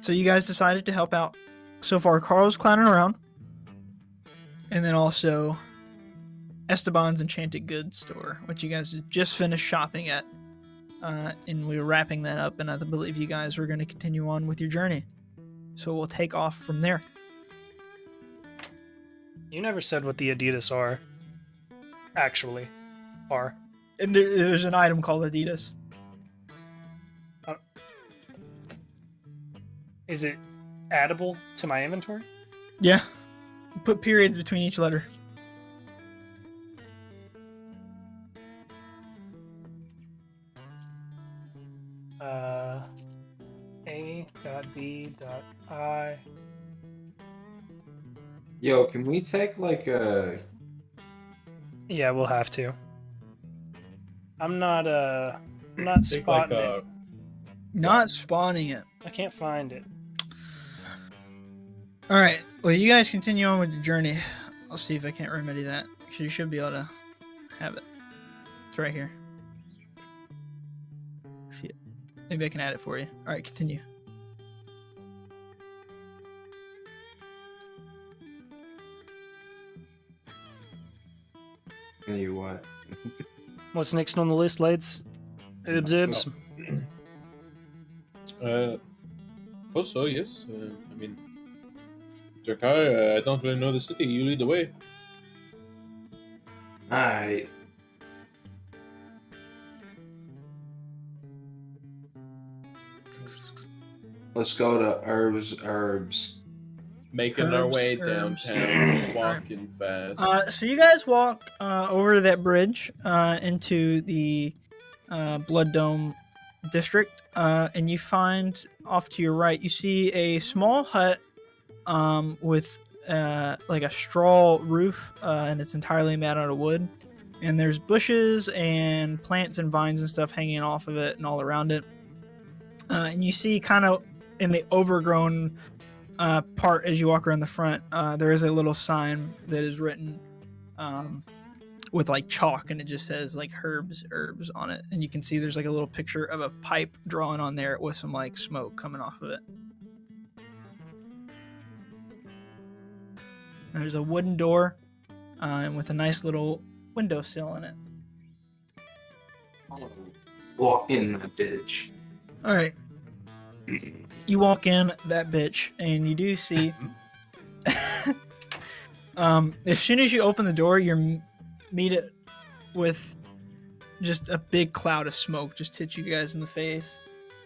So you guys decided to help out. So far, Carl's clowning around. And then also Esteban's Enchanted Goods store, which you guys just finished shopping at. And we were wrapping that up, and I believe you guys were going to continue on with your journey. So we'll take off from there. You never said what the Adidas actually are. And there's an item called Adidas. Is it addable to my inventory? Yeah. Put periods between each letter. A.B.I. Yo, can we take like a... Yeah, we'll have to. I'm not Take spotting like it. Not spawning it. I can't find it. Alright, well, you guys continue on with your journey. I'll see if I can't remedy that. You should be able to have it. It's right here. See it. Maybe I can add it for you. Alright, continue. Tell you what. What's next on the list, lads? Ibs. Also, yes. I mean, Jakar, I don't really know the city. You lead the way. Alright. Let's go to Herbs. Making our way Herbs. downtown, walking fast. So you guys walk over that bridge into the Blood Dome district, and you find off to your right, you see a small hut with like a straw roof, and it's entirely made out of wood. And there's bushes and plants and vines and stuff hanging off of it and all around it. And you see kind of in the overgrown part as you walk around the front, there is a little sign that is written with like chalk, and it just says like herbs on it. And you can see there's like a little picture of a pipe drawn on there with some like smoke coming off of it. There's a wooden door and with a nice little windowsill in it. Walk in that bitch. All right. You walk in that bitch, and you do see. As soon as you open the door, you meet it with just a big cloud of smoke just hits you guys in the face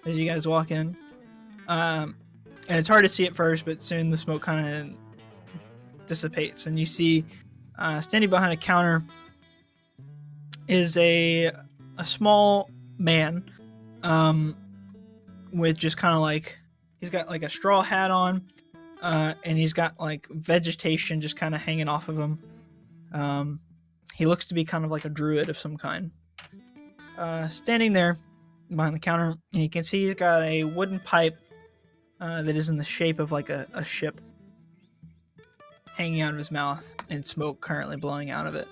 as you guys walk in. And it's hard to see at first, but soon the smoke kind of dissipates, and you see standing behind a counter is a small man with just kind of like, he's got like a straw hat on, and he's got like vegetation just kind of hanging off of him. He looks to be kind of like a druid of some kind. Standing there behind the counter, and you can see he's got a wooden pipe that is in the shape of like a ship hanging out of his mouth, and smoke currently blowing out of it.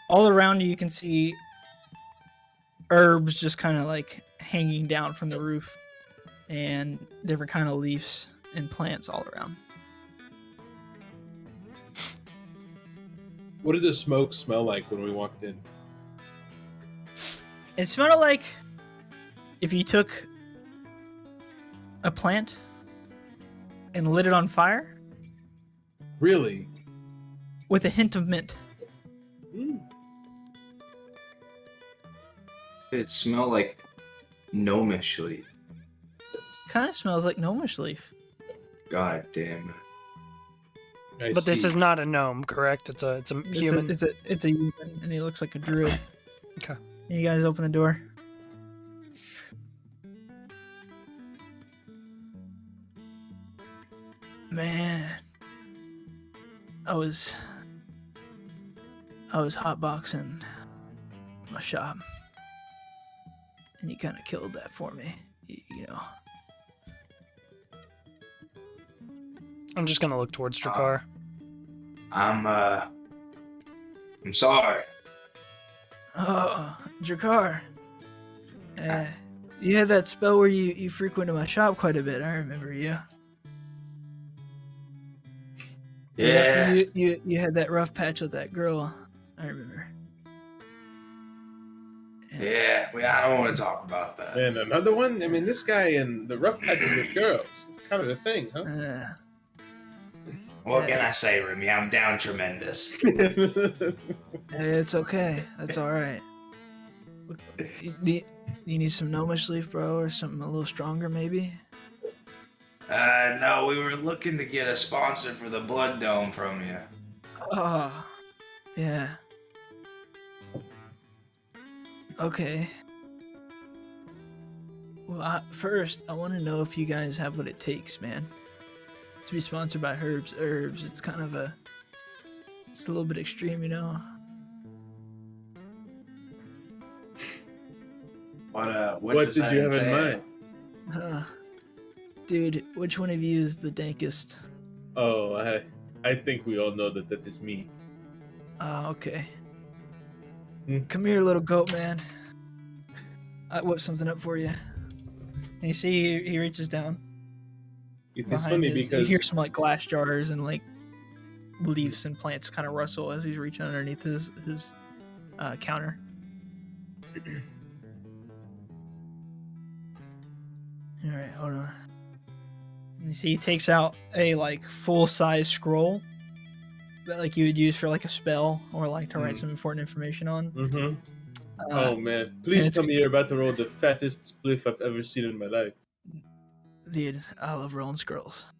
All around you can see herbs just kind of like hanging down from the roof, and different kind of leaves and plants all around. What did the smoke smell like when we walked in? It smelled like if you took a plant and lit it on fire Really? with a hint of mint. It smelled like gnomish leaf. Kind of smells like gnomish leaf. God damn it. I But this see. is not a gnome, correct? It's a human. It's a human, and he looks like a druid. Okay. You guys open the door. Man, I was hotboxing my shop, and you kind of killed that for me. You know. I'm just gonna look towards Drakkar. I'm sorry. Oh, Drakkar. You had that spell where you frequented my shop quite a bit. I remember you. Right after you had that rough patch with that girl. I remember. Yeah, I don't want to talk about that. And another one? I mean, this guy and the rough patches with girls. It's kind of a thing, huh? What can I say, Remy? I'm down tremendous. It's okay. That's all right. You need some gnomish leaf, bro, or something a little stronger, maybe? No, we were looking to get a sponsor for the Blood Dome from you. Oh, yeah. Okay. Well, first, I want to know if you guys have what it takes, man. To be sponsored by Herbs. It's kind of it's a little bit extreme, you know? What did you have in mind? Dude, which one of you is the dankest? Oh, I think we all know that is me. Okay. Come here, little goat man. I whip something up for you. And you see he reaches down. It's funny because you hear some like glass jars and like leaves and plants kind of rustle as he's reaching underneath his counter. All right, hold on. You see, he takes out a like full-size scroll that like you would use for like a spell or like to write some important information on. Mm-hmm. Oh man! Please tell me you're about to roll the fattest spliff I've ever seen in my life. Dude, I love rolling scrolls.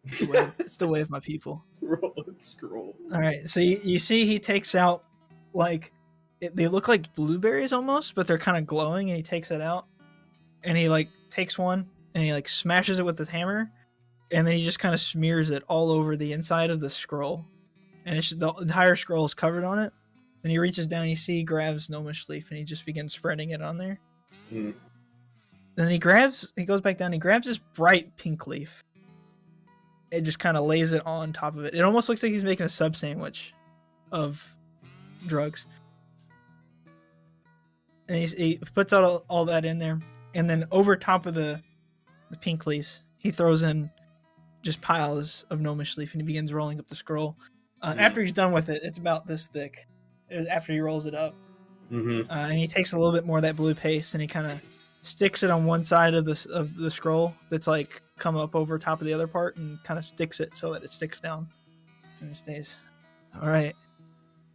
It's the way of my people. Rolling scroll. All right, so you see he takes out like they look like blueberries almost, but they're kind of glowing, and he takes it out, and he like takes one and he like smashes it with his hammer, and then he just kind of smears it all over the inside of the scroll, and the entire scroll is covered on it. Then he reaches down, you see he grabs gnomish leaf, and he just begins spreading it on there. Then he goes back down, he grabs this bright pink leaf. It just kind of lays it on top of it. It almost looks like he's making a sub sandwich of drugs. And he puts out all that in there. And then over top of the pink leaves, he throws in just piles of gnomish leaf, and he begins rolling up the scroll. After he's done with it, it's about this thick. After he rolls it up. And he takes a little bit more of that blue paste, and he kind of sticks it on one side of the scroll that's like come up over top of the other part, and kind of sticks it so that it sticks down and it stays. All right,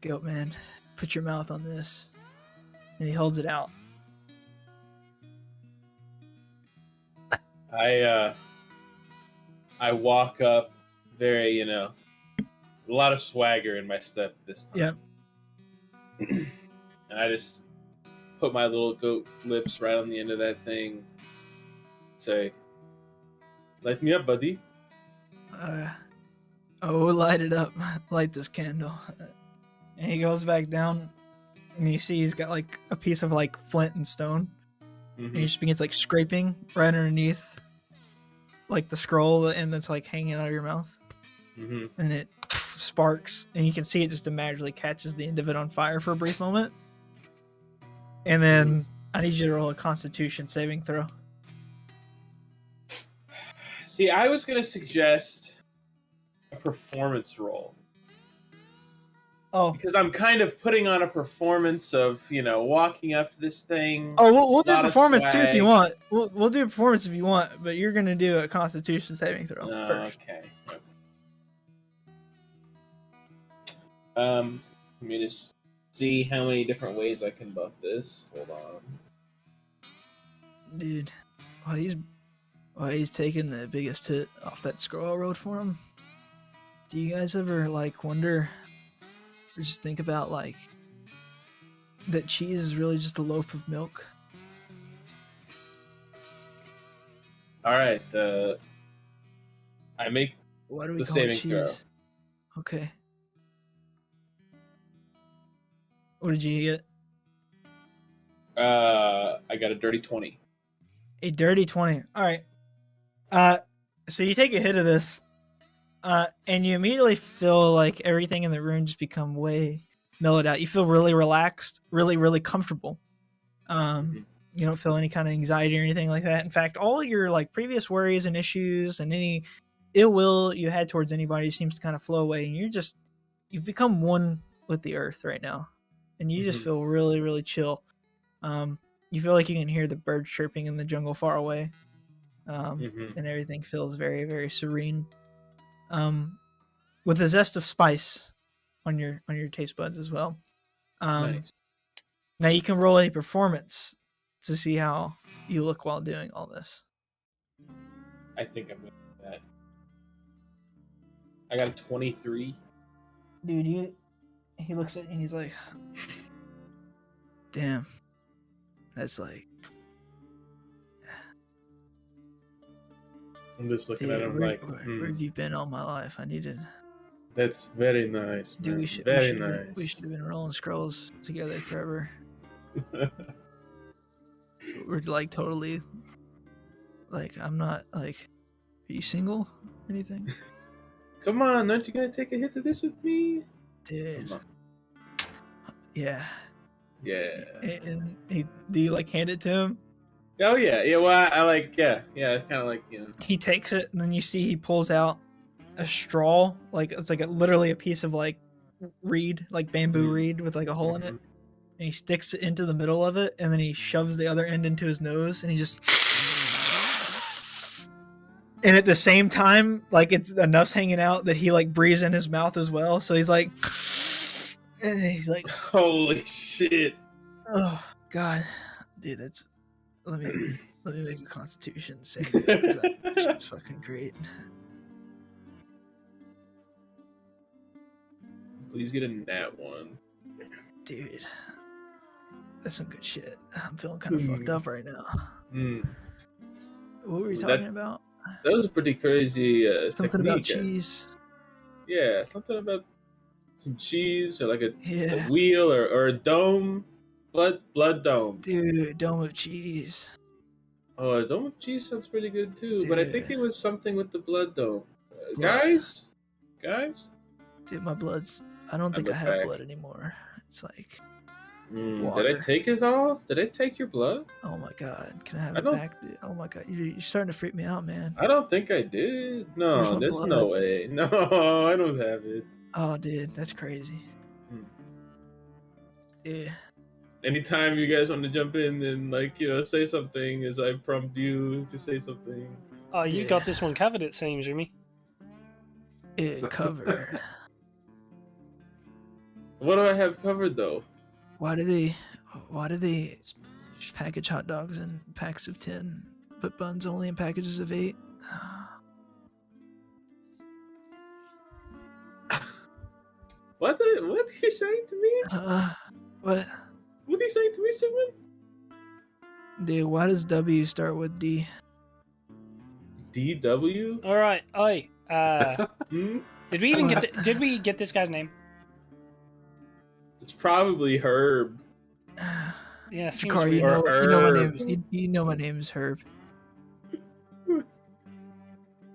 goat man, put your mouth on this. And he holds it out. I walk up very, a lot of swagger in my step this time. Yep. And I just put my little goat lips right on the end of that thing. Say, light me up, buddy. Light it up. Light this candle. And he goes back down, and you see he's got like a piece of like flint and stone. And he just begins like scraping right underneath like the scroll, and that's like hanging out of your mouth. And it sparks, and you can see it just immediately catches the end of it on fire for a brief moment. And then I need you to roll a Constitution saving throw. See, I was going to suggest a performance roll. Oh. Because I'm kind of putting on a performance of, walking up to this thing. Oh, we'll do a performance too if you want. We'll do a performance if you want, but you're going to do a Constitution saving throw first. Okay. Let me just see how many different ways I can buff this. Hold on. Dude, while he's taking the biggest hit off that scroll I wrote for him, do you guys ever wonder or just think about that cheese is really just a loaf of milk? All right, I make Why do we the call saving it cheese? throw. Okay. What did you get? I got a dirty 20. A dirty 20. All right. So you take a hit of this, and you immediately feel like everything in the room just become way mellowed out. You feel really relaxed, really, really comfortable. You You don't feel any kind of anxiety or anything like that. In fact, all your like previous worries and issues and any ill will you had towards anybody seems to kind of flow away, and you've become one with the earth right now, and you just feel really, really chill. You feel like you can hear the birds chirping in the jungle far away, and everything feels very, very serene. With a zest of spice on your taste buds as well. Nice. Now you can roll a performance to see how you look while doing all this. I think I'm gonna do that. I got a 23. Dude, he looks at you and he's like, damn, that's like, I'm just looking at him where, like, where have you been all my life? I needed. That's very nice, man. Dude, we should have been rolling scrolls together forever. We're like totally, like, I'm not like, are you single or anything? Come on, aren't you gonna take a hit to this with me? Dude. Yeah. Yeah. And do you like hand it to him? Oh yeah, yeah. Well, I like, yeah. It's kind of like, you know. He takes it, and then you see he pulls out a straw, like it's like literally a piece of like reed, like bamboo reed with like a hole in it, and he sticks it into the middle of it, and then he shoves the other end into his nose, and he just. And at the same time, like it's enough's hanging out that he like breathes in his mouth as well. So he's like, and he's like, holy shit! Oh God, dude, that's let me make a Constitution save because that shit's fucking great. Please get a nat 1. Dude, that's some good shit. I'm feeling kind of fucked up right now. What were you talking about? That was a pretty crazy something technique. About cheese. Yeah, something about some cheese or like a Yeah. wheel or a dome. Blood dome. Dude, a dome of cheese. Oh, a dome of cheese sounds pretty good too. Dude. But I think it was something with the blood dome. Guys? Dude, my blood's... I don't think I have blood anymore. It's like... Did I take it all? Did I take your blood? Oh my God. Can I have it back? Dude? Oh my God. You're starting to freak me out, man. I don't think I did. No, there's no way. No, I don't have it. Oh, dude. That's crazy. Yeah. Anytime you guys want to jump in and, like, you know, say something as I prompt you to say something. Oh, you got this one covered, it seems, Jimmy. It covered. What do I have covered, though? Why do they package hot dogs in packs of 10, but buns only in packages of 8? What are you saying to me? What? What are you saying to me, Sigmund? Dude, why does W start with D? DW? All right. Oi. Did we even did we get this guy's name? It's probably Herb. Yeah, seems Jakar, weird. you know my name is Herb.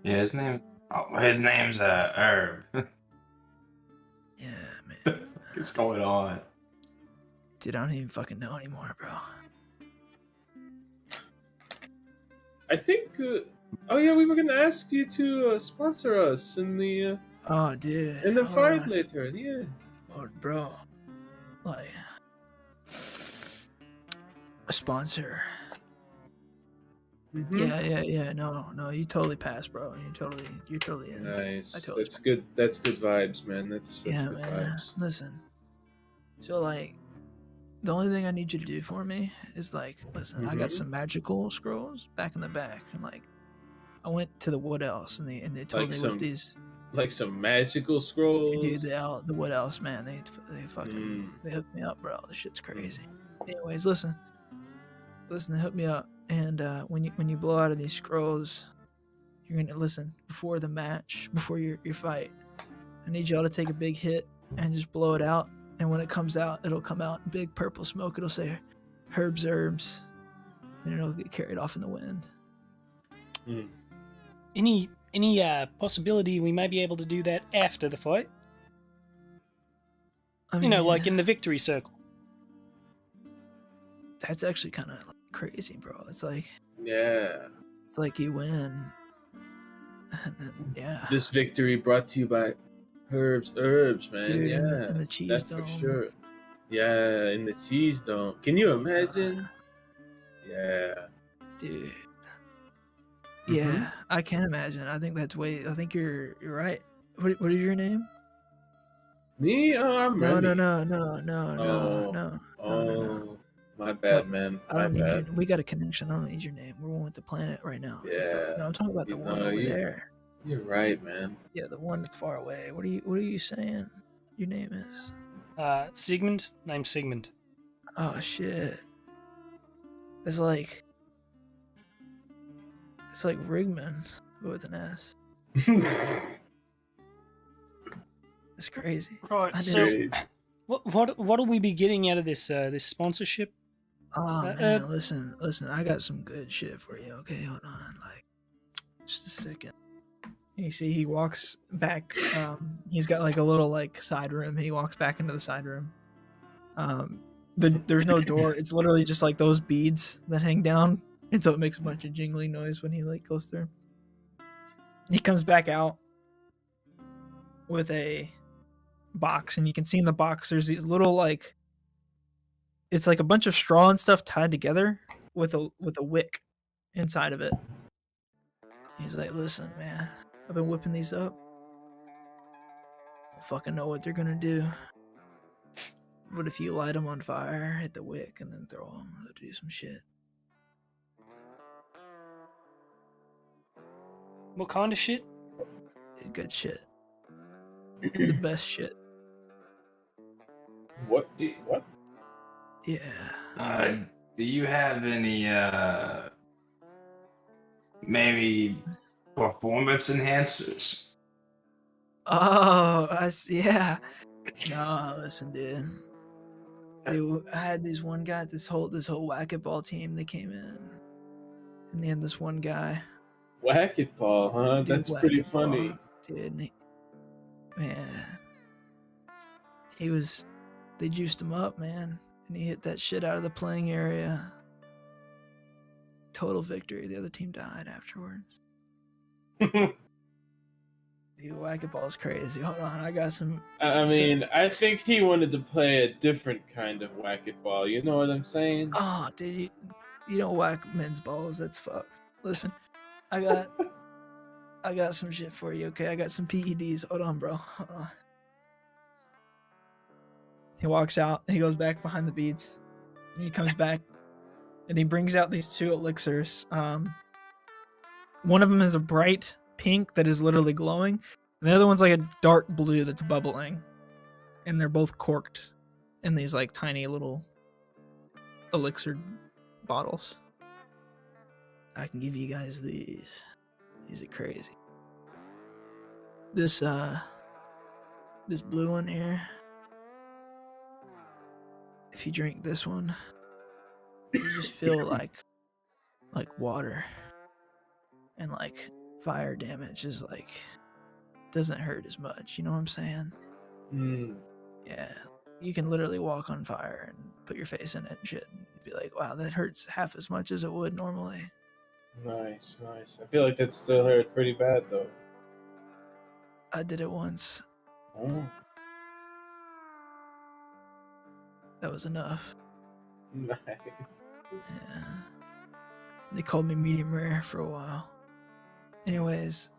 Yeah, his name's Herb. Yeah, man. What's going on? Dude, I don't even fucking know anymore, bro. I think. Oh yeah, we were gonna ask you to sponsor us in the. Oh, dude. In the fight later, yeah. Oh, bro. Like a sponsor. Mm-hmm. Yeah. No. You totally passed, bro. You're totally in. Nice. That's good. That's good vibes, man. That's yeah, good man. Vibes. Listen. So like, the only thing I need you to do for me is like, listen. I got some magical scrolls back in the back, and like, I went to the Wood Elves, and they told me what these. Like some magical scrolls. Dude, the Wood Elves, man, they fucking they hooked me up, bro. This shit's crazy. Anyways, listen, they hooked me up, and when you blow out of these scrolls, you're gonna listen before the match, before your fight. I need y'all to take a big hit and just blow it out, and when it comes out, it'll come out in big purple smoke. It'll say Herb's Herbs, and it'll get carried off in the wind. Any possibility we may be able to do that after the fight? I mean, like in the victory circle. That's actually kind of crazy, bro. It's like you win. And then, yeah. This victory brought to you by Herbs, man. Dude, Yeah, in the cheese that's dome. for sure. Yeah, in the cheese dome. Can you imagine? Yeah. Dude. Mhm. Yeah, I can imagine. I think that's way. I think you're right. What is your name? Me? Oh, I'm No, Remy. no. My bad, man. I My don't need bad. you. We got a connection. I don't need your name. We're one with the planet right now. And stuff. Yeah. No, I'm talking about the one over there. You're right, man. Yeah, the one that's far away. What are you saying? Your name is? Sigmund. Name's Sigmund. Oh shit. It's like Rigman with an S. It's crazy. Right. I So, didn't- what will we be getting out of this this sponsorship? Oh man, listen. I got some good shit for you. Okay, hold on. Like, just a second. You see, he walks back. He's got like a little like side room. He walks back into the side room. There's no door. It's literally just like those beads that hang down, and so it makes a bunch of jingling noise when he like goes through. He comes back out with a box, and you can see in the box there's these little like, it's like a bunch of straw and stuff tied together with a wick inside of it. He's like, listen, man, I've been whipping these up. I don't fucking know what they're gonna do. But if you light them on fire, hit the wick, and then throw them, they'll do some shit. What kind of shit? Good shit. The best shit. What? Yeah. Do you have any maybe performance enhancers? Oh, yeah. No, listen, dude. I had this one guy, this whole whack-a-ball team. They came in, and they had this one guy. Whack it, Paul, huh? Dude, That's pretty funny. Dude, man, they juiced him up, man, and he hit that shit out of the playing area. Total victory. The other team died afterwards. Dude, whack-a-ball is crazy. Hold on, I got some. I mean, I think he wanted to play a different kind of whack-it-ball. You know what I'm saying? Oh, dude, you don't whack men's balls. That's fucked. Listen, I got some shit for you. Okay, I got some PEDs. Hold on, bro. Hold on. He walks out. He goes back behind the beads. He comes back, and he brings out these two elixirs. One of them is a bright pink that is literally glowing, and the other one's like a dark blue that's bubbling, and they're both corked in these like tiny little elixir bottles. I can give you guys these. These are crazy. This blue one here, if you drink this one, you just feel like water, and like fire damage is like doesn't hurt as much. You know what I'm saying? Yeah, you can literally walk on fire and put your face in it and shit, and be like, wow, that hurts half as much as it would normally. Nice. I feel like that still hurt pretty bad though. I did it once. Oh, That was enough. nice. Yeah. They called me medium rare for a while. Anyways,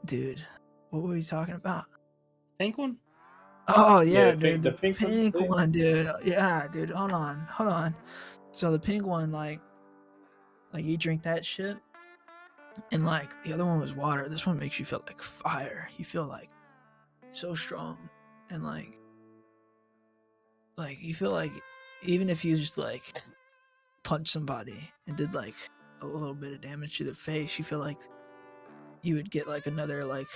dude, what were we talking about? Pink one? Oh yeah, Yeah, dude, the pink pink one, one, dude. Yeah, dude. Hold on. So the pink one, like you drink that shit, and like the other one was water. This one makes you feel like fire. You feel like so strong, and like you feel like even if you just like punch somebody and did like a little bit of damage to the face, you feel like you would get like another like.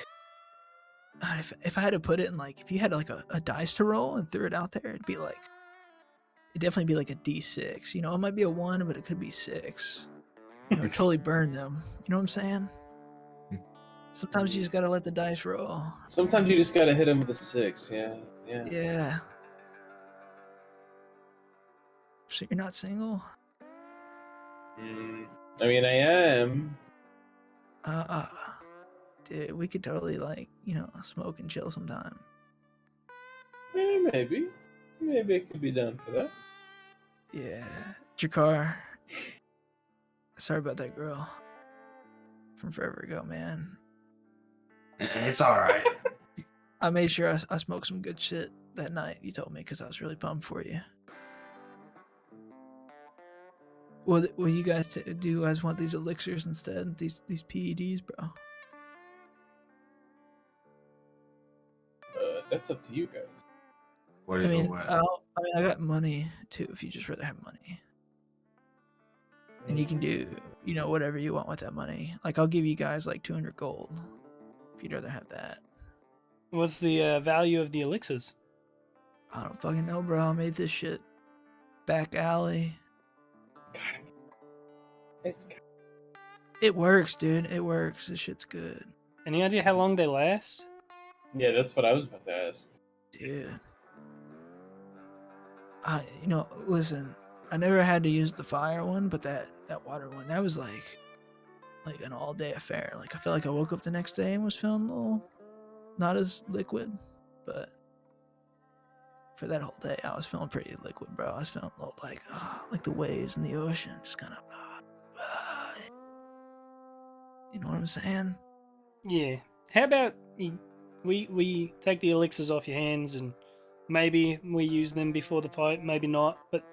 If I had to put it in like, if you had like a dice to roll and threw it out there, it'd definitely be like a D6. You know, it might be a 1, but it could be 6. You know, totally burn them. You know what I'm saying? Sometimes you just gotta let the dice roll. Sometimes you just gotta hit him with a 6. Yeah. Yeah. So you're not single? I mean, I am. Dude, we could totally smoke and chill sometime. Maybe it could be done for that. Yeah, Jakar. Sorry about that girl from forever ago, man. It's all right. I made sure I smoked some good shit that night. You told me because I was really pumped for you. Will you guys do? You guys want these elixirs instead? These PEDs, bro. That's up to you guys. What I is mean, the what? I got money too. If you just rather have money, and you can do whatever you want with that money. Like I'll give you guys like 200 gold if you'd rather have that. What's the value of the elixirs? I don't fucking know, bro. I made this shit back alley. It works, dude. It works. This shit's good, Any idea how long they last? Yeah, that's what I was about to ask. dude. Listen. I never had to use the fire one, but that water one, that was like an all day affair. Like I feel like I woke up the next day and was feeling a little not as liquid, but for that whole day I was feeling pretty liquid, bro. I was feeling a little like the waves in the ocean, just kind of you know what I'm saying? Yeah. How about we take the elixirs off your hands and maybe we use them before the fight, maybe not. But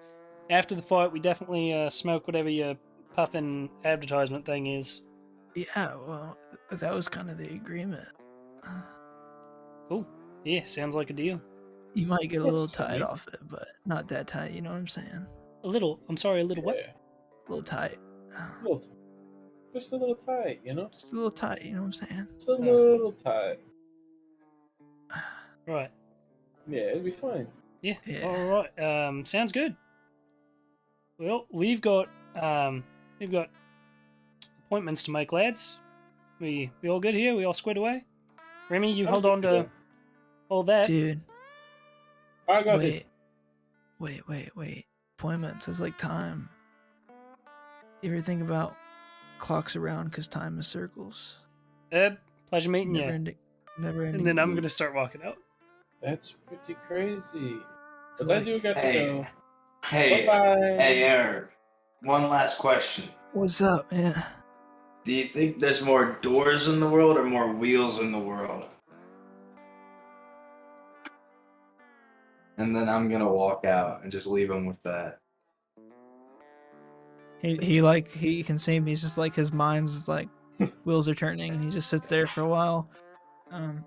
after the fight, we definitely smoke whatever your puffin advertisement thing is. Yeah, well, that was kind of the agreement. Cool. Yeah, sounds like a deal. You might get a That's little tight funny. off it, but not that tight. You know what I'm saying? A little. I'm sorry, a little what? Yeah. A little tight. Just a little tight, Just a little tight. You know what I'm saying? Just a little tight. Right. Yeah, it'll be fine. Yeah. Yeah. All right. Sounds good. Well, we've got appointments to make, lads. We all good here? We all squared away? Remy, you I'm hold good on to to go. all that. Dude, I got it. wait. Appointments is like time. You ever think about clocks around because time is circles? Pleasure meeting Never you. ending. Never ending. And then I'm loop. gonna start walking out. That's pretty crazy. It's But I like- do got to Hey, go. hey, Bye-bye. hey, Eric. One last question. What's up, man? Do you think there's more doors in the world or more wheels in the world? And then I'm gonna walk out and just leave him with that. He can see me. He's just like his mind's just like wheels are turning, and he just sits there for a while.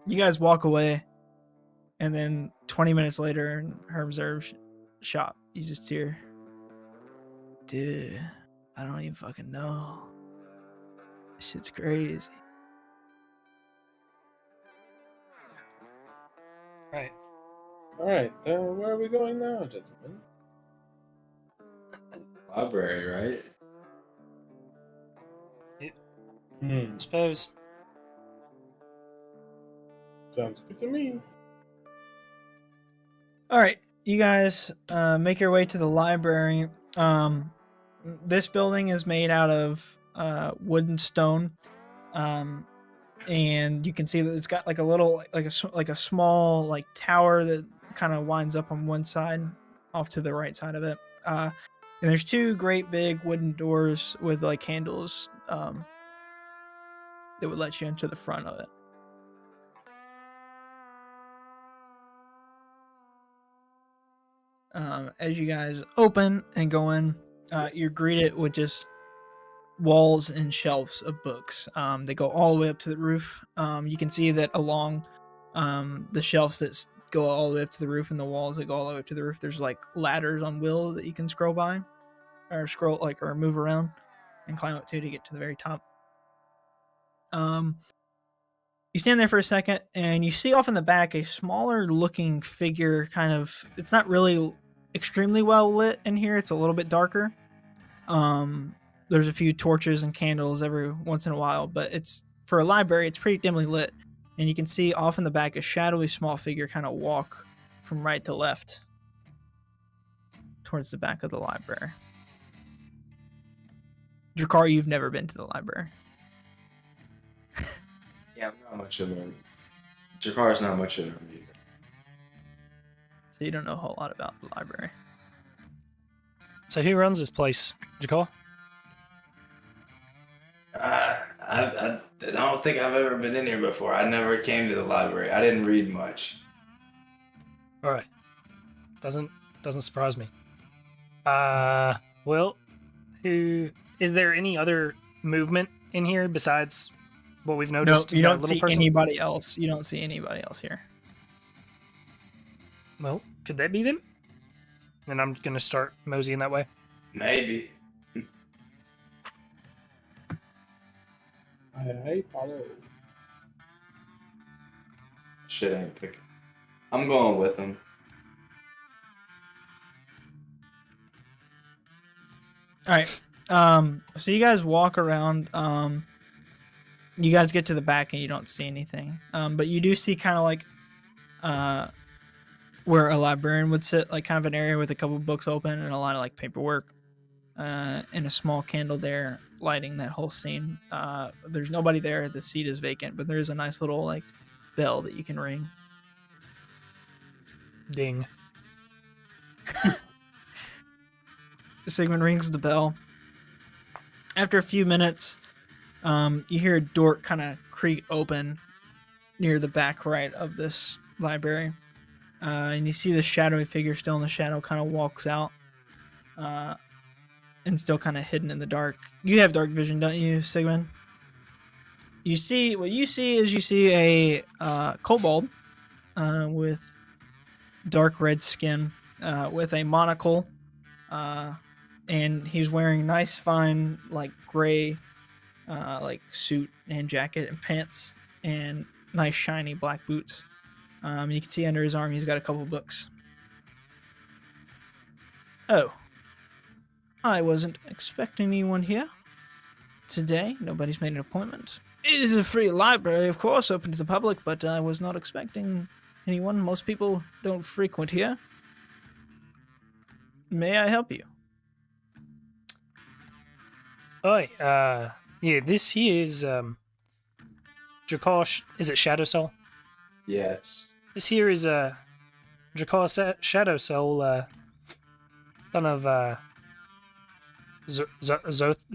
You guys walk away, and then 20 minutes later, in Herm's Herb shop, you just hear, dude, I don't even fucking know. This shit's crazy. Right. Alright, where are we going now, gentlemen? Library, right? Hmm, I suppose. sounds good to me. All right, you guys make your way to the library. This building is made out of wood and stone, and you can see that it's got like a little, like a small like tower that kind of winds up on one side, off to the right side of it. And there's two great big wooden doors with like handles that would let you into the front of it. As you guys open and go in, you're greeted with just walls and shelves of books. They go all the way up to the roof. You can see that along the shelves that go all the way up to the roof and the walls that go all the way up to the roof, there's like ladders on wheels that you can scroll by or move around and climb up to get to the very top. You stand there for a second and you see off in the back a smaller looking figure. Kind of, it's not really extremely well lit in here. It's a little bit darker. There's a few torches and candles every once in a while, but it's, for a library, it's pretty dimly lit. And you can see off in the back a shadowy small figure kind of walk from right to left towards the back of the library. Jakar, you've never been to the library. Yeah, I'm not much of a. Jakar's not much of a either. So you don't know a whole lot about the library. So who runs this place, Jakar? I don't think I've ever been in here before. I never came to the library. I didn't read much. All right. Doesn't surprise me. Well, who is there any other movement in here besides what we've No, noticed? you that don't little see person? anybody else. You don't see anybody else here. Well, could that be them? Then I'm gonna start moseying that way. Maybe. I follow. Shit ain't picking. I'm going with him. All right. So you guys walk around. You guys get to the back and you don't see anything. But you do see kind of like, where a librarian would sit, like kind of an area with a couple books open and a lot of like paperwork, and a small candle there lighting that whole scene. There's nobody there. The seat is vacant, but there's a nice little like bell that you can ring. Ding. Sigmund rings the bell. After a few minutes, you hear a door kind of creak open near the back right of this library. And you see the shadowy figure still in the shadow kind of walks out, and still kind of hidden in the dark. You have dark vision, don't you, Sigmund? You see a kobold with dark red skin, with a monocle, and he's wearing nice, fine, like gray, like suit and jacket and pants, and nice, shiny black boots. You can see under his arm he's got a couple books. Oh. I wasn't expecting anyone here today. Nobody's made an appointment. It is a free library, of course, open to the public, but I was not expecting anyone. Most people don't frequent here. May I help you? Oi, yeah, this here is, Jakar, is it Shadow Soul? Yes. This here is, Jakar Shadow Soul, son of, Zathor.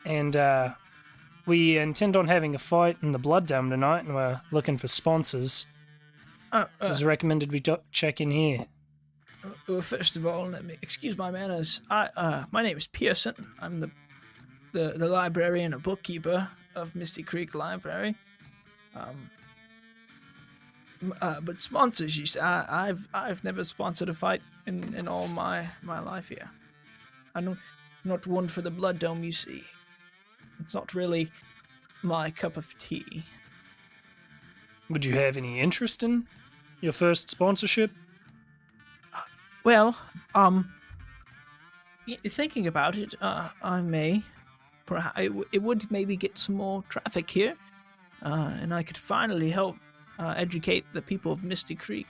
And we intend on having a fight in the Blood Dome tonight, and we're looking for sponsors. It was recommended we check in here. Well, first of all, let me excuse my manners. My name is Pearson. I'm the librarian and bookkeeper of Misty Creek Library. But sponsors, you see, I've never sponsored a fight in all my life here. I'm not one for the Blood Dome, you see. It's not really my cup of tea. Would you have any interest in your first sponsorship? Well, thinking about it, I may. It would maybe get some more traffic here, and I could finally help educate the people of Misty Creek.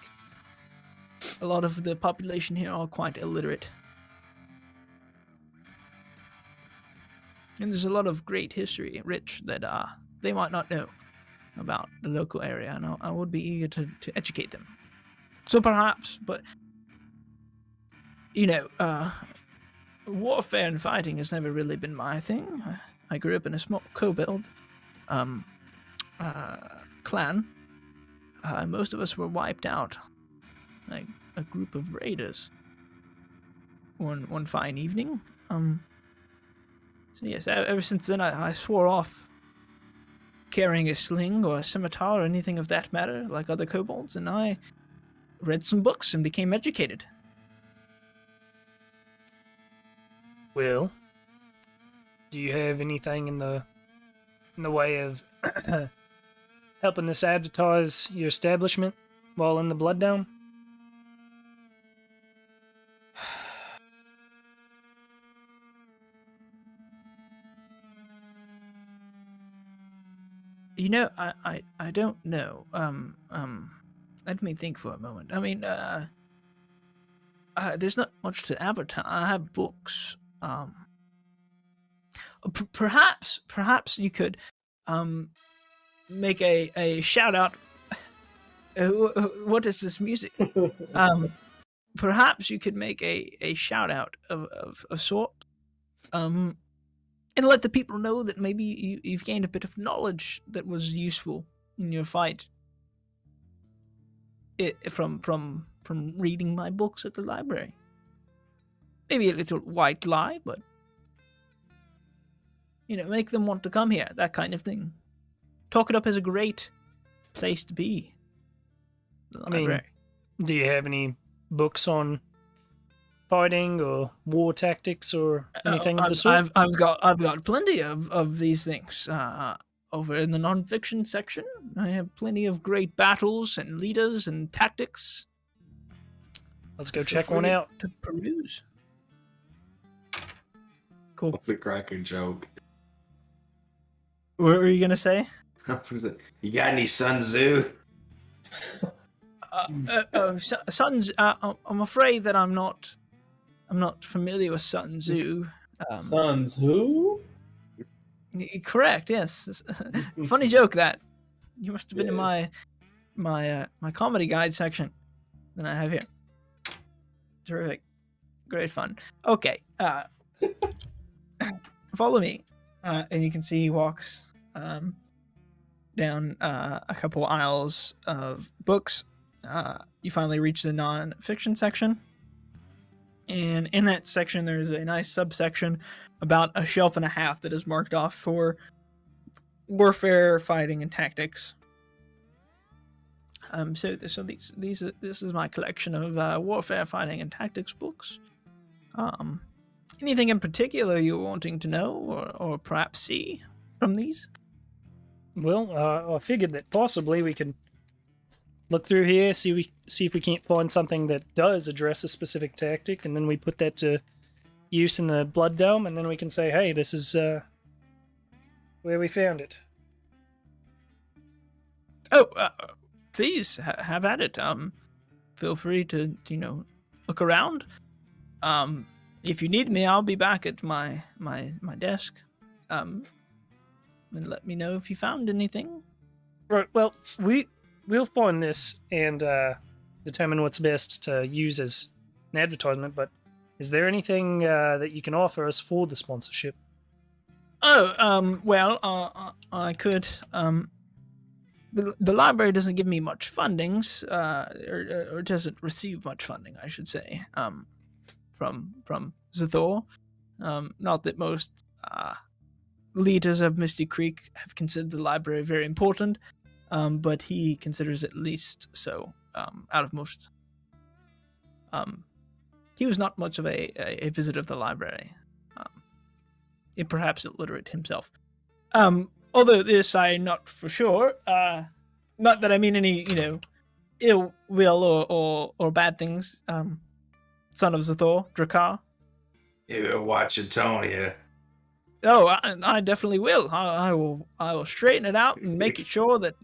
A lot of the population here are quite illiterate. And there's a lot of great history, rich, that they might not know about the local area, and I would be eager to educate them. So perhaps, but, you know, warfare and fighting has never really been my thing. I grew up in a small kobold clan. Most of us were wiped out, like a group of raiders. One fine evening. So yes, ever since then I swore off carrying a sling or a scimitar or anything of that matter like other kobolds, and I read some books and became educated. Well, do you have anything in the way of helping us advertise your establishment while in the Blood Dome? You know, I don't know. let me think for a moment. I mean, there's not much to advertise. I have books. Perhaps you could make a shout out. What is this music? Perhaps you could make a shout out of a sort, and let the people know that maybe you've gained a bit of knowledge that was useful in your fight. From reading my books at the library. Maybe a little white lie, but make them want to come here. That kind of thing. Talk it up as a great place to be. The library. Do you have any books on fighting or war tactics or anything of the sort? I've got plenty of these things. Over in the non-fiction section, I have plenty of great battles and leaders and tactics. Let's go check one out. To peruse. Cool. The cracker joke. What were you gonna say? You got any Sun Tzu? Sun. I'm afraid that I'm not familiar with Sun Tzu. Sun Tzu? Correct. Yes. Funny joke that. You must have been in my comedy guide section that I have here. Terrific. Great fun. Okay. Follow me. And you can see he walks down a couple aisles of books. You finally reach the non-fiction section. And in that section, there's a nice subsection about a shelf and a half that is marked off for warfare, fighting, and tactics. So this is my collection of warfare, fighting, and tactics books. Anything in particular you're wanting to know or perhaps see from these? Well, I figured that possibly we could look through here, see if we can't find something that does address a specific tactic, and then we put that to use in the Blood Dome, and then we can say, hey, this is where we found it. Oh, please have at it. Feel free to look around. If you need me, I'll be back at my desk. And let me know if you found anything. Right. Well, we'll find this and determine what's best to use as an advertisement. But is there anything that you can offer us for the sponsorship? Oh, well, I could. The library doesn't give me much fundings, or doesn't receive much funding, I should say, from Zathor. Not that most leaders of Misty Creek have considered the library very important, but he considers it least so. Out of most, he was not much of a visitor of the library. Perhaps illiterate himself. Although this I not for sure. Not that I mean any, ill will or bad things. Son of Zathor, Drakkar. You better watch your tone here. Oh, I definitely will. I will straighten it out and make it sure that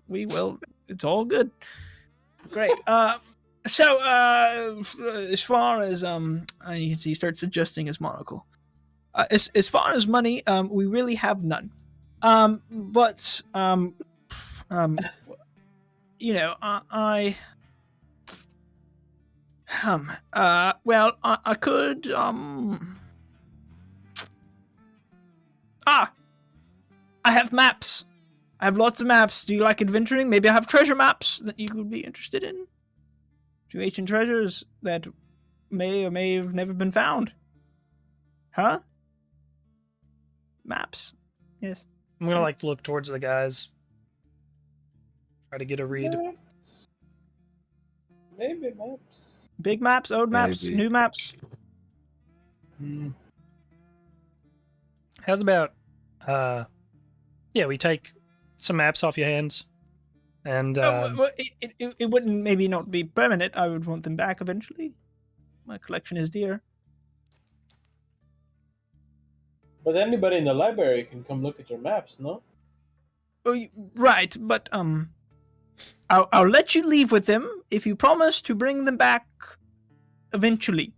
we will. It's all good. Great. So as far as you can see, he starts adjusting his monocle. As far as money, we really have none. But I could I have maps. I have lots of maps. Do you like adventuring? Maybe I have treasure maps that you would be interested in. Two ancient treasures that may or may have never been found. Huh? Maps. Yes. I'm gonna look towards the guys. Try to get a read. Maybe maps. Big maps, old maps, Maybe. new maps. How's about we take some maps off your hands and It wouldn't maybe not be permanent. I would want them back eventually. My collection is dear. But anybody in the library can come look at your maps, no? Oh, right, but I'll let you leave with them if you promise to bring them back eventually.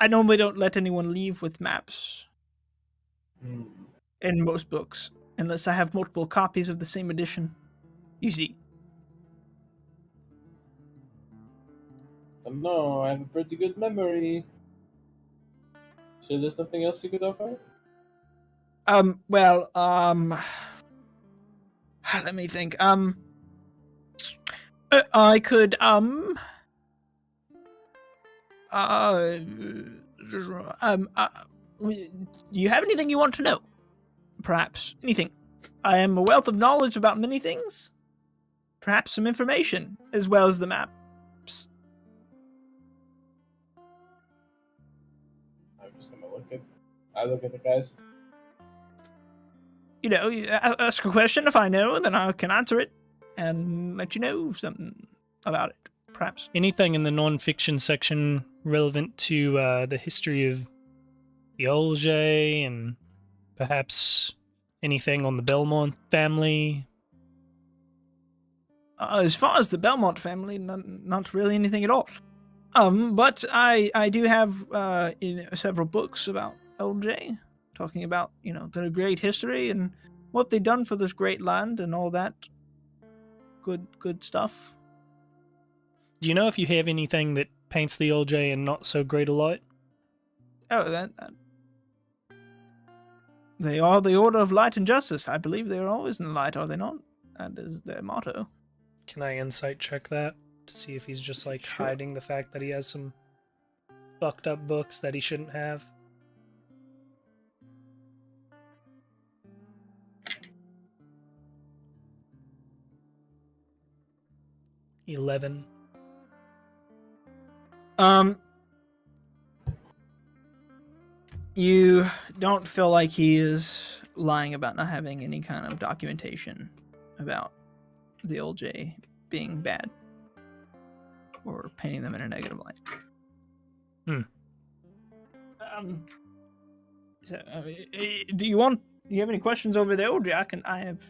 I normally don't let anyone leave with maps in most books, unless I have multiple copies of the same edition. You see. No, I have a pretty good memory. So there's nothing else you could offer? Well, let me think. I could, do you have anything you want to know? Perhaps anything. I am a wealth of knowledge about many things. Perhaps some information, as well as the maps. I'm just gonna I look at the guys. You know, you ask a question. If I know, then I can answer it and let you know something about it, perhaps. Anything in the non-fiction section relevant to the history of the Olge and perhaps anything on the Belmont family? As far as the Belmont family, not really anything at all. But I do have several books about LJ, talking about, their great history and what they've done for this great land and all that good stuff. Do you know if you have anything that paints the LJ in not so great a light? Oh, that they are the Order of Light and Justice. I believe they are always in the light, are they not? That is their motto. Can I insight check that to see if he's just Sure. hiding the fact that he has some fucked up books that he shouldn't have? $11. You don't feel like he is lying about not having any kind of documentation about the LJ being bad or painting them in a negative light. So, do you have any questions over the LJ? I have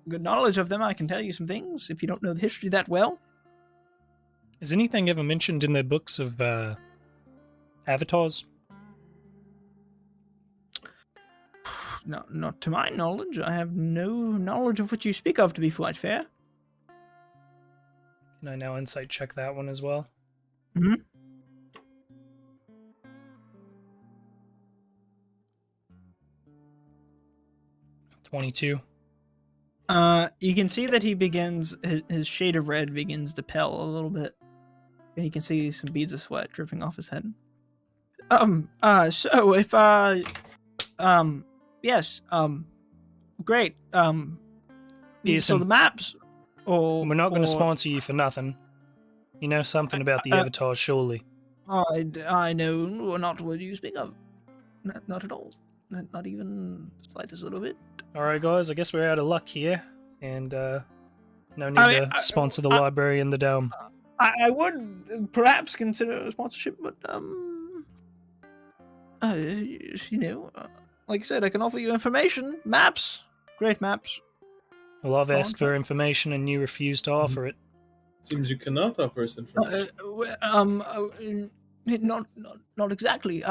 good knowledge of them. I can tell you some things if you don't know the history that well. Is anything ever mentioned in their books of avatars? No, not to my knowledge. I have no knowledge of what you speak of, to be quite fair. Can I now insight check that one as well? Mm-hmm. 22. You can see that he begins, his shade of red begins to pale a little bit. And you can see some beads of sweat dripping off his head. So if, yes, great. So the maps, We're not going to sponsor you for nothing. You know something about the avatars, surely. I know not what you speak of. Not at all. Not even the slightest little bit. Alright, guys, I guess we're out of luck here. And, no need to sponsor the library in the dome. I would perhaps consider a sponsorship, but, like I said, I can offer you information. Maps. Great maps. Well, I've asked for information and you refuse to offer it. Seems you cannot offer us information. Not exactly.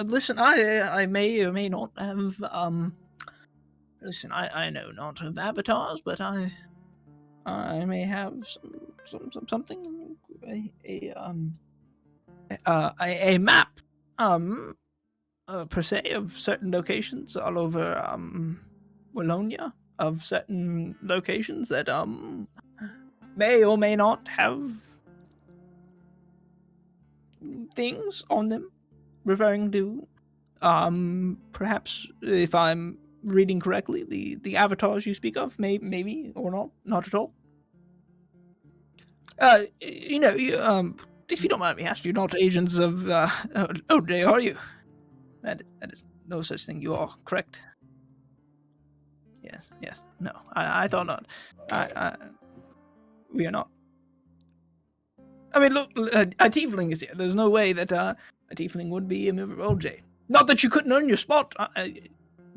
Listen, I may or may not have, listen, I know not of avatars, but I may have something, a map, per se, of certain locations all over, Wallonia, of certain locations that, may or may not have things on them referring to, perhaps, if I'm reading correctly, the avatars you speak of, maybe or not at all. If you don't mind me asking, you're not agents of OJ, are you? That is no such thing. You are correct. Yes. No, I thought not. We are not. I mean, look, a tiefling is here. There's no way that a tiefling would be a member of OJ. Not that you couldn't earn your spot.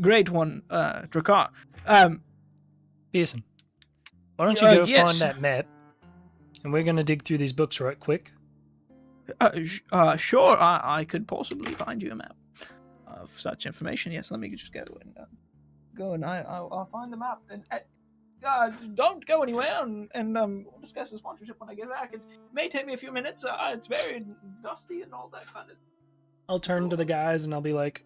Great one, Drakkar. Pearson, why don't you go yes. find that map, and we're gonna dig through these books right quick. Sure, I could possibly find you a map of such information. Yes, let me just go and I'll find the map. And don't go anywhere, and we'll discuss the sponsorship when I get back. It may take me a few minutes. It's very dusty and all that kind of. I'll turn to the guys and I'll be like,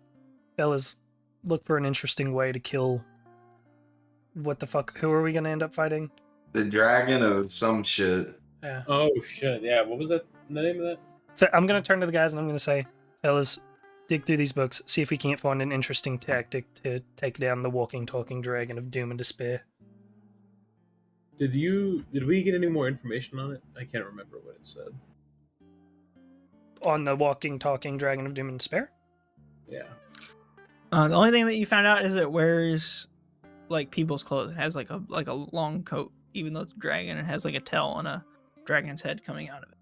fellas, look for an interesting way to kill. What the fuck? Who are we gonna end up fighting? The dragon of some shit. Yeah. Oh shit! Yeah, what was that? The name of that? So I'm gonna turn to the guys and I'm gonna say, fellas, dig through these books, see if we can't find an interesting tactic to take down the walking, talking dragon of doom and despair. Did we get any more information on it? I can't remember what it said. On the walking, talking dragon of doom and despair? Yeah. The only thing that you found out is it wears like people's clothes. It has like a long coat, even though it's a dragon. It has like a tail and a dragon's head coming out of it.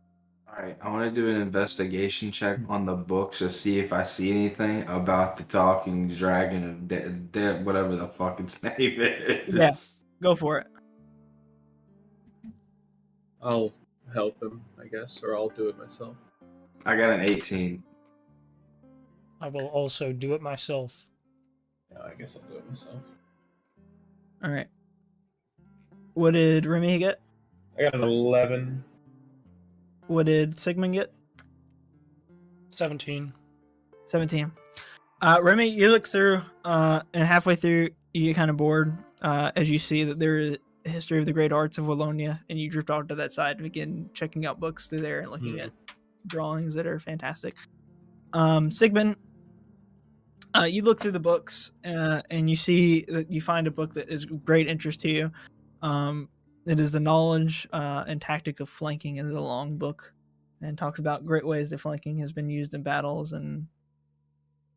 All right, I want to do an investigation check on the books to see if I see anything about the talking dragon of whatever the fuck its name is. Yeah. Go for it. I'll help him, I guess, or I'll do it myself. I got an 18. I will also do it myself. Yeah, I guess I'll do it myself. All right. What did Remy get? I got an 11. What did Sigmund get? 17. 17. Remy, you look through, and halfway through, you get kind of bored as you see that there is a history of the great arts of Wallonia, and you drift off to that side and begin checking out books through there and looking at drawings that are fantastic. Sigmund, you look through the books, and you see that you find a book that is of great interest to you. It is the knowledge and tactic of flanking. It is a long book and talks about great ways that flanking has been used in battles, and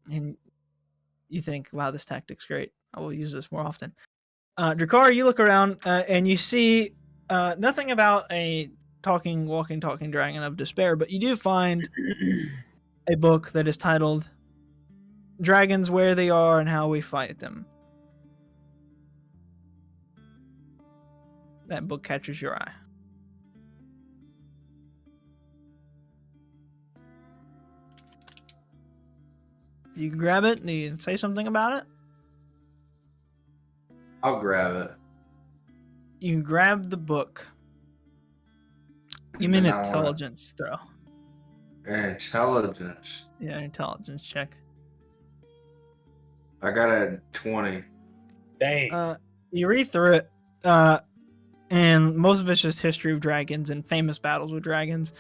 you think, wow, this tactic's great. I will use this more often. Drakkar, you look around and you see nothing about a talking dragon of despair, but you do find a book that is titled Dragons, Where They Are and How We Fight Them. That book catches your eye. You can grab it and you say something about it. I'll grab it. You grab the book. Give me an And I wanna- intelligence throw. Intelligence. Yeah, intelligence check. I got a 20. Dang. You read through it, and most of it's just history of dragons and famous battles with dragons.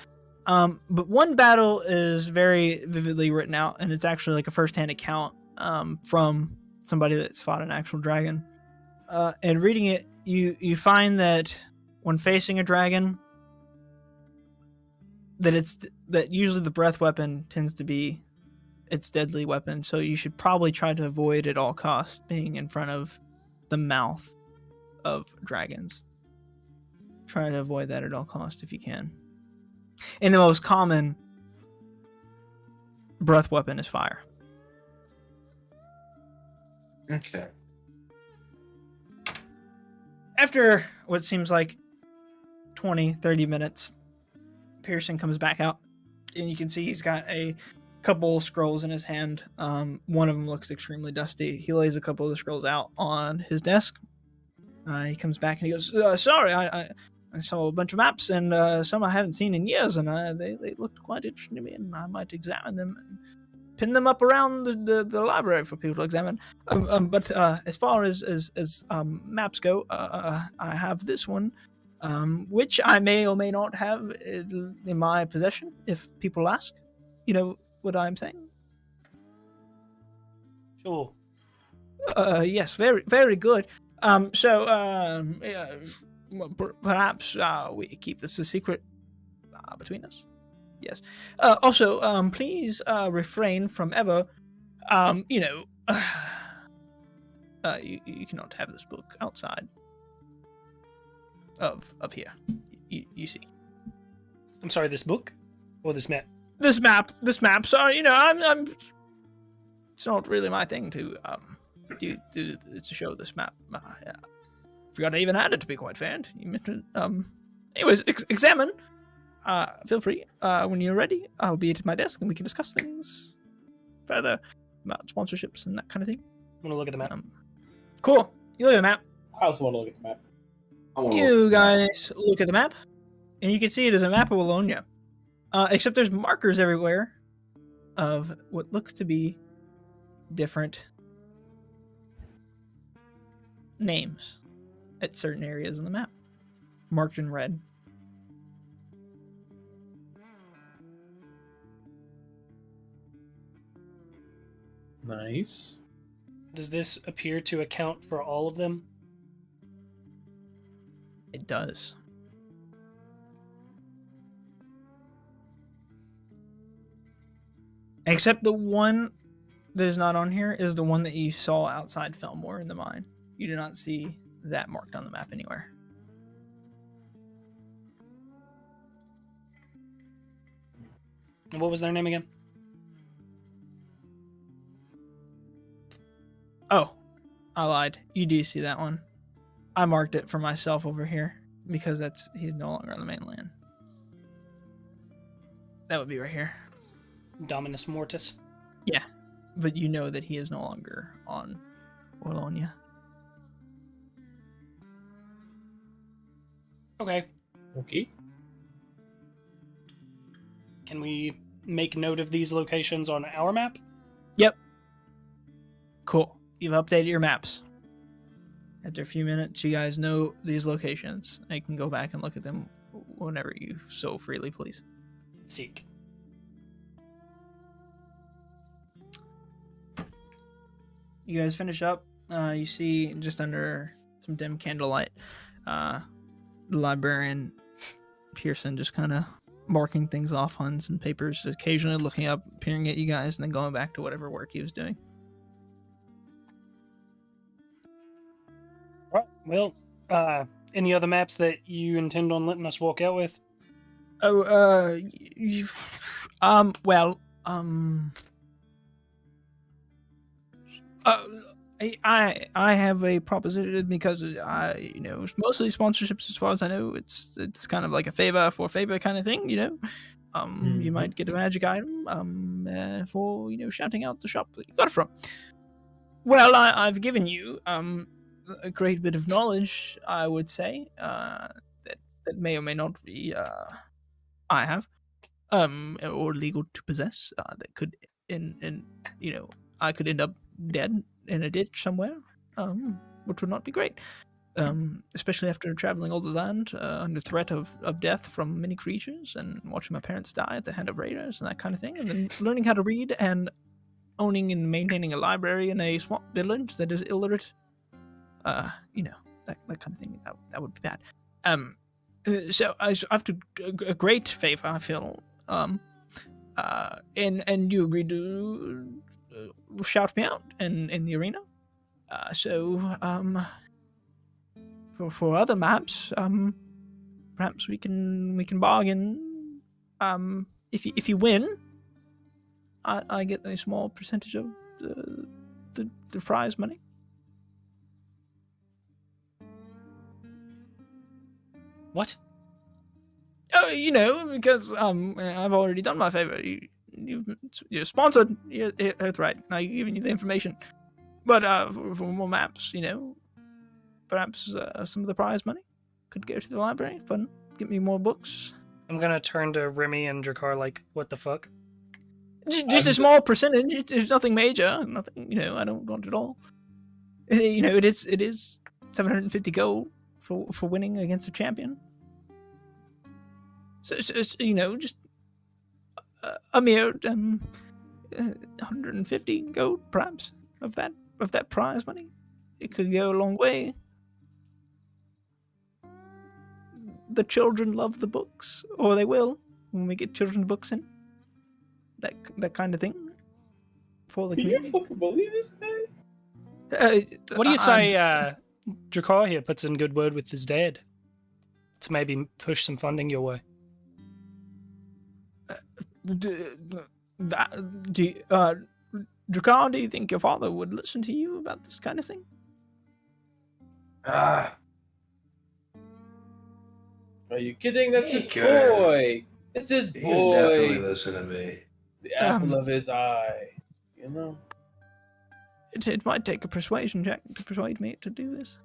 But one battle is very vividly written out, and it's actually like a first-hand account from somebody that's fought an actual dragon. And reading it, you find that when facing a dragon, that usually the breath weapon tends to be its deadly weapon, so you should probably try to avoid at all costs being in front of the mouth of dragons. Try to avoid that at all costs if you can. And the most common breath weapon is fire. Okay. After what seems like 20, 30 minutes, Pearson comes back out, and you can see he's got a couple scrolls in his hand. One of them looks extremely dusty. He lays a couple of the scrolls out on his desk. He comes back and he goes, sorry, I saw a bunch of maps, and some I haven't seen in years, and they looked quite interesting to me, and I might examine them and pin them up around the library for people to examine. But as far as maps go, I have this one, which I may or may not have in my possession if people ask. You know what I'm saying? Sure. Yes, very, very good. Perhaps we keep this a secret between us. Yes. Also, please refrain from ever, you cannot have this book outside of here. You see. I'm sorry, this book? Or this map? This map. So I'm it's not really my thing to to show this map. Yeah. Forgot I even had it, to be quite fair. And you mentioned anyways, examine. Feel free. When you're ready, I'll be at my desk and we can discuss things further about sponsorships and that kind of thing. I'm gonna look at the map. Cool. You look at the map. I also want to look at the map. You guys look at the map, and you can see it as a map of Wallonia. Except there's markers everywhere of what looks to be different names at certain areas on the map, marked in red. Nice. Does this appear to account for all of them? It does. Except the one that is not on here is the one that you saw outside Fellmore in the mine. You do not see that marked on the map anywhere. And what was their name again? Oh, I lied. You do see that one. I marked it for myself over here because he's no longer on the mainland. That would be right here. Dominus Mortis. Yeah, but you know that he is no longer on Wallonia. Okay. Okay. Can we make note of these locations on our map? Yep. Cool. You've updated your maps. After a few minutes, you guys know these locations. And you can go back and look at them whenever you so freely please. Seek. You guys finish up. You see just under some dim candlelight, the librarian Pearson just kind of marking things off on some papers, occasionally looking up, peering at you guys, and then going back to whatever work he was doing. Right. Well, any other maps that you intend on letting us walk out with? Oh, I have a proposition because it's mostly sponsorships as far as I know. It's kind of like a favor for favor kind of thing, You might get a magic item for shouting out the shop that you got it from. Well, I've given you a great bit of knowledge, I would say, that may or may not be I have or legal to possess, that could I could end up dead in a ditch somewhere, which would not be great, especially after traveling all the land under threat of death from many creatures and watching my parents die at the hand of raiders and that kind of thing, and then learning how to read and owning and maintaining a library in a swamp village that is illiterate. That kind of thing, that would be bad. So I have to a great favor, I feel, and you agreed to shout me out in the arena. For other maps, perhaps we can bargain. If you win, I get a small percentage of the prize money. What? Oh, because I've already done my favor. You're sponsored. That's right. I've given you the information. But for more maps, perhaps some of the prize money could go to the library. Fun. Get me more books. I'm gonna turn to Remy and Drakkar like, what the fuck? Just a small percentage. There's nothing major. Nothing. I don't want it all. It is 750 gold for winning against a champion. So just a mere 150 gold, perhaps, of that prize money. It could go a long way. The children love the books, or they will when we get children's books in. That kind of thing for the community. Can you fucking believe this guy? What do you say Drakkar here puts in good word with his dad to maybe push some funding your way? Dracar, do you think your father would listen to you about this kind of thing? Ah, Are you kidding? That's He his could. boy. It's his he would definitely boy. listen to me. The apple of his eye. You know? It might take a persuasion check to persuade me to do this.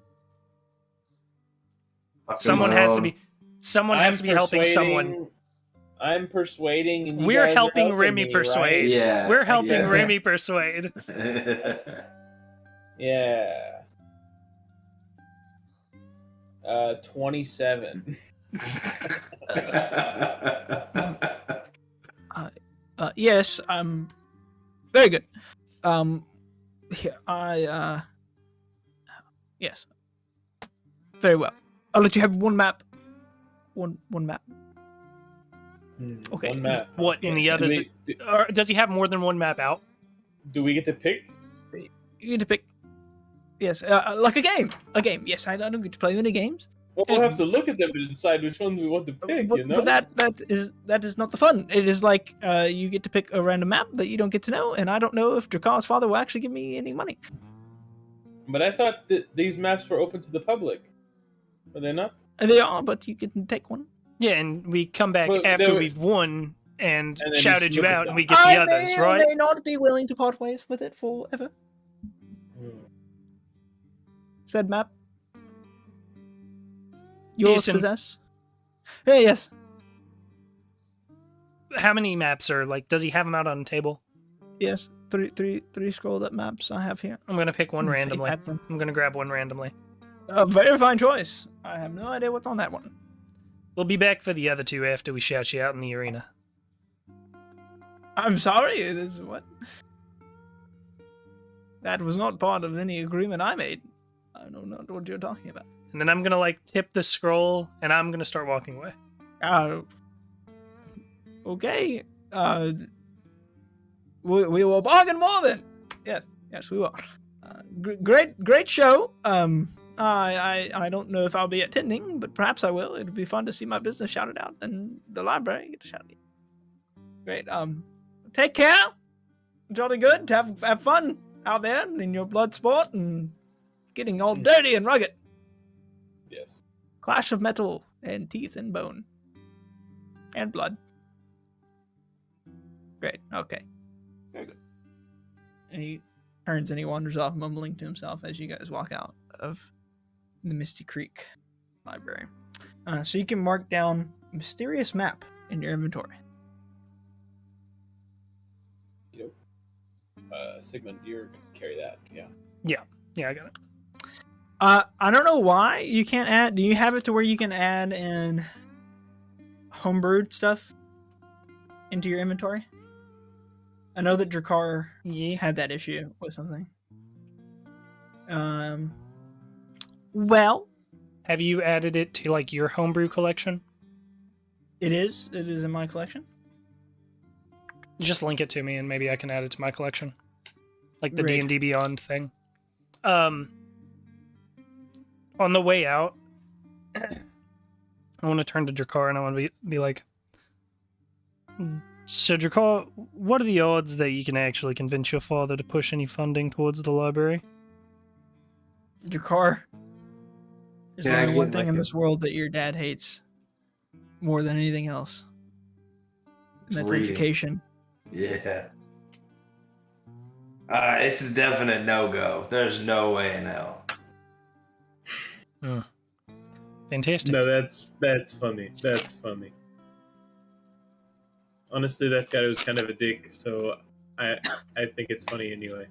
Someone has to be. Someone has to be helping someone. I'm persuading, and you We're guys are helping helping Remy me, persuade. right? Yeah. We're helping yes. Remy persuade. Yeah. 27. Yes, very good. Yes. Very well. I'll let you have one map. One map. Okay. One map. What in the Yes, others? Or does he have more than one map out? Do we get to pick? You get to pick. Yes, like a game. A game. Yes, I don't get to play many games. Well, we'll have to look at them to decide which one we want to pick, But, you know? but that is not the fun. It is like you get to pick a random map that you don't get to know, and I don't know if Dracar's father will actually give me any money. But I thought that these maps were open to the public. Are they not? And they are, but you can take one. Yeah, and we come back Well, after there- we've won and then shouted just you look at out, them. and we get the I others, may right? or may not be willing to part ways with it forever. Said map. Yours Decent. possess. Yeah, yes. How many maps are like? Does he have them out on the table? Yes. Three scrolled up maps I have here. I'm gonna pick one randomly. That's a I'm gonna grab one randomly. very fine choice. I have no idea what's on that one. We'll be back for the other two after we shout you out in the arena. I'm sorry. This is what? That was not part of any agreement I made. I don't know what you're talking about. And then I'm gonna like tip the scroll, and I'm gonna start walking away. Okay. We will bargain more then. Yes, we will. Great show. I don't know if I'll be attending, but perhaps I will. It'd be fun to see my business shouted out in the library. Get to shout it. Great. Take care. Jolly good. Have fun out there in your blood sport and getting all dirty and rugged. Yes. Clash of metal and teeth and bone. And blood. Great. Okay. Very good. And he turns and he wanders off, mumbling to himself as you guys walk out of the Misty Creek Library. So you can mark down mysterious map in your inventory. Sigmund, you're gonna carry that. Yeah. Yeah, I got it. I don't know why you can't add. Do you have it to where you can add in homebrewed stuff into your inventory? I know that Dracar Yeah. had that issue with something. Well, Have you added it to like your homebrew collection? it is in my collection. Just link it to me, and maybe I can add it to my collection, like the Great. D&D Beyond thing. On the way out, I want to turn to Dracar and I want to be like, so Dracar, what are the odds that you can actually convince your father to push any funding towards the library? Dracar, there's Can I only get one thing like in a- this world that your dad hates more than anything else, and It's that's reading. education. Yeah. It's a definite no-go. There's no way in hell. Fantastic. No, that's funny. That's funny. Honestly, that guy was kind of a dick, so I think it's funny anyway.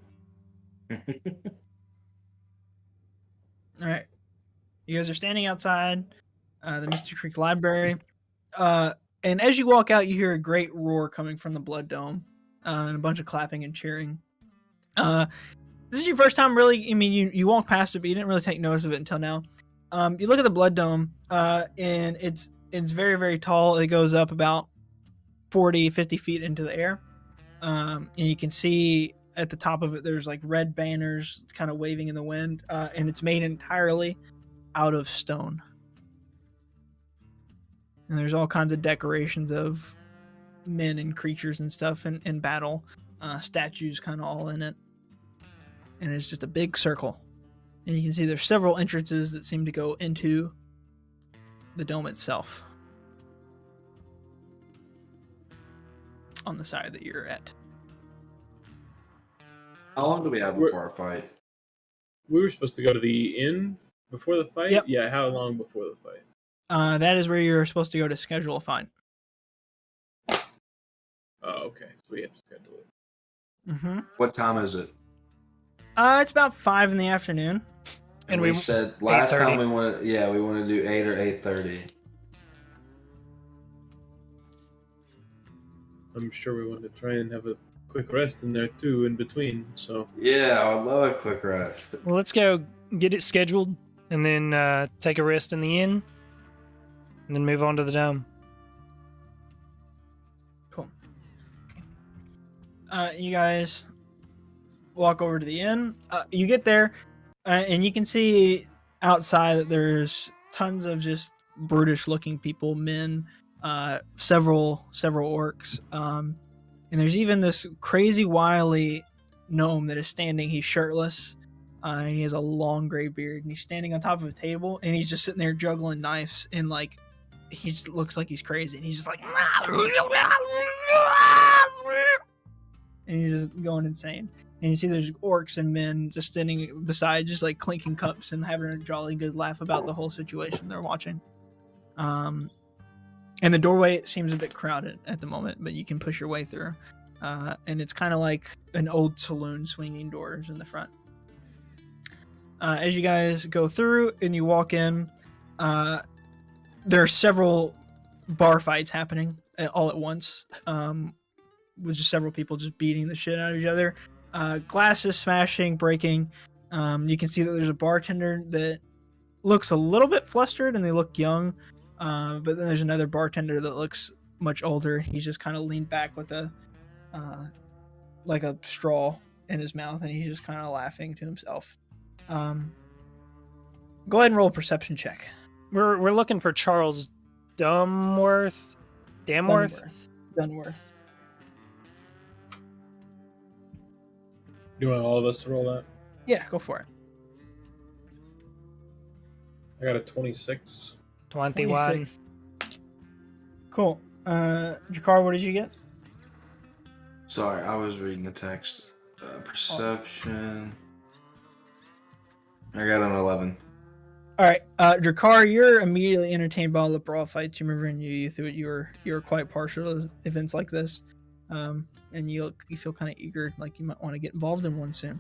All right, you guys are standing outside the Misty Creek Library, and as you walk out, you hear a great roar coming from the Blood Dome, and a bunch of clapping and cheering. This is your first time really. I mean, you walk past it, but you didn't really take notice of it until now. You look at the Blood Dome, and it's very, very tall. It goes up about 40, 50 feet into the air. And you can see at the top of it, there's like red banners kind of waving in the wind, and it's made entirely out of stone. And there's all kinds of decorations of men and creatures and stuff in battle. statues kind of all in it. And it's just a big circle. And you can see there's several entrances that seem to go into the dome itself on the side that you're at. How long do we have before our fight? We were supposed to go to the inn before the fight? Yep. Yeah, how long before the fight? That is where you're supposed to go to schedule a fight. Oh, okay. So we have to schedule it. Mm-hmm. What time is it? It's about 5 in the afternoon. And we said last 8:30. time we want to do 8 or 8:30. I'm sure we want to try and have a quick rest in there too in between. So Yeah, I would love a quick rest. Well, let's go get it scheduled and then take a rest in the inn and then move on to the dome. Cool. You guys walk over to the inn. You get there, and you can see outside that there's tons of just brutish-looking people, men, several orcs, and there's even this crazy, wily gnome that is standing. He's shirtless, and he has a long gray beard, and he's standing on top of a table, and he's just sitting there juggling knives, and like he just looks like he's crazy, and he's just like. And he's just going insane. And you see there's orcs and men just standing beside, just like clinking cups and having a jolly good laugh about the whole situation they're watching. And the doorway seems a bit crowded at the moment, but you can push your way through. And it's kind of like an old saloon, swinging doors in the front. As you guys go through and you walk in, there are several bar fights happening all at once. With just several people just beating the shit out of each other. Glasses smashing, breaking. You can see that there's a bartender that looks a little bit flustered and they look young. But then there's another bartender that looks much older. He's just kind of leaned back with a like a straw in his mouth and he's just kind of laughing to himself. Go ahead and roll a perception check. We're looking for Charles Dunworth. Dunworth. you want all of us to roll that? Yeah, go for it. I got a 26. 21. 26. Cool. Jakar, what did you get? Sorry, I was reading the text. Perception. I got an 11. All right, Drakar, you're immediately entertained by all the brawl fights. You remember in your youth that you were quite partial to events like this, and you feel kind of eager, like you might want to get involved in one soon.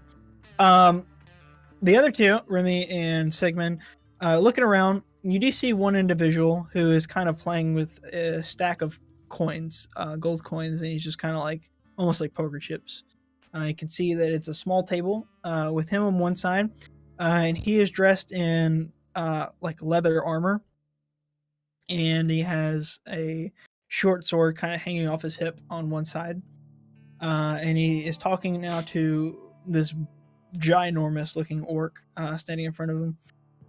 The other two, Remy and Sigmund, looking around, you do see one individual who is kind of playing with a stack of coins, gold coins, and he's just kind of like almost like poker chips. You can see that it's a small table with him on one side, and he is dressed in like leather armor, and he has a short sword kind of hanging off his hip on one side, and he is talking now to this ginormous looking orc standing in front of him,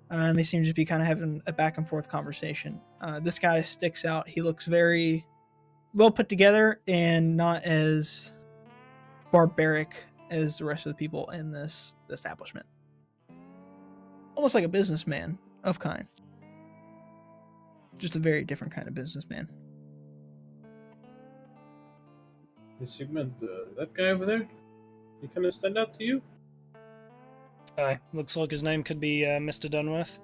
and they seem to just be kind of having a back and forth conversation. This guy sticks out. He looks very well put together and not as barbaric as the rest of the people in this establishment. Almost like a businessman of kind. Just a very different kind of businessman. Hey, Sigmund, that guy over there, he kind of stand out to you? Looks like his name could be Mr. Dunworth.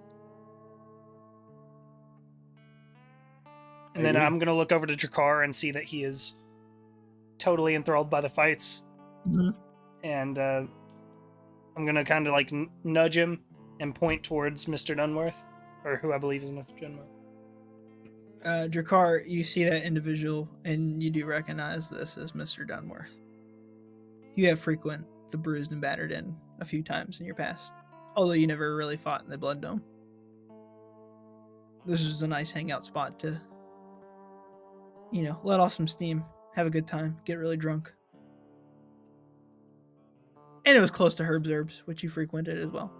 And then Maybe. I'm going to look over to Drakar and see that he is totally enthralled by the fights. Mm-hmm. And I'm going to kind of like nudge him and point towards Mr. Dunworth, or who I believe is Mr. Dunworth. Drakar, you see that individual, and you do recognize this as Mr. Dunworth. You have frequent the Bruised and Battered Inn a few times in your past, although you never really fought in the Blood Dome. This is a nice hangout spot to, let off some steam, have a good time, get really drunk. And it was close to Herbs, which you frequented as well.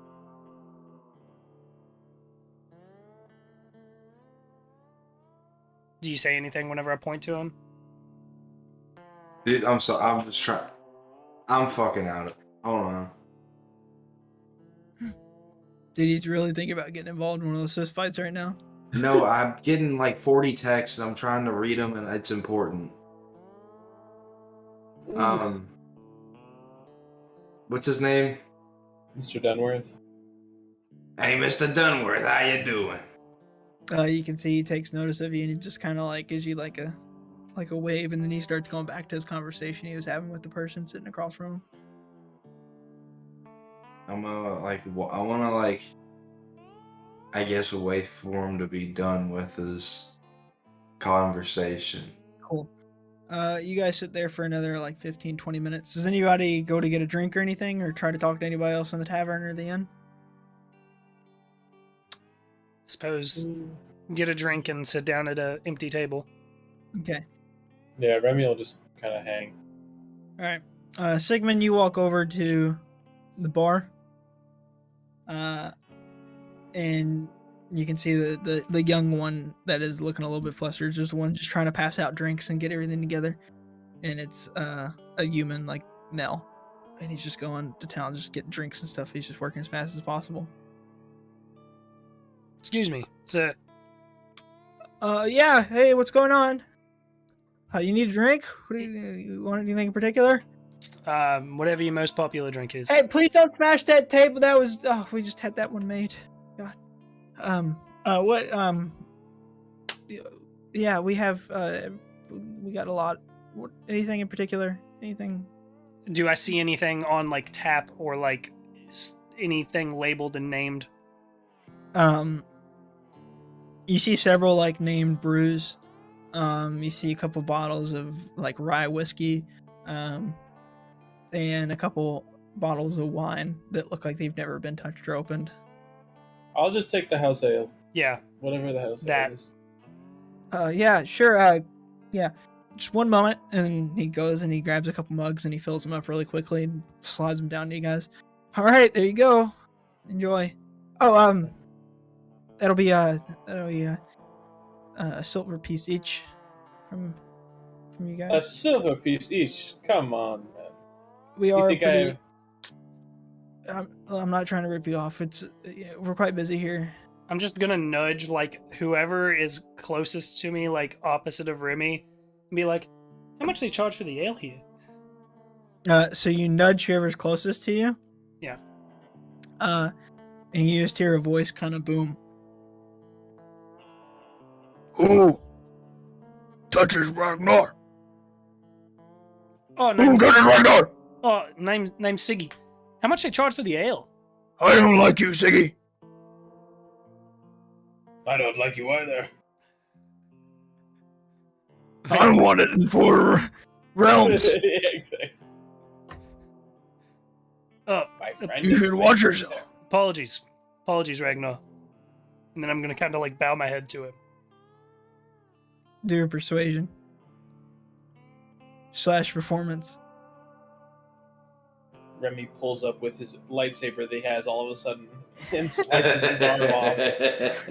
Do you say anything whenever I point to him? Dude, I'm sorry. I'm just trying. I'm fucking out of it. Hold on. Did he really think about getting involved in one of those fist fights right now? No, I'm getting like 40 texts. I'm trying to read them, and it's important. What's his name? Mr. Dunworth. Hey, Mr. Dunworth, how you doing? You can see he takes notice of you, and he just kind of like gives you like a wave, and then he starts going back to his conversation he was having with the person sitting across from him. I'm gonna I wanna I guess wait for him to be done with his conversation. Cool. You guys sit there for another like 15, 20 minutes. Does anybody go to get a drink or anything, or try to talk to anybody else in the tavern or the inn? Suppose get a drink and sit down at an empty table. Okay. Yeah, Remy will just kind of hang. All right. Sigmund, you walk over to the bar. And you can see the young one that is looking a little bit flustered is just the one just trying to pass out drinks and get everything together. And it's a human, like Mel. And he's just going to town, just getting drinks and stuff. He's just working as fast as possible. Excuse me, sir. Yeah. Hey, what's going on? You need a drink? What do you want? Anything in particular? Whatever your most popular drink is. Hey, please don't smash that table. That was we just had that one made. God. Yeah, we have we got a lot. Anything in particular? Anything? Do I see anything on like tap or like anything labeled and named? You see several like named brews. You see a couple bottles of like rye whiskey, and a couple bottles of wine that look like they've never been touched or opened. I'll just take the house ale. Yeah. Whatever the house That. ale is. Yeah, sure. Yeah, just one moment, and he goes and he grabs a couple mugs and he fills them up really quickly and slides them down to you guys. All right, there you go. Enjoy. Oh, that'll be a silver piece each from you guys. A silver piece each. Come on, man. We You are think pretty. I'm not trying to rip you off. We're quite busy here. I'm just gonna nudge like whoever is closest to me, like opposite of Remy, and be like, "How much they charge for the ale here?" So you nudge whoever's closest to you. Yeah. And you just hear a voice kind of boom. Oh, touches Ragnar. Oh, Who touches Ragnar? Oh, name's Siggy. How much they charge for the ale? I don't like you, Siggy. I don't like you either. I want it in 4 realms. Yeah, exactly. Oh, My friend. You should watch yourself. apologies, Ragnar. And then I'm gonna kind of like bow my head to him. Do a persuasion / performance. Remy pulls up with his lightsaber that he has all of a sudden and slices his arm off.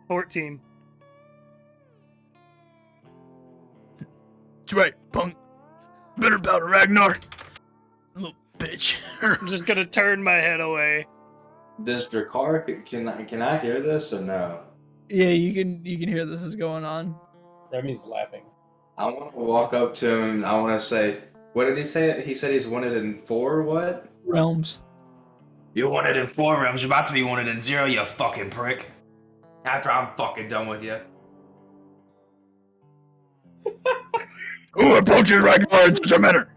14. That's right, punk. Better bow to Ragnar. Little bitch. I'm just gonna turn my head away. Does Drakkar, can I hear this or no? Yeah, you can hear this is going on. Remy's laughing. I want to walk up to him and I want to say, what did he say? He said he's wanted in 4 what? Realms. You're wanted in 4 realms. You're about to be wanted in 0, you fucking prick. After I'm fucking done with you. Who approaches Ragnar in such a manner?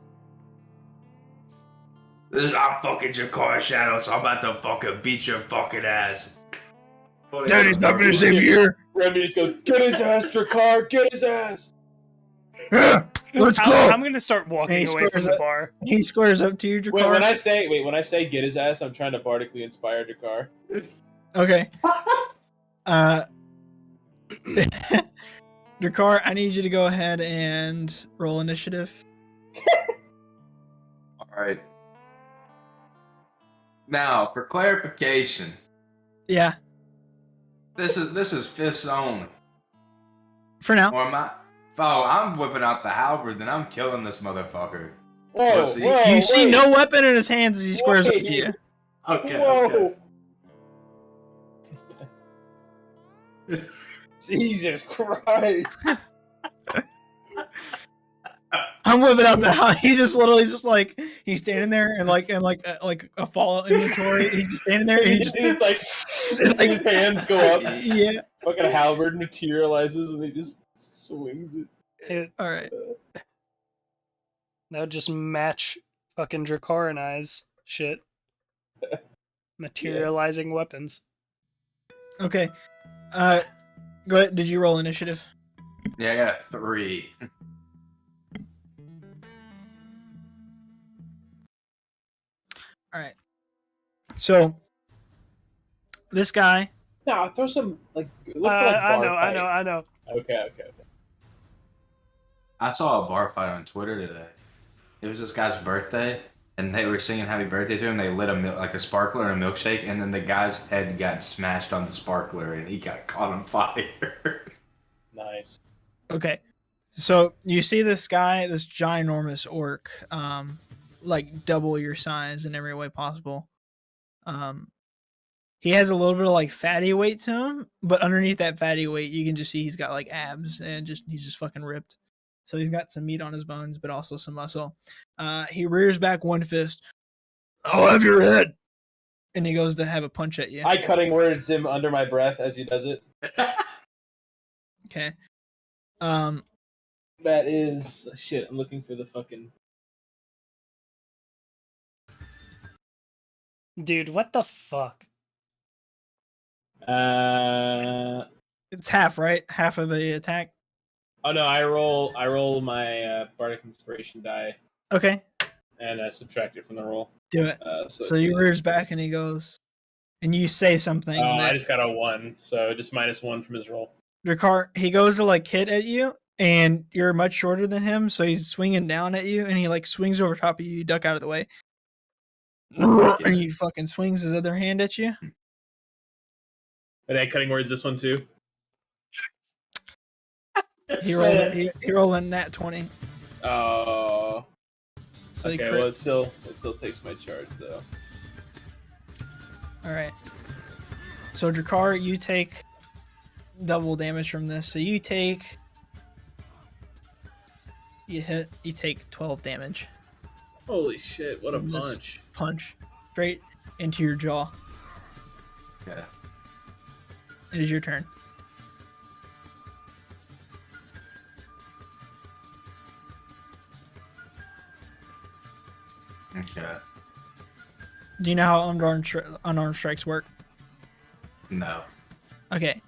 I'm fucking Jakar Shadow, so I'm about to fucking beat your fucking ass. Daddy's not gonna save you here. Remy just goes, get his ass, Drakkar, get his ass. Yeah, let's go. I'm gonna start walking away from the bar. He squares up to you, Wait, Drakkar. when I say get his ass, I'm trying to bardically inspire Drakkar. Okay. Drakkar, I need you to go ahead and roll initiative. Alright. Now, for clarification, Yeah, this is fists only. for now. Or am I? Oh, I'm whipping out the halberd, then I'm killing this motherfucker. Whoa, see, whoa, You see wait. no weapon in his hands as he squares up to Wait. you. Okay. Whoa. Jesus Christ. I'm whipping out the house. He just literally just like he's standing there and like a Fallout inventory. He's just standing there and he just He's like, his hands go up. yeah. Fucking halberd materializes and he just swings it. All right. That would just match fucking Dracarin eyes shit. Materializing weapons. Okay. Go ahead. Did you roll initiative? Yeah, I got a 3. All right. So this guy. Nah, throw some like. Look for, like I know. Okay. I saw a bar fight on Twitter today. It was this guy's birthday, and they were singing "Happy Birthday" to him. They lit a sparkler and a milkshake, and then the guy's head got smashed on the sparkler, and he got caught on fire. Nice. Okay. So you see this guy, this ginormous orc, like double your size in every way possible. He has a little bit of like fatty weight to him, but underneath that fatty weight, you can just see he's got like abs and he's just fucking ripped. So he's got some meat on his bones, but also some muscle. He rears back one fist. I'll have your head. And he goes to have a punch at you. I cutting words him under my breath as he does it. Okay. That is shit. I'm looking for the fucking. Dude, what the fuck? It's half, right? Half of the attack. Oh no! I roll my bardic inspiration die Okay. and subtract it from the roll. Do it. So he rears back and he goes, and you say something. I just got a 1, so just -1 from his roll. Dracar, he goes to like hit at you, and you're much shorter than him, so he's swinging down at you, and he like swings over top of you. You duck out of the way, and he fucking swings his other hand at you. Are they cutting words this one too? He rolled a nat 20. Oh. So Okay, well it still takes my charge though. All right. So Dracar, you take double damage from this. So you take 12 damage. Holy shit! What a From this punch! Punch straight into your jaw. Okay. It is your turn. Okay. Do you know how unarmed strikes work? No. Okay.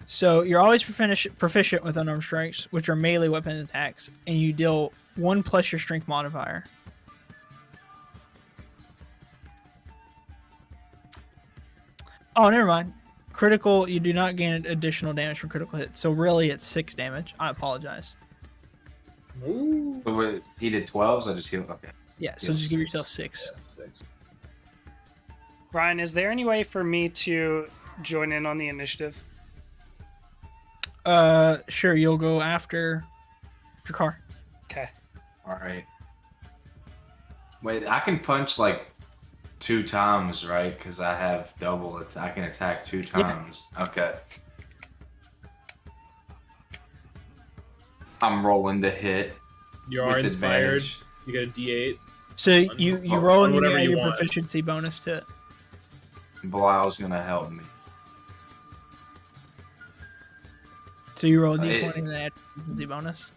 So you're always proficient with unarmed strikes, which are melee weapon attacks, and you deal 1 plus your strength modifier. Oh, never mind. Critical, you do not gain additional damage from critical hits. So really, it's 6 damage. I apologize. Ooh. But wait, he did 12, so I just healed. Okay. Yeah, so just give yourself 6. Yeah, 6. Ryan, is there any way for me to join in on the initiative? Sure, you'll go after Dracar. Okay. All right. Wait, I can punch like 2 times, right? Because I have double. I can attack 2 times. Yeah. Okay. I'm rolling to hit. You are inspired. You get a D8. So you roll and then you add your want. proficiency bonus to it. Belial's gonna help me. So you roll a d20 and then add proficiency bonus.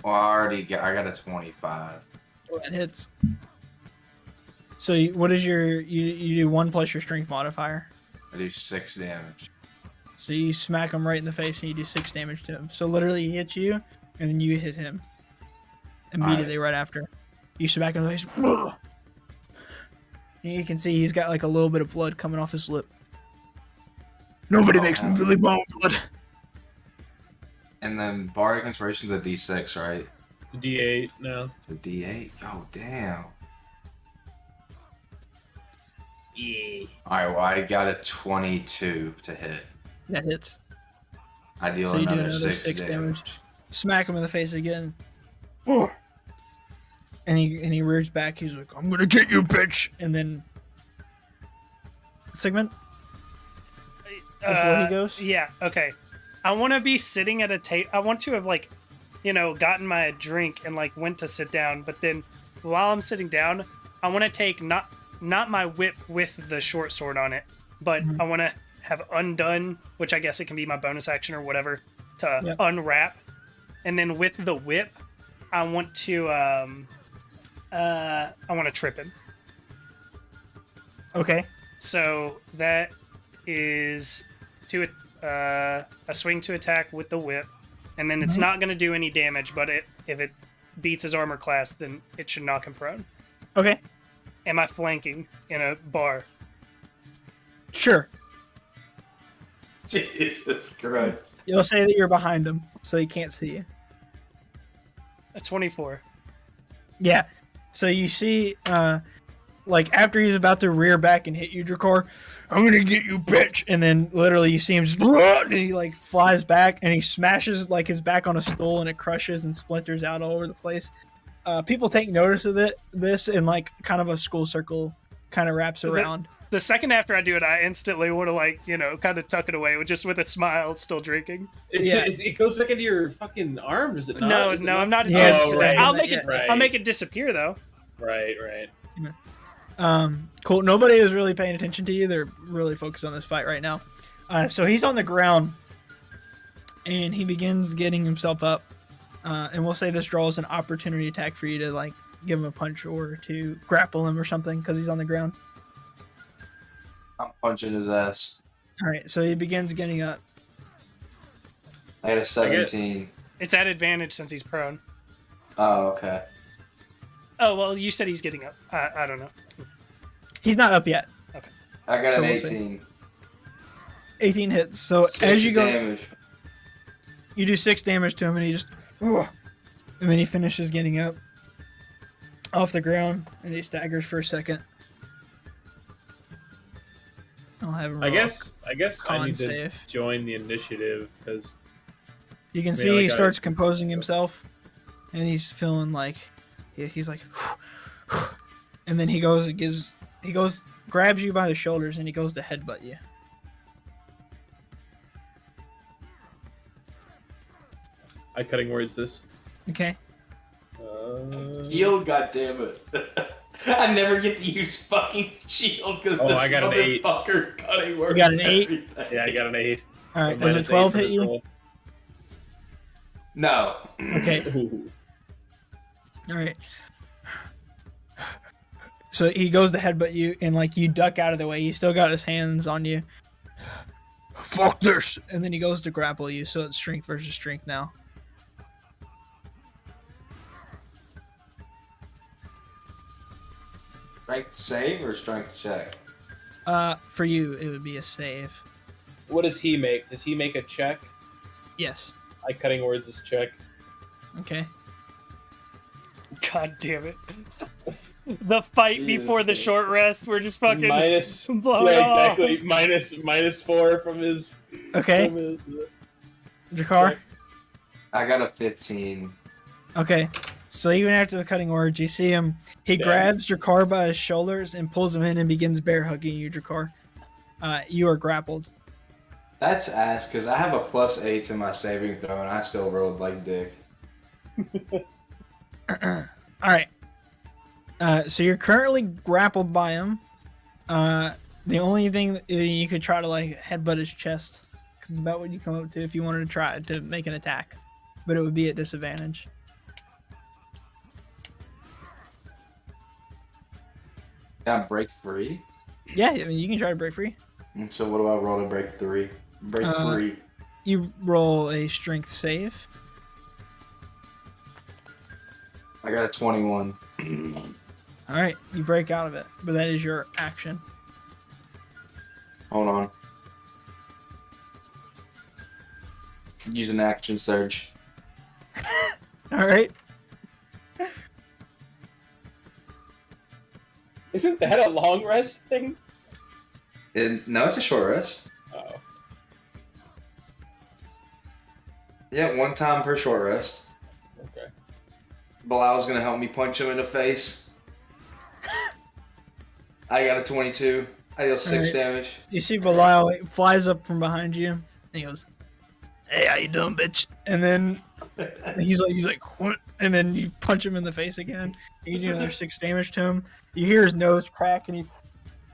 Well, I got a 25. That hits. So what is you do 1 plus your strength modifier. I do 6 damage. So you smack him right in the face and you do 6 damage to him. So literally he hits you and then you hit him immediately right after. You smack him in the face. And you can see he's got like a little bit of blood coming off his lip. Nobody makes me believe my own blood. And then Bardic Inspiration's a D6, right? The D8 no. It's a D8? Oh, damn. Yeah. Alright, well, I got a 22 to hit. That hits. I deal So you do another another 6 6 damage. damage. Smack him in the face again. "Oh." And he rears back. He's like, "I'm gonna get you, bitch!" And then segment before he goes. Yeah. Okay. I want to be sitting at a table. I want to have gotten my drink and went to sit down. But then while I'm sitting down, I want to take not my whip with the short sword on it, but I want to have undone, which I guess it can be my bonus action or whatever, to unwrap. And then with the whip, I want to trip him. Okay. So that is a swing to attack with the whip, and then it's not going to do any damage. But if it beats his armor class, then it should knock him prone. Okay. Am I flanking in a bar? Sure. Jesus Christ. You'll say that you're behind him, so he can't see you. A 24. Yeah. So you see, after he's about to rear back and hit you, Drakkar, "I'm gonna get you, bitch!" And then literally you see him just, and he flies back and he smashes his back on a stool and it crushes and splinters out all over the place. People take notice of this and kind of a school circle kind of wraps around. The second after I do it, I instantly want to kind of tuck it away with a smile, still drinking. It goes back into your fucking arm, is it not? No, I'm not. Yeah, Right. I'll make it. Right. I'll make it disappear though. Right. Cool. Nobody is really paying attention to you. They're really focused on this fight right now. So he's on the ground, and he begins getting himself up. And we'll say this draws an opportunity attack for you to give him a punch or to grapple him or something because he's on the ground. I'm punching his ass. All right. So he begins getting up. I had a 17. It's at advantage since he's prone. Oh, okay. Oh well, you said he's getting up. I don't know. He's not up yet. Okay. I got So an we'll see. 18. 18 hits. So 6 as you go, damage. you do 6 damage to him, and he just, and then he finishes getting up off the ground, and he staggers for a second. I'll have him. I guess con I need to save. join the initiative because You can see he starts composing himself, and he's feeling he's like, and then he goes, grabs you by the shoulders, and he goes to headbutt you. I cutting words this. Okay. Shield, goddammit. I never get to use fucking shield because this I got an 8. motherfucker cutting words. You got an 8? everything. Yeah, I got an 8. All right. Does a 12 hit you? No. Okay. Ooh. All right. So he goes to headbutt you, and you duck out of the way. He still got his hands on you. Fuck this! And then he goes to grapple you. So it's strength versus strength now. Strength save or strength check? For you, it would be a save. What does he make? Does he make a check? Yes. I cutting words this check. Okay. God damn it! The fight Jesus, before the dude. short rest, we're just fucking Minus. blowing Yeah, off. exactly. -4 from his. Okay. From his, Drakkar? I got a 15. Okay. So even after the cutting words, you see him. He grabs Drakkar by his shoulders and pulls him in and begins bear hugging you, Drakkar. You are grappled. That's ass because I have a +8 to my saving throw and I still rolled like dick. All right. So you're currently grappled by him. The only thing that you could try to headbutt his chest, because it's about what you come up to if you wanted to try to make an attack, but it would be at disadvantage. Can I break free? Yeah, I mean you can try to break free. So what do I roll to break 3? Break 3. You roll a strength save. I got a 21. All right, you break out of it, but that is your action. Hold on. Use an action surge. All right. Isn't that a long rest thing? No, it's a short rest. Oh. Yeah, 1 time per short rest. Okay. Bilal's gonna help me punch him in the face. I got a 22. I deal 6 Alright. damage. You see Belial flies up from behind you, and he goes, "Hey, how you doing, bitch?" And then he's like, "What?" And then you punch him in the face again. You do another 6 damage to him. You hear his nose crack, and he,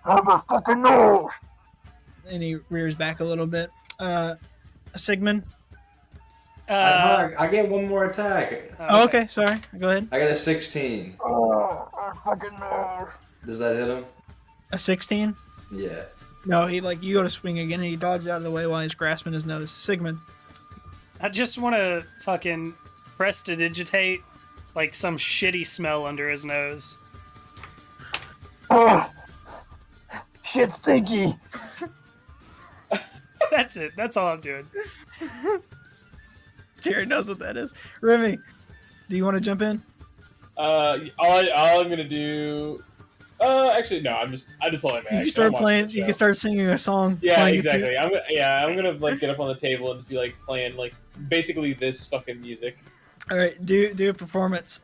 "Out of my fucking nose!" And he rears back a little bit. Sigmund. I get one more attack. Oh, okay, sorry. Go ahead. I got a 16. Oh, my fucking nose. Does that hit him? A 16? Yeah. No, he you go to swing again, and he dodges out of the way while he's grasping his nose. Sigmund. I just want to fucking prestidigitate like some shitty smell under his nose. Oh, shit stinky. That's it. That's all I'm doing. Jared knows what that is. Remy, do you want to jump in? All I'm gonna do. Actually, no. I just hold my You can start playing. You can start singing a song. Yeah, playing exactly. I'm gonna like get up on the table and just be like playing like basically this fucking music. All right, do a performance.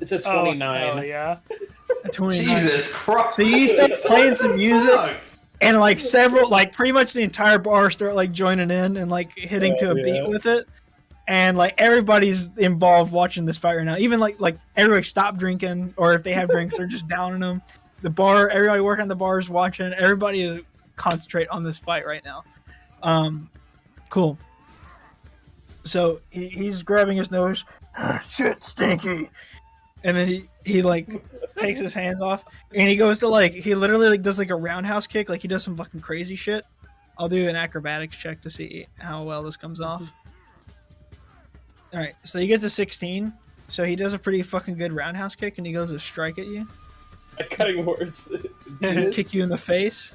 It's a 29. Oh, yeah. A 29. Jesus Christ. So you start playing some music, and like several, like pretty much the entire bar start like joining in and like hitting to a beat with it, and like everybody's involved watching this fight right now. Even like everybody stop drinking, or if they have drinks, they're just downing them. The bar, everybody working on the bar is watching. Everybody is concentrate on this fight right now. Cool. So he's grabbing his nose. Shit, stinky. And then he like takes his hands off, and he goes to he literally does like a roundhouse kick, like he does some fucking crazy shit. I'll do an acrobatics check to see how well this comes off. All right, so he gets a 16, so he does a pretty fucking good roundhouse kick, and he goes to strike at you. Cutting words. Kick you in the face.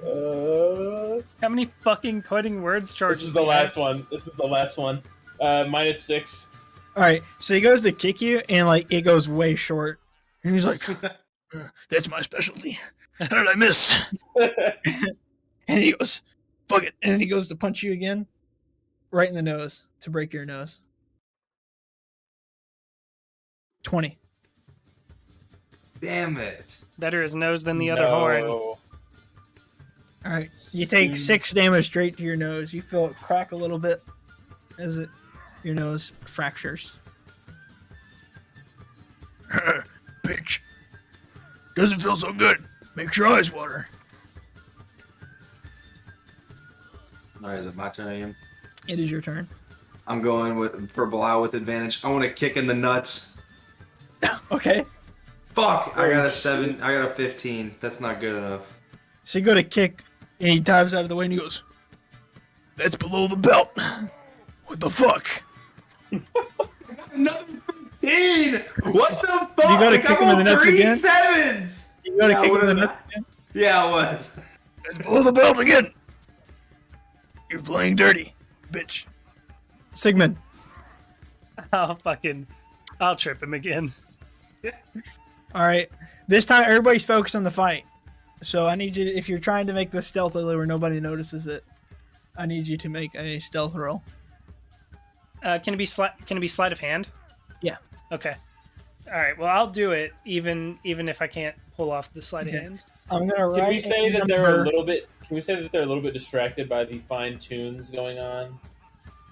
How many fucking cutting words charges? This is the last one. This is the last one. -6. All right, so he goes to kick you, and it goes way short. And he's like, "That's my specialty. How did I miss?" And he goes, "Fuck it," and then he goes to punch you again, right in the nose to break your nose. 20. Damn it. Better his nose than the other horn. All right, you take 6 damage straight to your nose. You feel it crack a little bit as your nose fractures. Bitch. Doesn't feel so good. Makes your eyes water. Alright, is it my turn again? It is your turn. I'm going for Bilal with advantage. I want to kick in the nuts. Okay. Fuck! I got a 7. I got a 15. That's not good enough. So you go to kick, and he dives out of the way, and he goes, "That's below the belt. What the fuck?" Another 15! What the fuck? You gotta kick him in the nuts again? 7s! You go to kick him in the nuts again? Yeah, I was. That's below the belt again. You're playing dirty, bitch. Sigmund. I'll trip him again. All right. This time, everybody's focused on the fight. So I need you to, if you're trying to make this stealthily where nobody notices it, I need you to make a stealth roll. Can it be sleight of hand? Yeah. Okay. All right. Well, I'll do it even if I can't pull off the sleight of hand. I'm gonna write. Can we say that they're a little bit? Can we say that they're a little bit distracted by the fine tunes going on?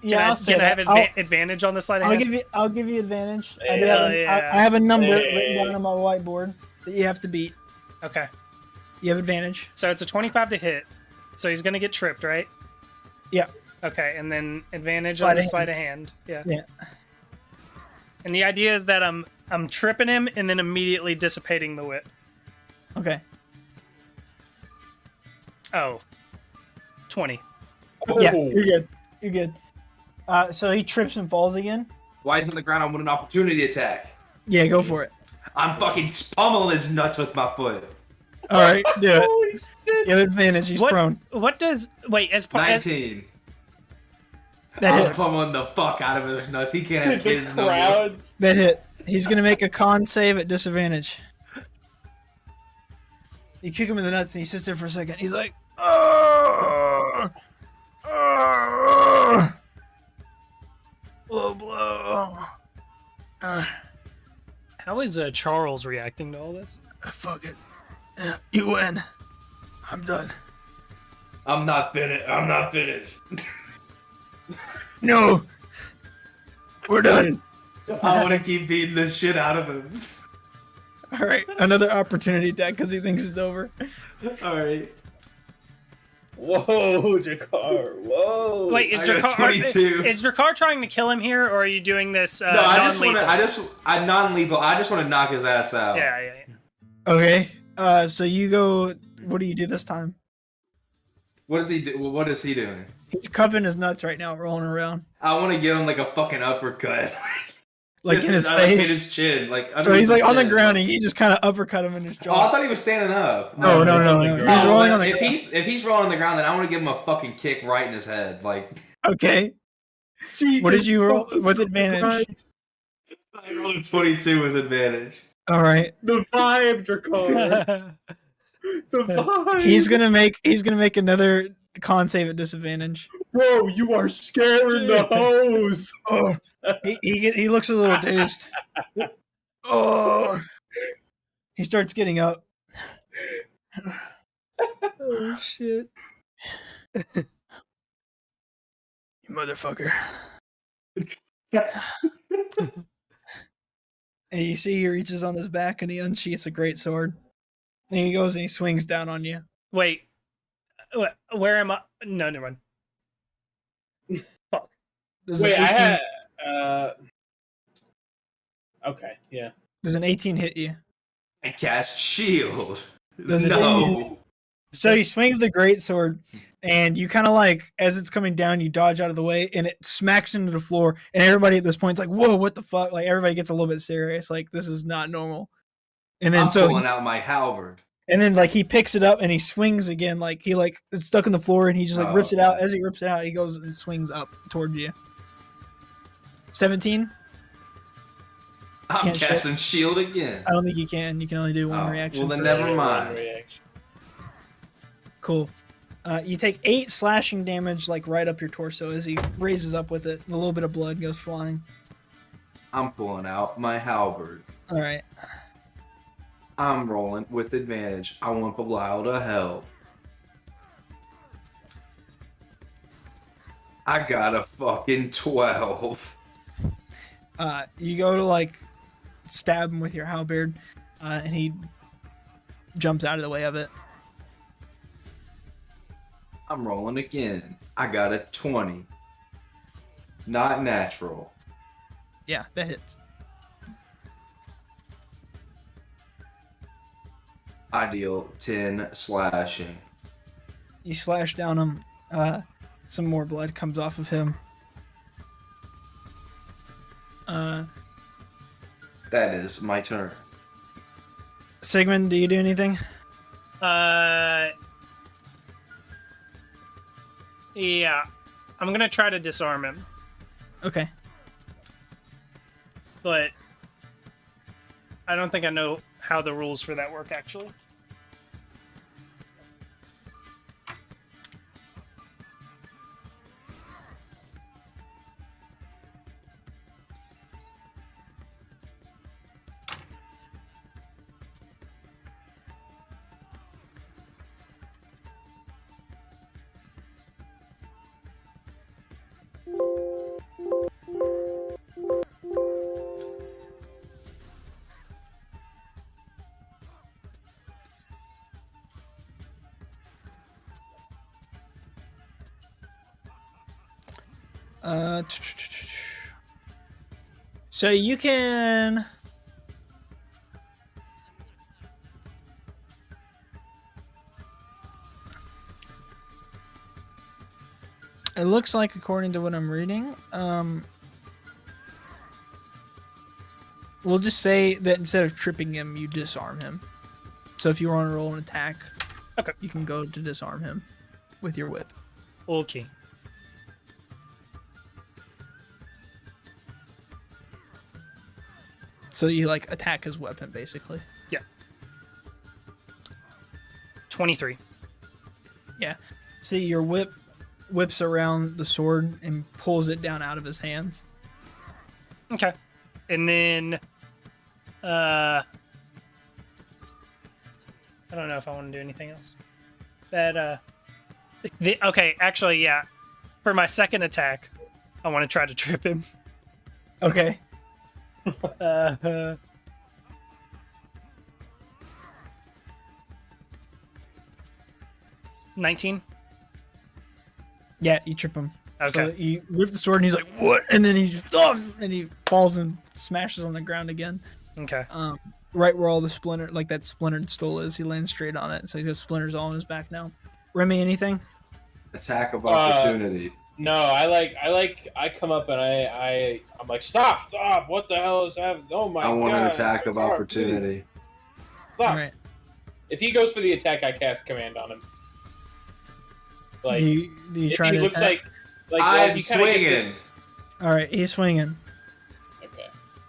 Yeah, Can I have advantage on the sleight of hand? I'll give you advantage. Yeah. I have a number written down on my whiteboard that you have to beat. Okay. You have advantage. So it's a 25 to hit. So he's gonna get tripped, right? Yeah. Okay, and then advantage on the sleight of hand. Yeah. Yeah. And the idea is that I'm tripping him and then immediately dissipating the whip. Okay. Oh. 20. Yeah, Oh. you're good. You're good. So he trips and falls again. While he's on the ground, I want an opportunity attack. Yeah, go for it. I'm fucking pummeling his nuts with my foot. All right, do it. Holy shit! You have advantage. He's prone. What does... Wait, as part... 19. That I'm hits. pummeling the fuck out of his nuts. He can't have The kids no more. crowds. That hit. He's gonna make a con save at disadvantage. You kick him in the nuts, and he sits there for a second. He's like, "Argh! Argh!" Oh. How is Charles reacting to all this? Fuck it. You win. I'm done. I'm not finished. No. We're done. I want to keep beating the shit out of him. All right, another opportunity attack because he thinks it's over. All right. Whoa, Jakar. Whoa. Wait, is I got a Jakar 22. is Jakar trying to kill him here, or are you doing this No, I non-lethal? I'm non-lethal. I just want to knock his ass out. Yeah. Okay. So you go. What do you do this time? What does he do? What is he doing? He's cupping his nuts right now, rolling around, I want to give him like a fucking uppercut. like in his I, like, hit face. his chin. Like So underneath he's like his on the chin. ground, and he just kind of uppercut him in his Oh, I jaw. thought he was standing up. No. he's on the He's ground. rolling on the if ground. he's rolling on the ground, then I want to give him a fucking kick right in his head. Like Okay. What did you roll with advantage? I rolled a 22 with advantage. All right. The vibe, Jakar. The vibe. He's gonna make another con save at disadvantage. Bro, you are scaring the hose. Oh, he looks a little dazed. Oh, he starts getting up. Oh shit! You motherfucker! And you see he reaches on his back and he unsheaths a great sword. And he goes and he swings down on you. Wait, where am I? No, never mind. There's Wait, an 18, I had. Okay, yeah. Does an 18 hit you? I cast shield. Does it hit No. So he swings the great sword, and you kind of like, as it's coming down, you dodge out of the way, and it smacks into the floor. And everybody at this point is like, "Whoa, what the fuck?" Like everybody gets a little bit serious, like this is not normal. And then I'm pulling out my halberd. and then like he picks it up and he swings again, like he like it's stuck in the floor, and he just like rips it out. okay. As he rips it out, he goes and swings up towards you. 17. I'm Can't casting shield again. I don't think you can. You can only do one Oh, reaction. well, then per- never mind. Reaction. Cool. You take 8 slashing damage, like right up your torso, as he raises up with it. And a little bit of blood goes flying. I'm pulling out my halberd. All right. I'm rolling with advantage. I want Belial to help. I got a fucking 12. You go to like stab him with your halberd, and he jumps out of the way of it. I'm rolling again. I got a 20. Not natural. Yeah, that hits. I deal 10 slashing. You slash down him. Some more blood comes off of him. That is my turn. Sigmund, do you do anything? Yeah, I'm gonna try to disarm him, Okay. but I don't think I know how the rules for that work actually. So you can. It looks like, according to what I'm reading, we'll just say that instead of tripping him, you disarm him. So if you want to roll an attack, Okay. you can go to disarm him with your whip. Okay. So you like attack his weapon, basically. 23. Yeah. See, your whips around the sword and pulls it down out of his hands. Okay. And then, I don't know if I want to do anything else. Okay, actually, yeah. For my second attack, I want to try to trip him. Okay. 19. Yeah, you trip him. Okay. So you whip the sword and he's like, "What?" And then he just, and he falls and smashes on the ground again. Okay. Right where all the that splintered stool is. He lands straight on it, so he's got splinters all on his back now. Remy, anything? Attack of opportunity. No, I come up and I'm like, stop, what the hell is happening? Oh my god. I want an attack of Drakkar, opportunity. please. Stop. All right. If he goes for the attack, I cast command on him. Like, Do you try he to looks attack? like I'm you kinda get swinging. this- All right, he's swinging. Okay.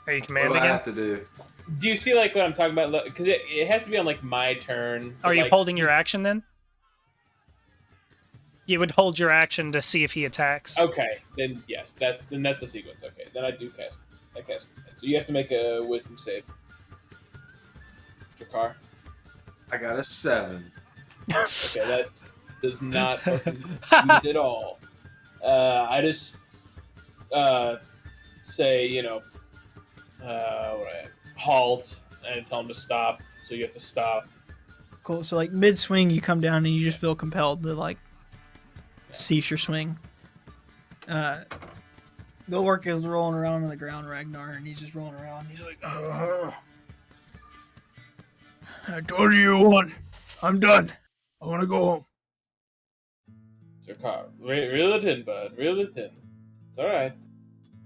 Are you What commanding do I him? have to do? Do you see like what I'm talking about? Because it has to be on like my turn. Are you like, holding your action then? You would hold your action to see if he attacks. Okay, then yes, then that's the sequence. Okay, then I cast. So you have to make a wisdom save. Drakkar. I got a 7. Okay, that does not fucking beat at all. I just say, halt and tell him to stop. So you have to stop. Cool. So like mid swing, you come down and you just feel compelled to like cease your swing. The orc is rolling around on the ground, Ragnar, and he's just rolling around. He's like, I told you one. I'm done. I want to go home. Drakkar, reel it in, bud. Reel it in. It's all right.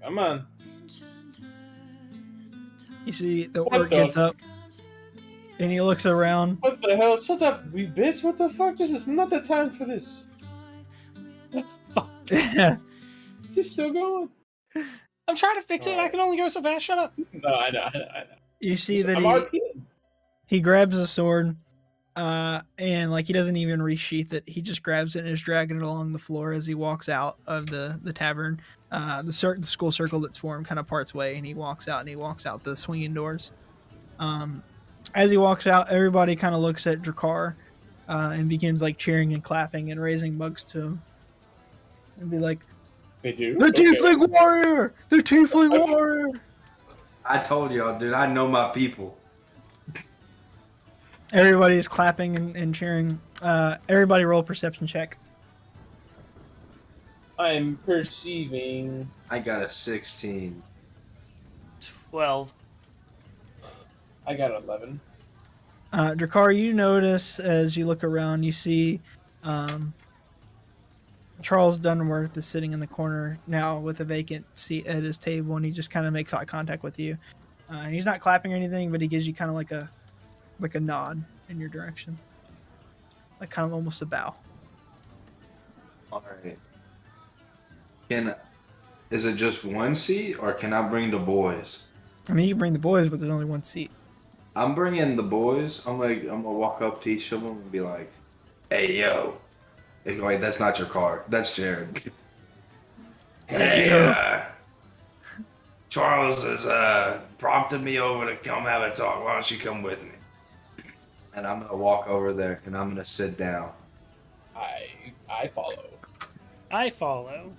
Come on. You see the What orc the- gets up and he looks around. What the hell? Shut up, we bitch. What the fuck? This is not the time for this. He's still going. I'm trying to fix it. I can only go so fast. Shut up. No, I know. You see that I'm he RPing. He grabs the sword, and like he doesn't even resheath it. He just grabs it and is dragging it along the floor as he walks out of the tavern. The school circle that's formed kind of parts way, and he walks out the swinging doors. As he walks out, everybody kind of looks at Drakkar and begins like cheering and clapping and raising mugs to him, and be like, They do. "The Tiefling Warrior! The Tiefling Okay. Warrior!" I told y'all, dude. I know my people. Everybody's clapping and cheering. Everybody roll a perception check. I'm perceiving. I got a 16. 12. I got 11. Drakkar, you notice as you look around, you see Charles Dunworth is sitting in the corner now with a vacant seat at his table, and he just kind of makes eye contact with you. And he's not clapping or anything, but he gives you kind of like a nod in your direction, like kind of almost a bow. All right. Is it just one seat, or can I bring the boys? I mean, you can bring the boys, but there's only one seat. I'm bringing the boys. I'm gonna walk up to each of them and be like, "Hey, yo." Wait, that's not your car. That's Jared. Hey, Charles has prompted me over to come have a talk. Why don't you come with me? And I'm gonna walk over there and I'm gonna sit down. I follow. I follow.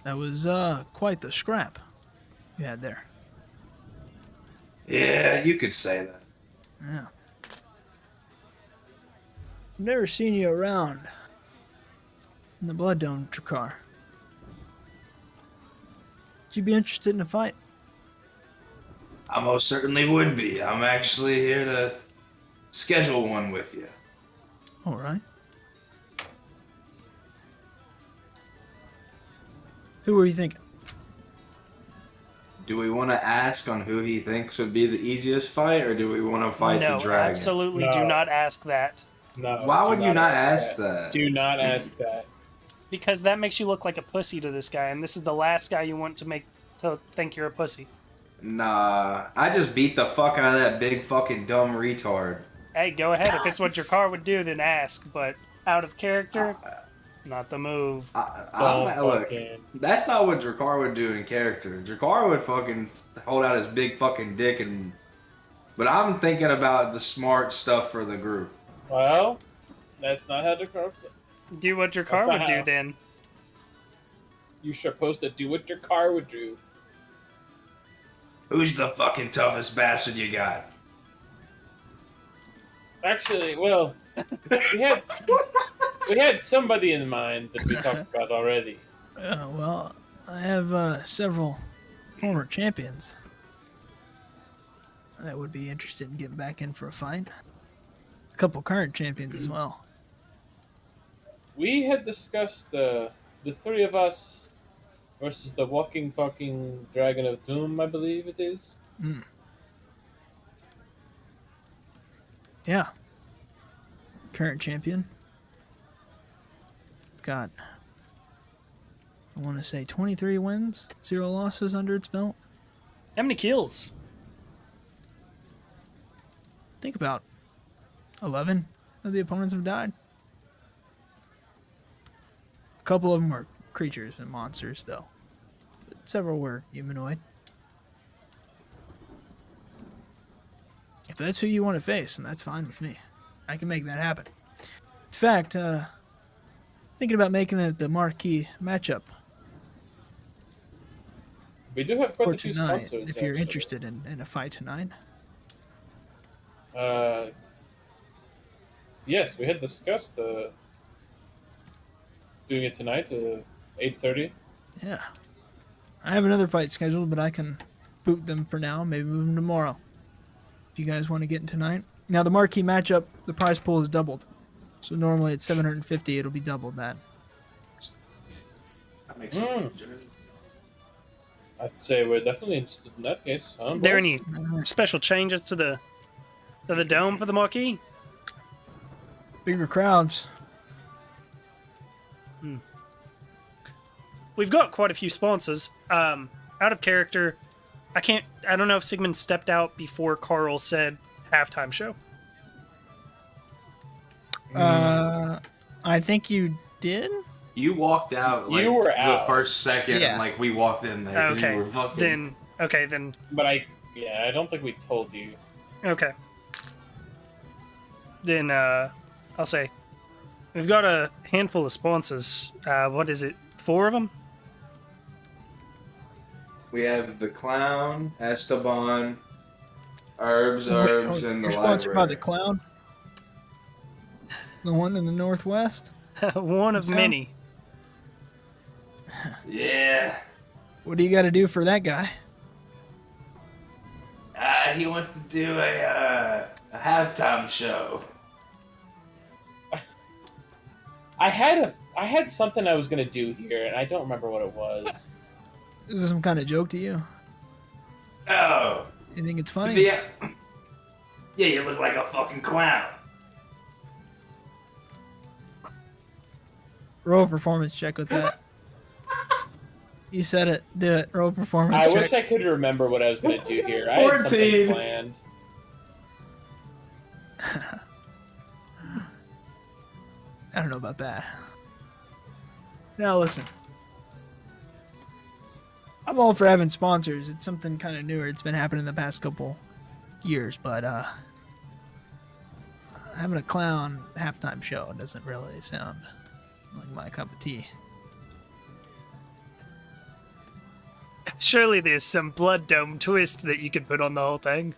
That was quite the scrap you had there. Yeah, you could say that. Yeah. I've never seen you around in the Blood Dome, Drakkar. Would you be interested in a fight? I most certainly would be. I'm actually here to schedule one with you. All right. Who are you thinking? Do we want to ask on who he thinks would be the easiest fight, or do we want to fight no, the dragon? absolutely No. do not ask that. No. Why do would you not ask that? Do not ask that. Because that makes you look like a pussy to this guy, and this is the last guy you want to think you're a pussy. Nah, I just beat the fuck out of that big fucking dumb retard. Hey, go ahead. If it's what your car would do, then ask. But out of character, Not the move. Look, fucking- that's not what Drakkar would do in character. Drakkar would fucking hold out his big fucking dick and. But I'm thinking about the smart stuff for the group. Well, that's not how to carve it. Do what your That's car not would do how. then. You're supposed to do what your car would do. Who's the fucking toughest bastard you got? Actually, well, we had somebody in mind that we talked about already. Well, I have several former champions that would be interested in getting back in for a fight. A couple current champions as well. We had discussed the three of us versus the walking, talking dragon of doom, I believe it is. Yeah. Current champion. Got, I want to say 23 wins, 0 losses under its belt. How many kills? I think about 11 of the opponents have died. A couple of them were creatures and monsters, though. But several were humanoid. If that's who you want to face, then that's fine with me. I can make that happen. In fact, thinking about making it the marquee matchup We do have quite for a few tonight, sponsors. if you're actually. interested in a fight tonight. Yes, we had discussed doing it tonight, 8:30. Yeah. I have another fight scheduled, but I can boot them for now, maybe move them tomorrow. If you guys want to get in tonight. Now, the marquee matchup, the prize pool is doubled. So normally it's 750, it'll be doubled that. That makes Mm. I'd say we're definitely interested in that case. Huh, Are there boys? any special changes to the dome for the marquee? Bigger crowds. We've got quite a few sponsors. Out of character, I don't know if Sigmund stepped out before Carl said halftime show. I think you did? You walked out like You were the out. first second, Yeah. like we walked in there. and Okay, You were fucking... then But I don't think we told you. okay. Then I'll say we've got a handful of sponsors. What is it? 4 of them? We have the clown, Esteban, Herbs, Wait, and the you're sponsored by the library. clown? The one in the northwest? One of Sound- many. Yeah. What do you got to do for that guy? He wants to do a halftime show. I had something I was gonna do here, and I don't remember what it was. Is this some kind of joke to you? Oh. You think it's To funny? be yeah, you look like a fucking clown. Roll a performance check with that. You said it. Do it. Roll a performance I check. wish I could remember what I was gonna do here. I had 14. something planned. I don't know about that. Now listen. I'm all for having sponsors. It's something kind of newer. It's been happening the past couple years, but having a clown halftime show doesn't really sound like my cup of tea. Surely there's some blood dome twist that you could put on the whole thing.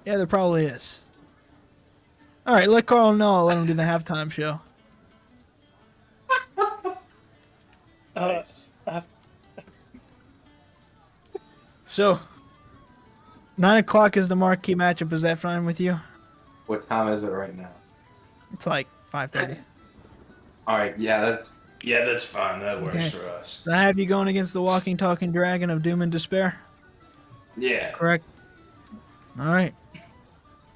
Yeah, there probably is. All right, let Carl know. I'll let him do the halftime show. Nice. So, 9 o'clock is the marquee matchup. Is that fine with you? What time is it right now? It's like 5:30. All right, that's fine. That works Okay. for us. So I have you going against the walking, talking dragon of doom and despair. Yeah. Correct. All right.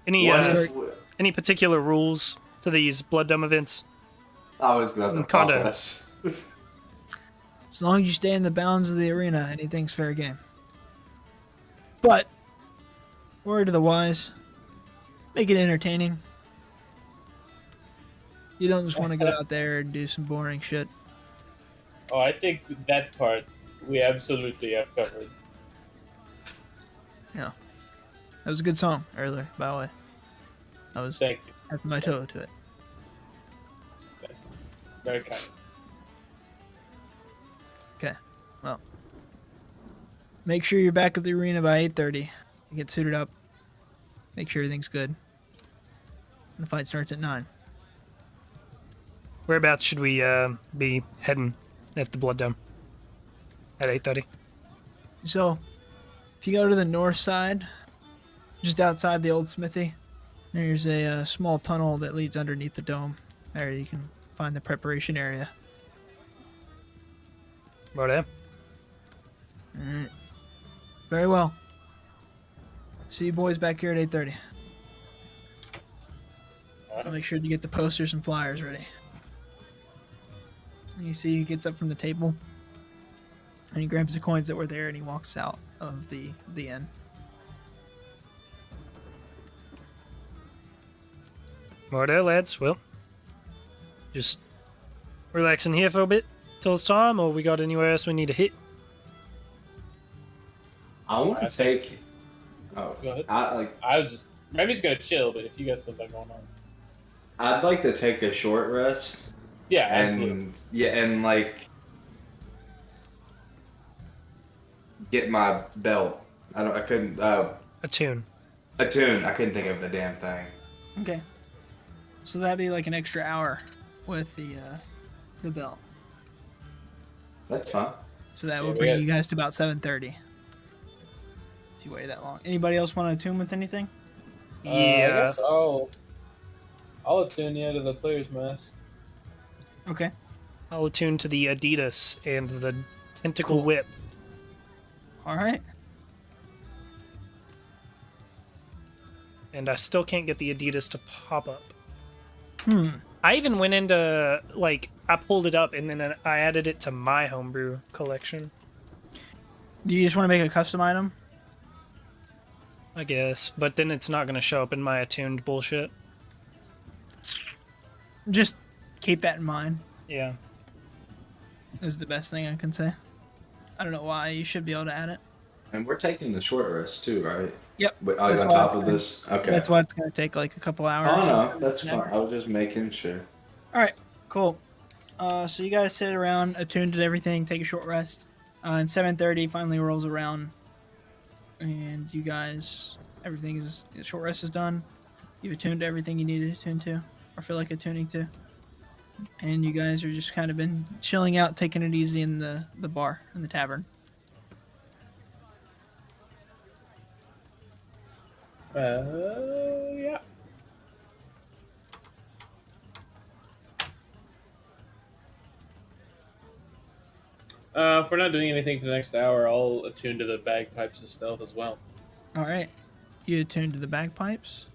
Any What Start- if we- any particular rules to these blood dome events? I was glad to Kinda. fuck us. As long as you stay in the bounds of the arena, anything's fair game. But, word to the wise, make it entertaining. You don't just want to go out there and do some boring shit. Oh, I think that part we absolutely have covered. Yeah. That was a good song earlier, by the way. I was Thank you. tapping my toe to it. Very kind. Okay. Well. Make sure you're back at the arena by 8:30. You get suited up. Make sure everything's good. And the fight starts at 9. Whereabouts should we be heading at the Blood Dome? At 8:30. So, if you go to the north side, just outside the old smithy, there's a small tunnel that leads underneath the dome. There you can find the preparation area. Right. Alright. Very well. See you boys back here at 8:30. I'll make sure to get the posters and flyers ready. And you see he gets up from the table and he grabs the coins that were there and he walks out of the inn. Righto, lads. Well, just relaxing here for a bit till it's time, or we got anywhere else we need to hit? I want to take. Go ahead. I was just. Remy's gonna chill, but if you got something going on. I'd like to take a short rest. Yeah, absolutely. And like get my belt. I couldn't Attune. I couldn't think of the damn thing. Okay. So that'd be like an extra hour with the bell. That's fine. So that would bring you guys to about 7:30. If you wait that long. Anybody else want to attune with anything? I Yeah. guess I'll attune you to the player's mask. Okay. I'll attune to the Adidas and the tentacle Cool. whip. All right. And I still can't get the Adidas to pop up. Hmm. I even went into, like, I pulled it up and then I added it to my homebrew collection, Do you just want to make a custom item? I guess. But then it's not going to show up in my attuned bullshit. Just keep that in mind. Yeah. Is the best thing I can say. I don't know why. You should be able to add it. And we're taking the short rest too, right? Yep. But That's on why top it's of gonna- this, okay. That's why it's going to take like a couple hours. Oh no, that's Never. fine. I was just making sure. All right, cool. So you guys sit around, attuned to everything, take a short rest. And 7:30 finally rolls around, and you guys, everything is short rest is done. You've attuned to everything you need to attune to, or feel like attuning to. And you guys are just kind of been chilling out, taking it easy in the bar, in the tavern. Yeah. If we're not doing anything for the next hour, I'll attune to the bagpipes of stealth as well. All right, you attune to the bagpipes.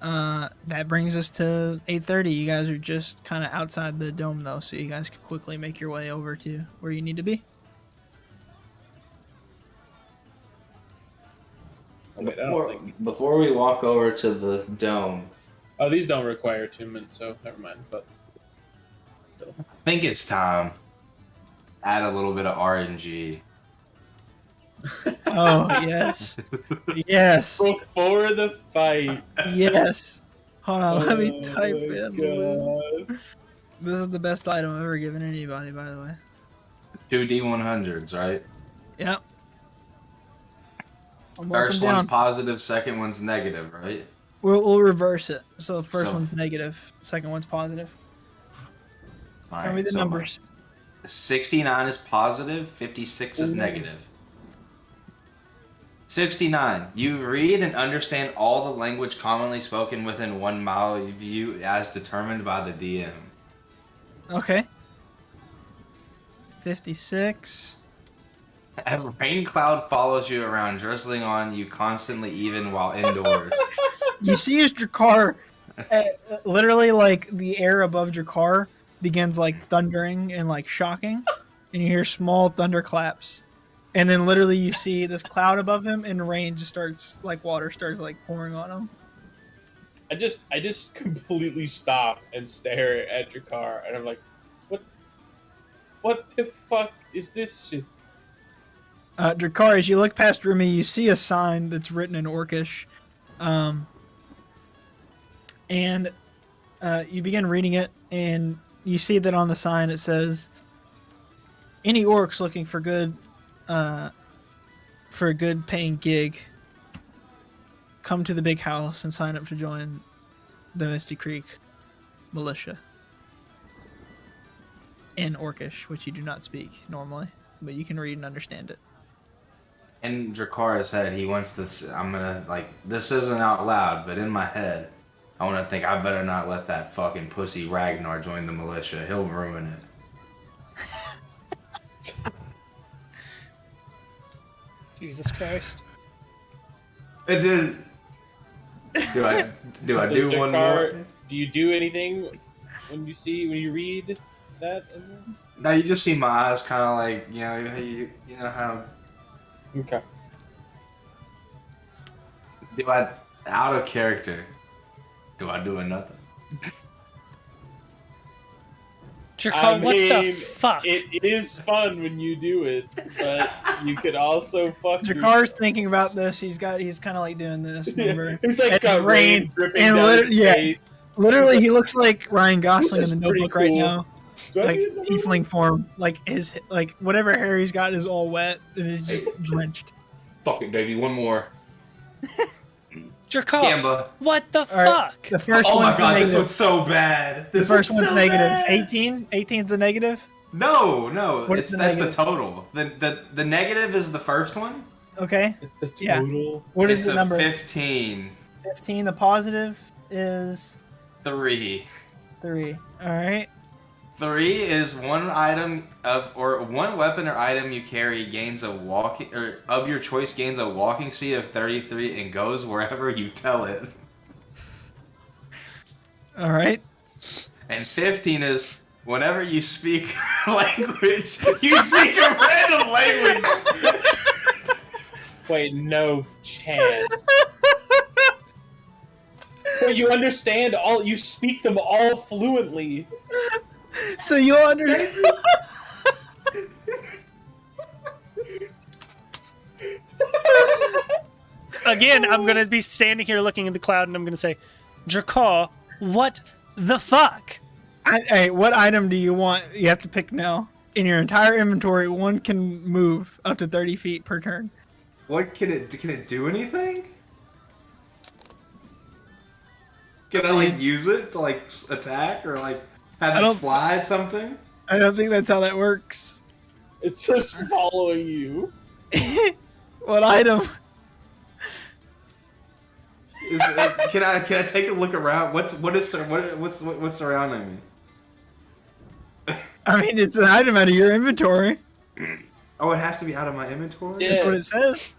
That brings us to 8:30. You guys are just kind of outside the dome, though, so you guys can quickly make your way over to where you need to be. Wait, I don't think... Before we walk over to the dome, Oh, these don't require attunement, so never mind. But still. I think it's time. Add a little bit of RNG. Oh, yes. Yes. Before the fight. Yes. Hold on, let me Oh type my in. God. This is the best item I've ever given anybody, by the way. 2 D100s, right? Yep. I'm First walking one's down. positive, second one's negative, right? We'll reverse it. So the first So- one's negative, second one's positive. Tell me Alright, the so numbers. 69 is positive, 56 is negative. 69. You read and understand all the language commonly spoken within 1 mile of you as determined by the DM. Okay. 56. A rain cloud follows you around, drizzling on you constantly even while indoors. You see as your car, literally like the air above your car begins like thundering and like shocking, and you hear small thunderclaps, and then literally you see this cloud above him, and rain just starts like water starts like pouring on him. I just completely stop and stare at your car, and I'm like, what the fuck is this shit? Drakkar, as you look past Remy, you see a sign that's written in Orcish. And you begin reading it, and you see that on the sign it says, any orcs looking for a good paying gig, come to the big house and sign up to join the Misty Creek militia. In Orcish, which you do not speak normally, but you can read and understand it. In Drakkara's head, he wants to. I'm gonna this isn't out loud, but in my head, I want to think I better not let that fucking pussy Ragnar join the militia. He'll ruin it. Jesus Christ. It did. Do I do one more? Do you do anything when you read that? No, you just see my eyes kind of like you know how. Okay. Do I out of character? Do I do nothing? Drakkar, what the fuck? It is fun when you do it, but you could also fuck. Drakar's thinking about this. He's kind of like doing this. Remember? It's like It's rain dripping and down his face. Literally, he looks like Ryan Gosling in the pretty Notebook right cool. now. Do I Like need to know? tiefling form, like his whatever hair he's got is all wet and is just drenched. Fuck it, baby. One more. Drakkar, Gamba. what the All right, fuck? the first Oh my one's god, this negative. one's so bad. The first one's so negative. bad. 18? 18's a negative? No. What is the That's negative? the total. The negative is the first one. Okay. It's the Yeah. total. What is It's the a number? 15. 15. The positive is 3. 3. Alright. 3 is one item or one weapon or item you carry gains a walking or of your choice gains a walking speed of 33 and goes wherever you tell it. Alright. And 15 is whenever you speak language, you speak a random language. Wait, no chance. Wait, you understand all? You speak them all fluently. So you'll understand. Again, I'm gonna be standing here looking at the cloud and I'm gonna say, Drakkar, what the fuck? Hey, what item do you want? You have to pick now. In your entire inventory, one can move up to 30 feet per turn. What can it do anything? Can I use it to attack or have it fly at something? I don't think that's how that works. It's just following you. What item? Can I take a look around? What's surrounding me? I mean, it's an item out of your inventory. Oh, it has to be out of my inventory? Yeah. That's what it says.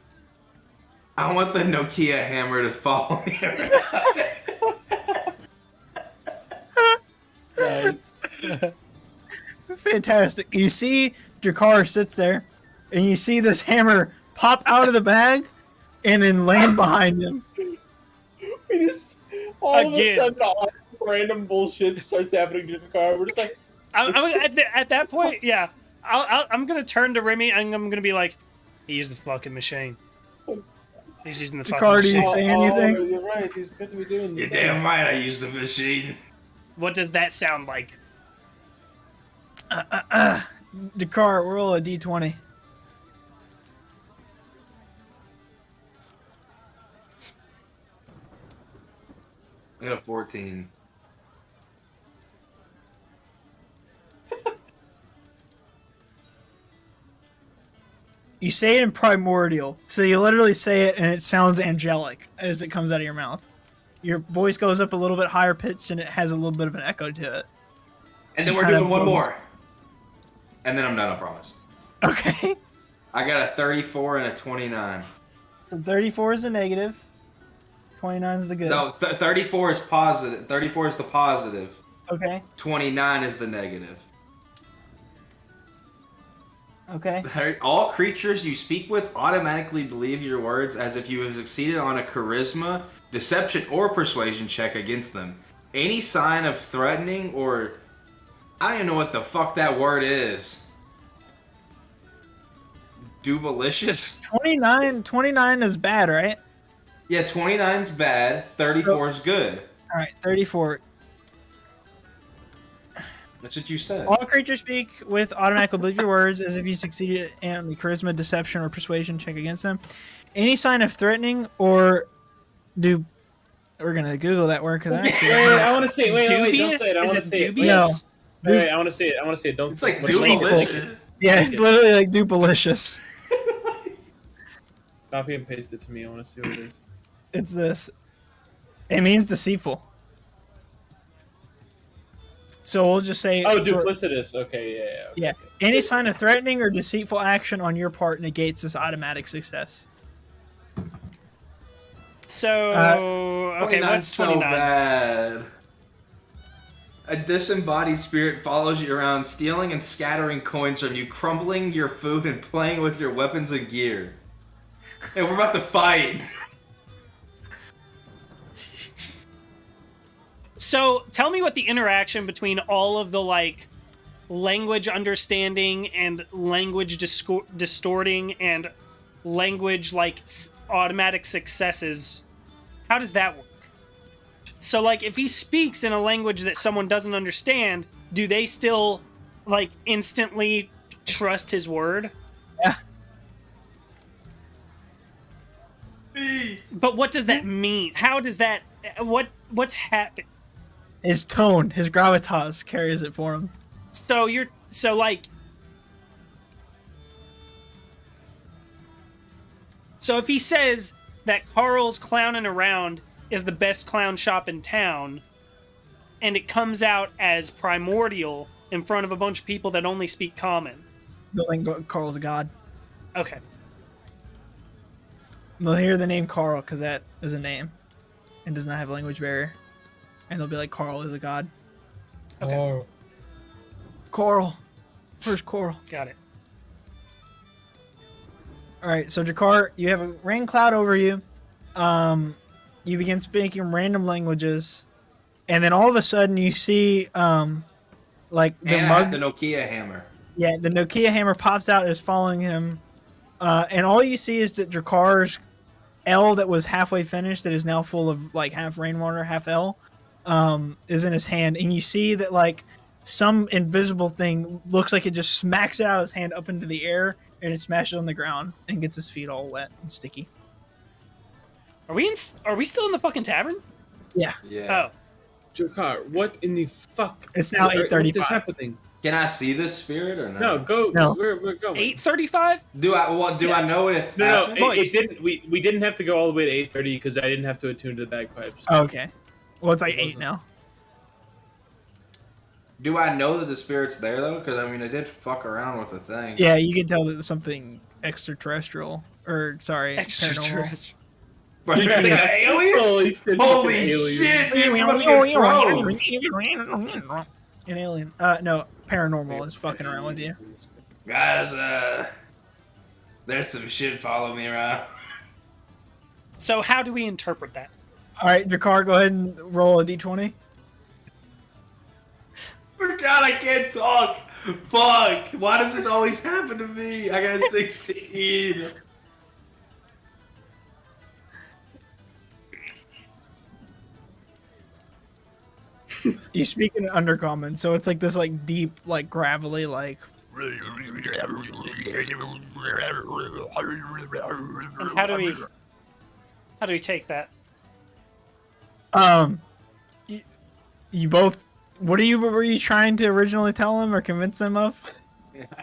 I want the Nokia hammer to follow me around. Nice. Fantastic. You see Drakkar sits there, and you see this hammer pop out of the bag and then land behind him. We just all of a Again. sudden, all random bullshit starts happening to the car. We're just like, At that point, yeah, I'm gonna turn to Remy and I'm gonna be like, he used the fucking machine. He's using the fucking Drakkar, do you machine. say anything? Oh, you're right. He's got to be doing You're this. damn right I used the machine. What does that sound like? Drakkar, roll a d20. I got a 14. You say it in primordial, so you literally say it and it sounds angelic as it comes out of your mouth. Your voice goes up a little bit higher pitched and it has a little bit of an echo to it. And then It we're kind doing of one booms. more. And then I'm done, I promise. Okay. I got a 34 and a 29. So 34 is the negative. 29 is the good. No, 34 is positive. 34 is the positive. Okay. 29 is the negative. Okay. All creatures you speak with automatically believe your words as if you have succeeded on a charisma, deception, or persuasion check against them. Any sign of threatening or... I don't even know what the fuck that word is. Dubalicious? 29 is bad, right? Yeah, 29's bad, 34 is good. All right, 34. That's what you said. All creatures speak with automatically believe your words as if you succeeded in the charisma, deception, or persuasion check against them. Any sign of threatening or do... We're going to Google that word because Wait, I want to see it. Wait, don't Dubious? say it. I Is want it to see it. dubious? No. Wait, I want to see it. I want to see it. Don't. It's like what is it? dubalicious. Yeah, it's literally like dupalicious. Copy and paste it to me. I want to see what it is. It's this. It means deceitful. So we'll just say... Oh, duplicitous. Okay, yeah. Yeah. Okay. Any sign of threatening or deceitful action on your part negates this automatic success. So okay, 29's what's so 29? bad. A disembodied spirit follows you around, stealing and scattering coins from you, crumbling your food and playing with your weapons and gear. Hey, we're about to fight. So tell me what the interaction between all of the like language understanding and language distorting and language like automatic successes. How does that work? So like if he speaks in a language that someone doesn't understand, do they still like instantly trust his word? Yeah. But what does that mean? How does that what's happening? His tone, his gravitas carries it for him. So if he says that Carl's Clownin' Around is the best clown shop in town, and it comes out as primordial in front of a bunch of people that only speak common. They'll think Carl's a god. Okay. They'll hear the name Carl because that is a name and does not have a language barrier. And they'll be like, Carl is a god. Okay. Oh. Coral. Where's Coral? Got it. All right, so Jakar, you have a rain cloud over you. You begin speaking random languages, and then all of a sudden you see like the And I mug. have the Nokia hammer. Yeah, the Nokia hammer pops out and is following him. And all you see is that Drakar's L that was halfway finished, that is now full of like half rainwater, half L, is in his hand. And you see that like some invisible thing looks like it just smacks it out of his hand up into the air, and it smashes on the ground and gets his feet all wet and sticky. Are we still in the fucking tavern? Yeah. Yeah. Oh. Jakar, what in the fuck? It's now What is 8:35. happening? Can I see this spirit or no? No, go. No. We're going. 8:35? Do I know what it's No, happening? Boys. it didn't. We didn't have to go all the way to 8:30 because I didn't have to attune to the bagpipes. Oh, okay. Well, it's like It 8 wasn't. now. Do I know that the spirit's there though? Because I mean, I did fuck around with the thing. Yeah, you can tell that it's something extraterrestrial. Or, sorry, paranormal. Extraterrestrial. Bro, you think Yes. aliens? Holy Holy shit, shit, dude! We're about to get thrown. An alien. No, paranormal is fucking around with you. Guys, there's some shit following me around. So how do we interpret that? All right, Jakar, go ahead and roll a d20. God, I can't talk. Fuck! Why does this always happen to me? I got a 16. You speak in undercommon, so it's like this, like deep, like gravelly, like. And how do we take that? You both. What were you trying to originally tell him or convince him of?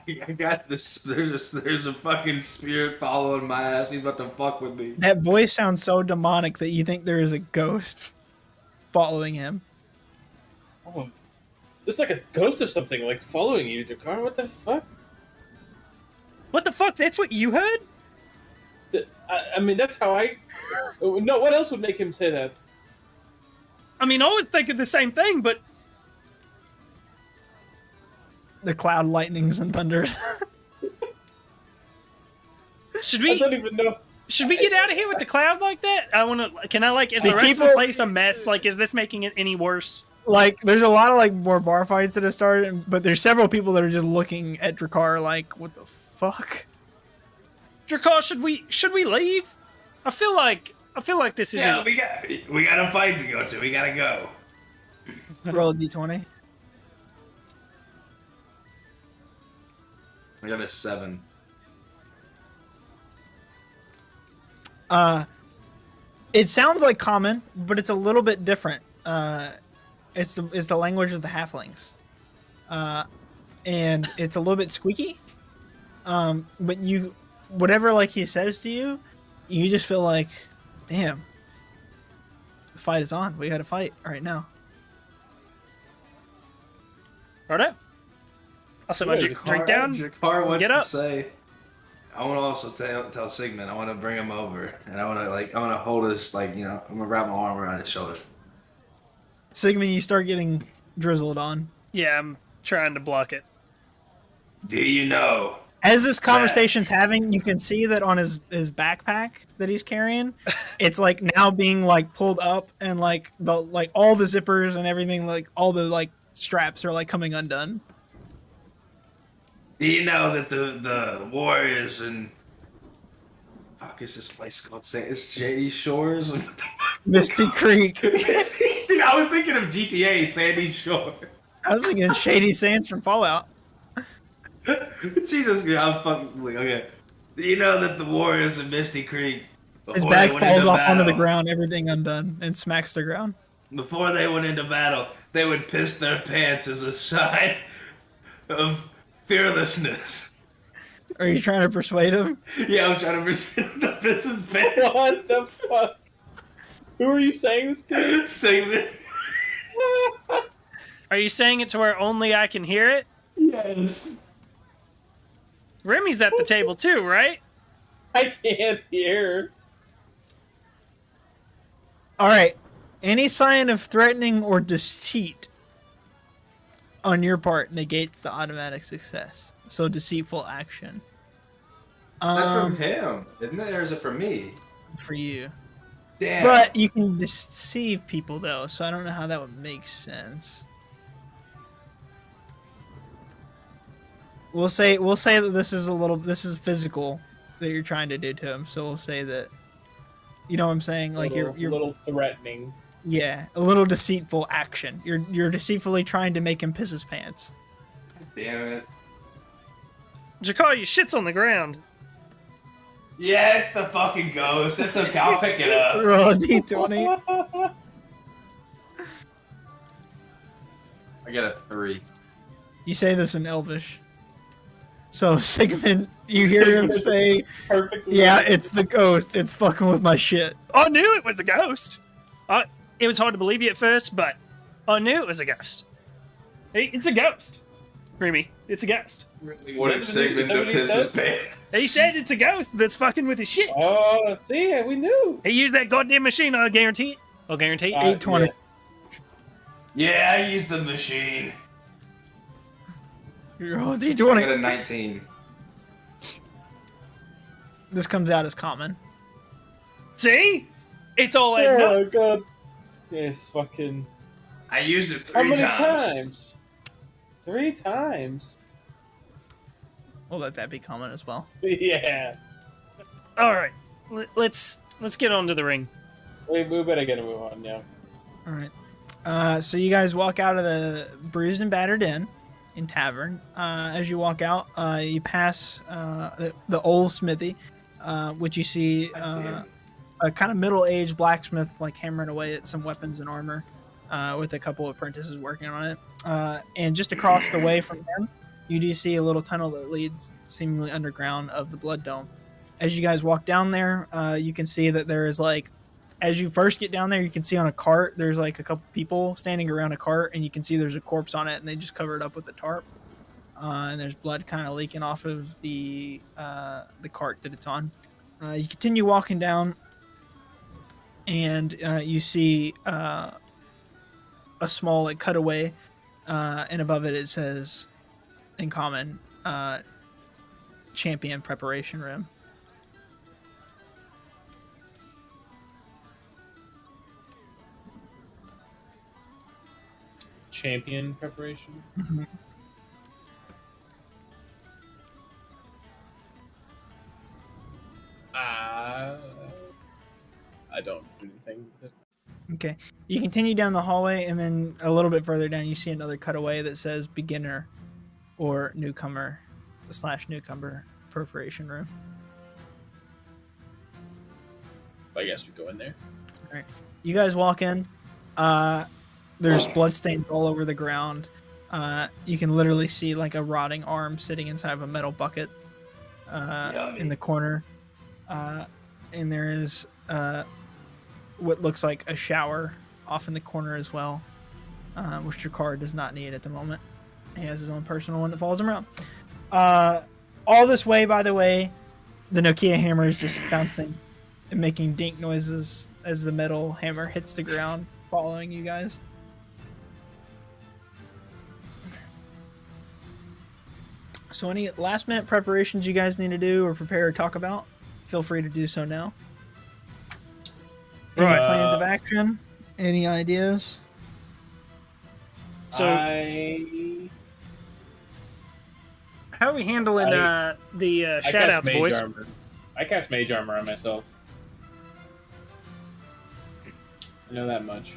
I got this. There's a fucking spirit following my ass. He's about to fuck with me. That voice sounds so demonic that you think there is a ghost following him. Oh, it's like a ghost or something, like following you, Jakar. What the fuck? What the fuck? That's what you heard? I mean, that's how I. No, what else would make him say that? I mean, I was thinking the same thing, but The cloud lightnings and thunders. Should I we don't even know. get out of here with the cloud like that? I want to. Can I like? Is the Hey, rest of the people- place a mess? Like, is this making it any worse? Like, there's a lot of like more bar fights that have started, but there's several people that are just looking at Drakkar like, what the fuck? Drakkar, should we leave? I feel like this isn't. Yeah, we got a fight to go to. We gotta go. Roll a d20. I got a 7. It sounds like common, but it's a little bit different. It's the language of the halflings, and it's a little bit squeaky. But whatever like he says to you, you just feel like, damn, the fight is on. We got to fight right now. Righto. I'll set my drink down. Drakkar wants Get up. to say, I want to also tell Sigmund. I want to bring him over, and I want to hold his I'm gonna wrap my arm around his shoulder. Sigmund, you start getting drizzled on. Yeah, I'm trying to block it. Do you know? As this conversation's having, you can see that on his backpack that he's carrying, it's like now being like pulled up, and like all the zippers and everything, like all the like straps are like coming undone. Do you know that the warriors and fuck is this place called? It's Shady Shores. Misty Creek. Dude, I was thinking of GTA Sandy Shore. I was thinking Shady Sands from Fallout. Jesus, I'm fucking okay. Do you know that the warriors in Misty Creek? His before bag they went falls into off onto the battle- ground, everything undone, and smacks the ground. Before they went into battle, they would piss their pants as a sign of fearlessness. Are you trying to persuade him? Yeah, I'm trying to persuade him to piss his pants. What the fuck? Who are you saying this to? Sigmund. Are you saying it to where only I can hear it? Yes. Remy's at the table too, right? I can't hear. All right. Any sign of threatening or deceit on your part negates the automatic success. So deceitful action. That's from him, isn't it? Or is it from me? For you. Damn. But you can deceive people though, so I don't know how that would make sense. We'll say that this is physical that you're trying to do to him. So we'll say that, you know what I'm saying? Like you're a little threatening. yeah, a little deceitful action. You're deceitfully trying to make him piss his pants. Damn it. Drakkar, your shit's on the ground. Yeah, it's the fucking ghost. It's okay. I'll pick it up. Roll a d20. I got a 3. You say this in Elvish. So Sigmund, you hear him say, Perfectly. "Yeah, it's the ghost. It's fucking with my shit." I knew it was a ghost. It was hard to believe you at first, but I knew it was a ghost. It's a ghost. Remy, it's a ghost. Wanted Sigmund to piss his pants. He said it's a ghost that's fucking with his shit. Oh, see, we knew. He used that goddamn machine, I guarantee it. I'll guarantee it. 820. Yeah, I used the machine. Roll a I got d20. a 19. This comes out as common. See? It's all adding Oh up. my god. Yes, fucking. I used it How 3 many times. times? 3 times. We'll let that be common as well. Yeah. All right, let's get on to the ring. We better get a move on now. All right. So you guys walk out of the Bruised and Battered Inn in Tavern. As you walk out, you pass the old smithy, which you see a kind of middle-aged blacksmith like hammering away at some weapons and armor, with a couple of apprentices working on it. And just across the way from him, you do see a little tunnel that leads seemingly underground of the Blood Dome. As you guys walk down there, you can see that there is like, as you first get down there, you can see on a cart, there's like a couple people standing around a cart, and you can see there's a corpse on it, and they just cover it up with a tarp. And there's blood kind of leaking off of the cart that it's on. You continue walking down, and you see a small like cutaway, and above it says, in common, champion preparation room. champion preparation. Mhm. I don't do anything with it. Okay. You continue down the hallway, and then a little bit further down, you see another cutaway that says beginner or newcomer / newcomer preparation room. I guess we go in there. All right. You guys walk in. There's bloodstains all over the ground. You can literally see like a rotting arm sitting inside of a metal bucket in the corner. And there is what looks like a shower off in the corner as well, which Jakar does not need at the moment. He has his own personal one that follows him around. All this way, by the way, the Nokia hammer is just bouncing and making dink noises as the metal hammer hits the ground, following you guys. So any last minute preparations you guys need to do or prepare or talk about, feel free to do so now. Any Right. plans of action? Any ideas? So, how are we handling the I cast shoutouts, mage boys? armor. I cast mage armor on myself. I know that much.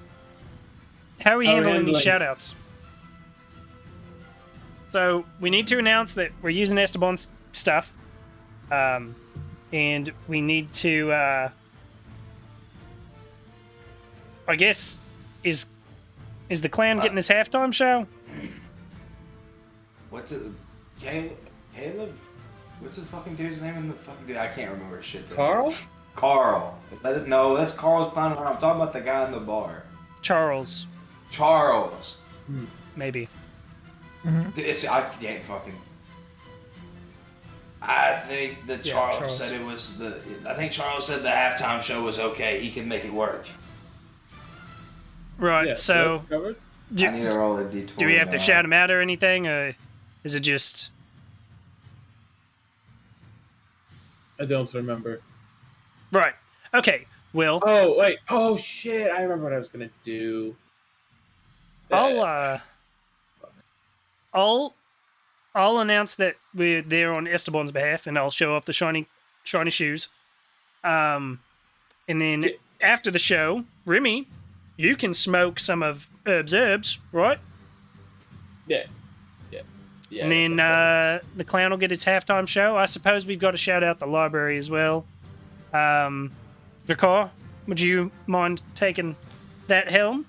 How are we How are we handling these handling- shoutouts? So we need to announce that we're using Esteban's stuff, and we need to. I guess is the clan getting his halftime show? What's it? Caleb? What's the fucking dude's name in the fucking dude? I can't remember shit. Carl? Carl. No, that's Carl's clown around. I'm talking about the guy in the bar. Charles, Charles. maybe. Dude, I can't fucking. I think that Yeah, Charles, Charles. said it was the. I think Charles said the halftime show was okay. He can make it work. Right. Yeah, so that's covered. do, I need to roll a d20. do we have to now. shout him out or anything, or is it just? I don't remember. Right. Okay. Will, Oh wait. Oh shit! I remember what I was gonna do. I'll announce that we're there on Esteban's behalf, and I'll show off the shiny shoes. And then after the show, Remy, you can smoke some of Herb's, right? Yeah. And then the clown will get his halftime show. I suppose we've got to shout out the library as well. Drakar, would you mind taking that helm?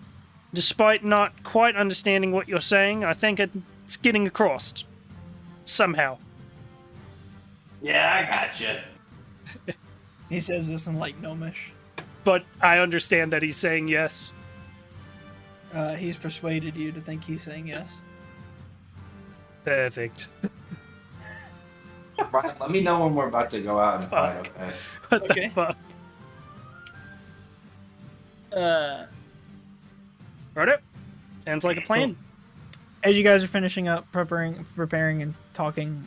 Despite not quite understanding what you're saying, I think it's getting across. Somehow. Yeah, I gotcha. He says this in like gnomish. But I understand that he's saying yes. He's persuaded you to think he's saying yes. Perfect. Brian, let me know when we're about to go out and fight, okay? What Okay. the fuck? As Right up. Sounds like a plan. you guys are finishing up, preparing and talking,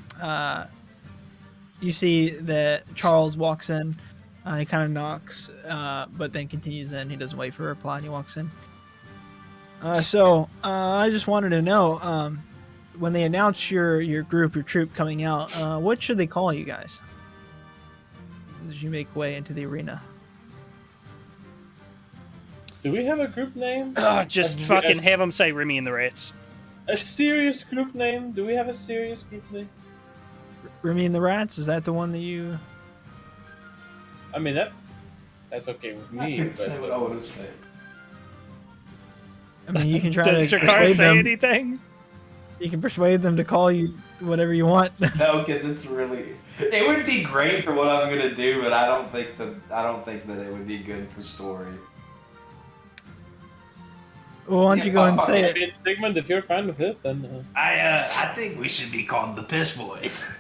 you see that Charles walks in. He kind of knocks, but then continues in. He doesn't wait for a reply, and he walks in. So I just wanted to know, when they announce your group, your troop coming out, what should they call you guys as you make way into the arena? Do we have a group name? Just A- fucking a- have him say Remy and the Rats. A serious group name? Do we have a serious group name? Remy and the Rats, is that the one that you... I mean that's okay with I me. can say what I But, want to say. I mean, you can try Does to Jakar persuade say them. anything? You can persuade them to call you whatever you want. No, because it's really. It would be great for what I'm gonna do, but I don't think that it would be good for story. Well, why don't you go and say I it? mean, Sigmund, if you're fine with it, then I think we should be called the Piss Boys.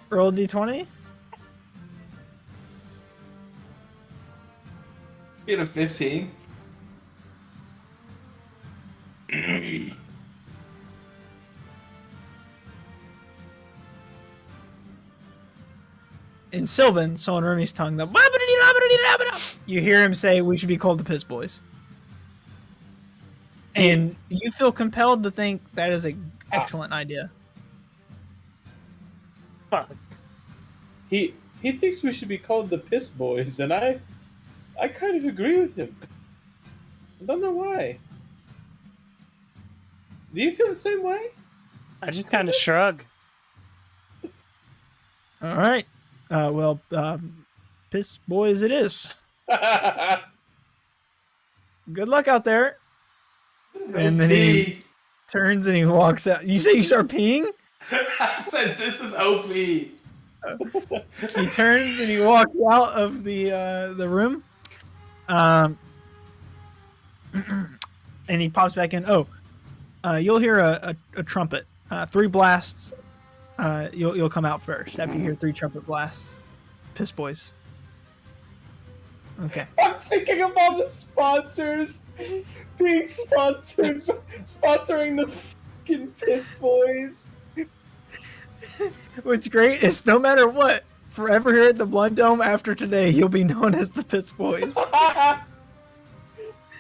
Roll d20. Get a 15. in Sylvan, so on Remy's tongue, you hear him say, "We should be called the Piss Boys." And you feel compelled to think that is an excellent idea. Fuck. He thinks we should be called the Piss Boys, and I kind of agree with him. I don't know why. Do you feel the same way? I just kind of shrug. All right. Well, Piss Boys it is. Good luck out there. And then he turns and he walks out. You say you start peeing? I said this is OP. He turns and he walks out of the room. And he pops back in. You'll hear a trumpet. 3 blasts. You'll come out first after you hear 3 trumpet blasts. Piss Boys. Okay. I'm thinking of all the sponsors being sponsoring the fucking Piss Boys. What's great is no matter what, forever here at the Blood Dome after today, you'll be known as the Piss Boys.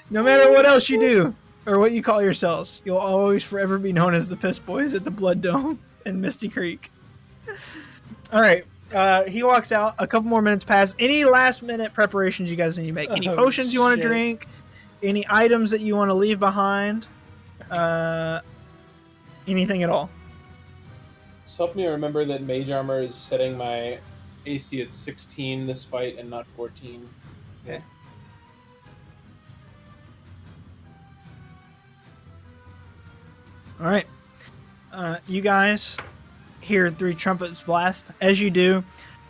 No matter what else you do or what you call yourselves, you'll always forever be known as the Piss Boys at the Blood Dome in Misty Creek. All right. He walks out. A couple more minutes pass. Any last minute preparations you guys need to make? Any potions you want to drink? Any items that you want to leave behind? Anything at all? Just help me remember that Mage Armor is setting my AC at 16 this fight and not 14. Okay. All right. You guys hear 3 trumpets blast. As you do,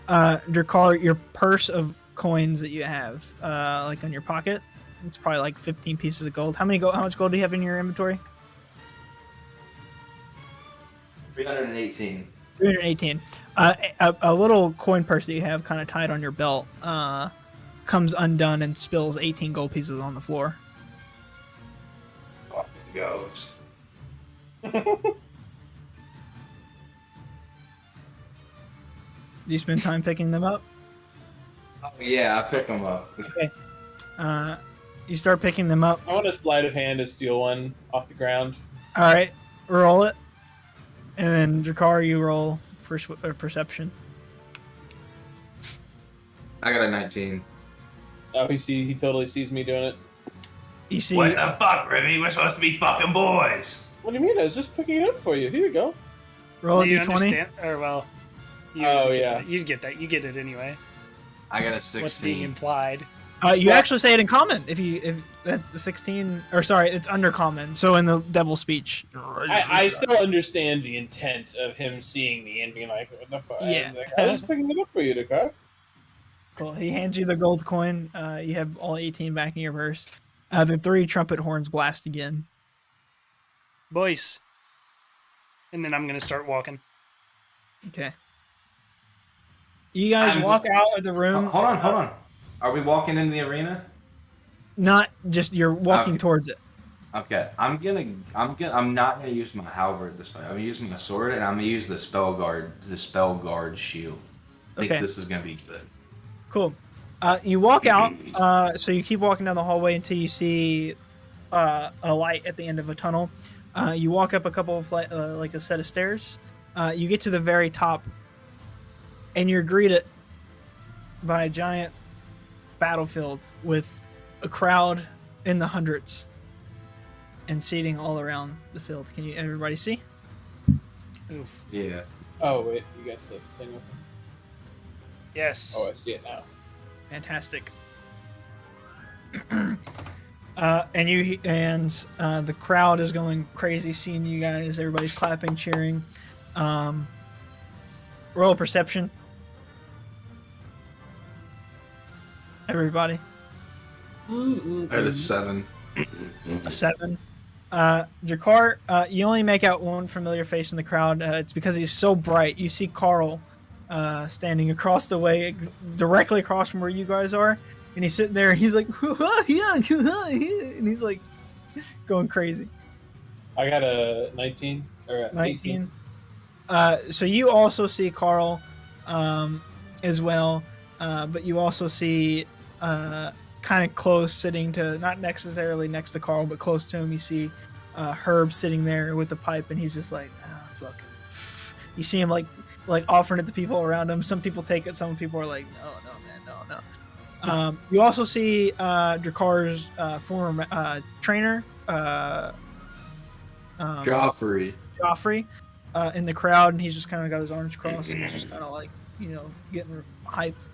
Drakar, your purse of coins that you have, like on your pocket, it's probably like 15 pieces of gold. How much gold do you have in your inventory? 318. 318. A little coin purse that you have kind of tied on your belt comes undone and spills 18 gold pieces on the floor. Fucking goes. Do you spend time picking them up? Oh, yeah, I pick them up. Okay. You start picking them up. I want a sleight of hand to steal one off the ground. All right, roll it. And then Drakar, you roll for perception. I got a 19. Oh, he totally sees me doing it. You see, What the fuck, Remy? We're supposed to be fucking boys. What do you mean? I was just picking it up for you. Here you go. roll a Do you d20. understand? Or, well, Oh, yeah. You'd get that. You get it anyway. I got a 16. What's being implied? You actually say it in common. If that's the 16, or sorry, it's under common. So in the devil speech. I still understand the intent of him seeing me and being like, what the fuck? Yeah. Like, I was just picking it up for you, Dakar. Cool. He hands you the gold coin. You have all 18 back in your purse. The 3 trumpet horns blast again. Boys. And then I'm going to start walking. Okay. You guys walk out of the room. Hold on. Are we walking in the arena? Not just you're walking towards it. Okay, I'm not gonna use my halberd this fight. I'm gonna use my sword and I'm gonna use the spell guard shield. I think this is gonna be good. Cool. You walk out. So you keep walking down the hallway until you see a light at the end of a tunnel. You walk up a couple of like a set of stairs. You get to the very top, and you're greeted by a giant battlefield with a crowd in the hundreds and seating all around the field. Can everybody see? Oof. Yeah. Oh, wait. You got the thing open? Yes. Oh, I see it now. Fantastic. And the crowd is going crazy seeing you guys. Everybody's clapping, cheering. Roll a perception. Everybody. I had a 7. A 7. Jakar, you only make out one familiar face in the crowd. It's because he's so bright. You see Carl standing across the way, directly across from where you guys are. And he's sitting there and he's like, and he's like going crazy. I got a 19. Or a 19. So you also see Carl as well. But you also see kind of close, sitting to, not necessarily next to Carl, but close to him, you see Herb sitting there with the pipe, and he's just like, oh, fucking. You see him like offering it to people around him. Some people take it, some people are like, no, man, no. You also see Drakar's former trainer, Joffrey. In the crowd, and he's just kind of got his arms crossed and he's just kind of like, getting hyped.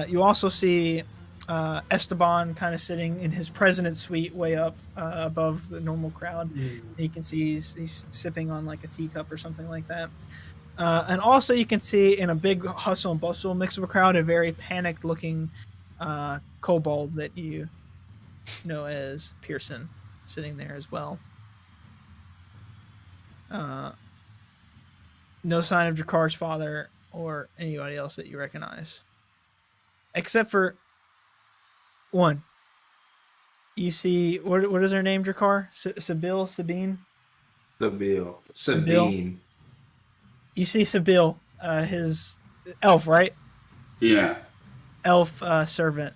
You also see Esteban kind of sitting in his president's suite way up above the normal crowd. You can see he's sipping on like a teacup or something like that. And also you can see in a big hustle and bustle mix of a crowd, a very panicked looking kobold that you know as Pearson sitting there as well. No sign of Drakar's father or anybody else that you recognize. Except for one. You see, what is her name, Drakar? Sabine? Sabine. You see Sabine, his elf, right? Yeah. Elf servant,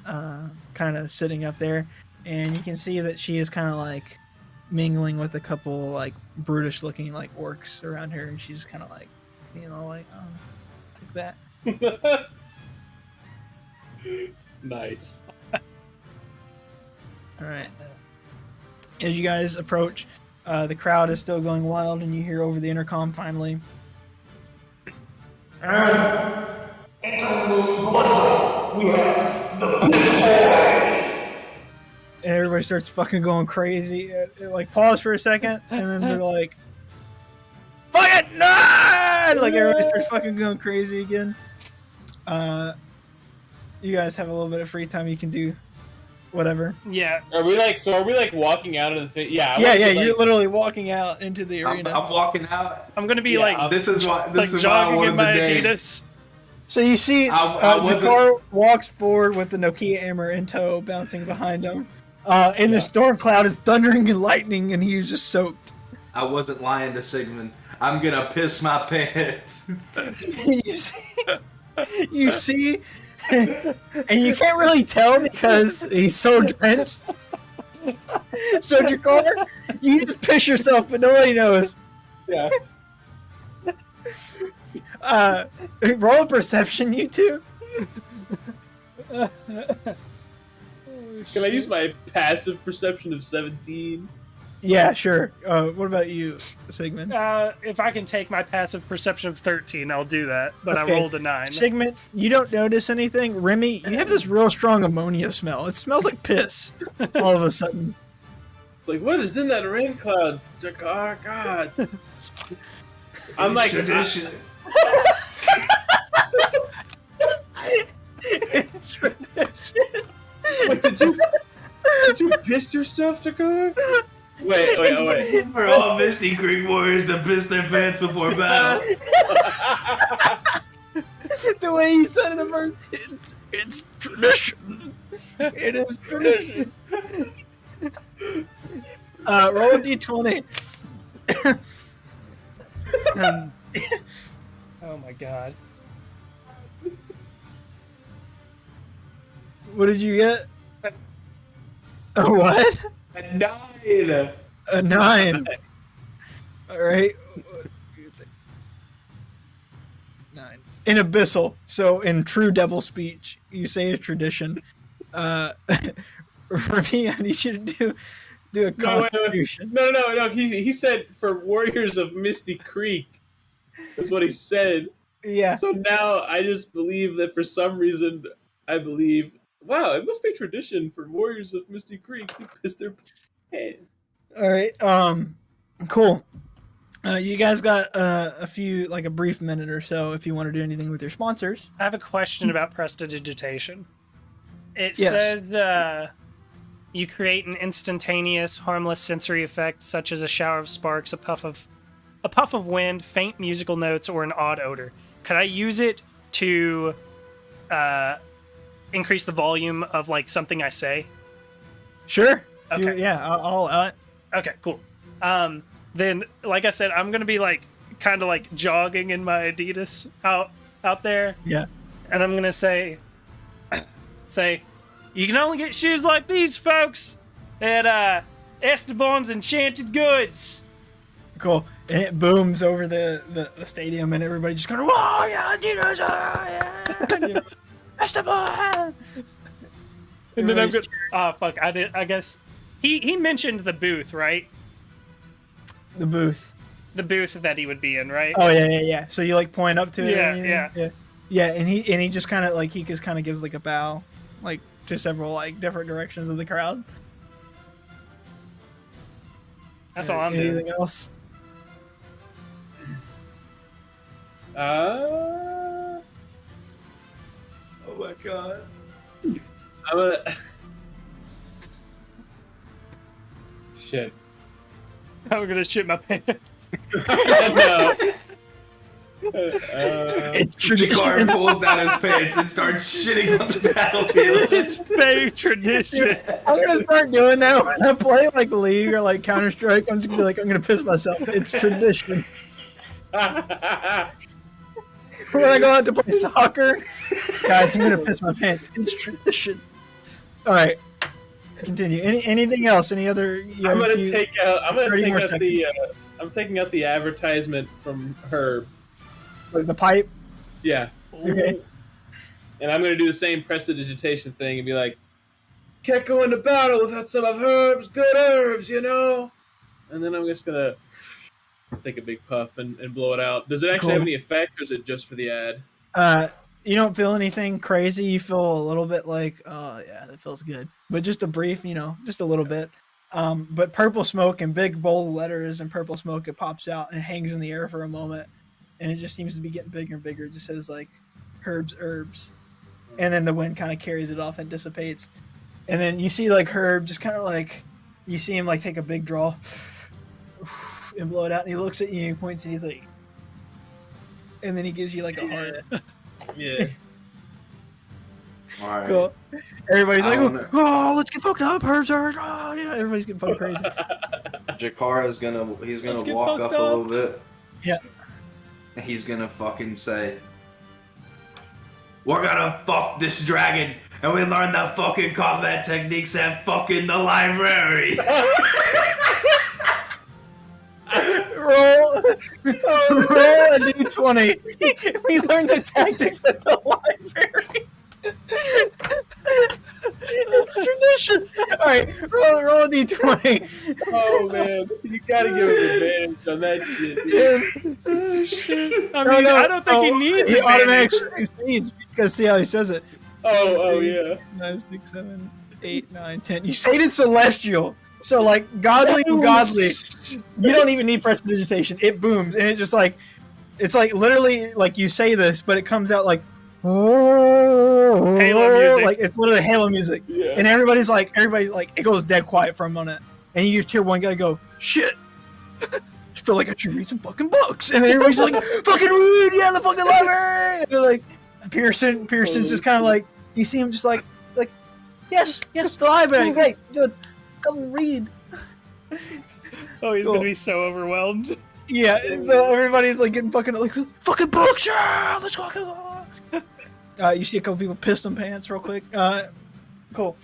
kind of sitting up there. And you can see that she is kind of like mingling with a couple like brutish looking like orcs around her, and she's kind of like, like that. Nice. All right. As you guys approach, the crowd is still going wild, and you hear over the intercom finally. We have and everybody starts fucking going crazy. Like, pause for a second, and then they're like, "Fuck it, no!" Like, everybody starts fucking going crazy again. You guys have a little bit of free time. You can do whatever. Yeah. Are we like walking out of the thing? Yeah. You're literally walking out into the arena. I'm walking out. I'm gonna be like This is why I jogging wanted in my the name. Adidas. So you see, I Jakar walks forward with the Nokia hammer in tow, bouncing behind him. And the storm cloud is thundering and lightning, and he's just soaked. I wasn't lying to Sigmund. I'm gonna piss my pants. you see, and you can't really tell because he's so drenched. So Jakar, you just piss yourself, but nobody knows. Yeah. Roll a perception, you two. Can I use my passive perception of 17? Yeah, sure. What about you, Sigmund? If I can take my passive perception of 13, I'll do that. But Okay. I rolled a 9. Sigmund, you don't notice anything. Remy, you have this real strong ammonia smell. It smells like piss all of a sudden. It's like, what is in that rain cloud, Jakar? God. I'm like, tradition. It's tradition. Wait, did you piss yourself, Jakar? Wait. For all Misty Creek warriors to piss their pants before battle. The way you said it the first, it's tradition. It is tradition. Roll a d20. Oh my god. What did you get? A what? A 9. A 9. All right. 9. In abyssal. So in true devil speech, you say a tradition. Remy, I need you to do a constitution. No. He said for warriors of Misty Creek. That's what he said. Yeah. So now I just believe that for some reason I believe, wow, it must be tradition for warriors of Misty Creek to piss their pants. All right. Cool. You guys got a few, like a brief minute or so, if you want to do anything with your sponsors. I have a question about prestidigitation. It Yes. says you create an instantaneous, harmless sensory effect, such as a shower of sparks, a puff of wind, faint musical notes, or an odd odor. Could I use it to increase the volume of like something I say? Sure. Okay. I'll Okay, cool. Then, like I said, I'm gonna be like kind of like jogging in my Adidas out out there. Yeah. And I'm gonna say, you can only get shoes like these, folks, at Esteban's Enchanted Goods. Cool. And it booms over the stadium, and everybody just kind of, whoa, yeah, Adidas, yeah, Esteban. And then I'm good. Fuck! I guess he mentioned the booth, right? The booth. The booth that he would be in, right? Oh yeah. So you like point up to it. Yeah. And he just kind of like he just kind of gives like a bow, like to several like different directions of the crowd. That's all I'm doing. Anything else? Oh my god. I'm gonna. Shit. I'm gonna shit my pants. No. It's Jakar pulls down his pants and starts shitting on the battlefield. It's fake tradition. I'm gonna start doing that when I play like League or like Counter Strike. I'm just gonna be like, I'm gonna piss myself. It's tradition. When I go out to play soccer, guys, I'm gonna piss my pants. It's tradition. All right, continue. Anything else? Any other? I'm taking out the advertisement from Herb. Like the pipe. Yeah. Okay. And I'm gonna do the same prestidigitation thing and be like, can't go into battle without some of Herb's good herbs, you know. And then I'm just gonna take a big puff and blow it out. Does it actually have any effect, or is it just for the ad? You don't feel anything crazy. You feel a little bit like, oh yeah, that feels good, but just a brief, just a little bit. But purple smoke and big bold letters and purple smoke, it pops out and it hangs in the air for a moment, and it just seems to be getting bigger and bigger. It just says like herbs, and then the wind kind of carries it off and dissipates, and then you see like Herb just kind of like, you see him like take a big draw and blow it out, and he looks at you and he points and he's like, and then he gives you like a heart. Yeah. All right. Cool. Everybody's like, oh, let's get fucked up. Herbs. Oh, yeah. Everybody's getting fucking crazy. Jakara's gonna walk up a little bit. Yeah. And he's gonna fucking say, we're gonna fuck this dragon, and we learned the fucking combat techniques at fucking the library. roll a d20. We learned the tactics at the library. It's tradition. All right, roll a d20. Oh man, you gotta give him advantage on that shit. Oh shit! I mean, I don't think he needs He it. automatically succeeds. You just gotta see how he says it. Oh yeah. 9, 6, 7, 8, 9, 10. You say it celestial. So like godly and godly, you don't even need prestidigitation. It booms and it just like, it's like literally like you say this, but it comes out like Halo music. Like it's literally Halo music. Yeah. And everybody's like it goes dead quiet for a minute, and you just hear one guy go, "Shit, I feel like I should read some fucking books." And then everybody's like, "Fucking read, yeah, the fucking library." And they're like, Pearson's just kind of like, you see him just like, yes, the library, great, good. Come read. Oh, he's gonna be so overwhelmed. Yeah, and so everybody's like getting fucking books, yeah, let's go. You see a couple people piss some pants real quick. Cool.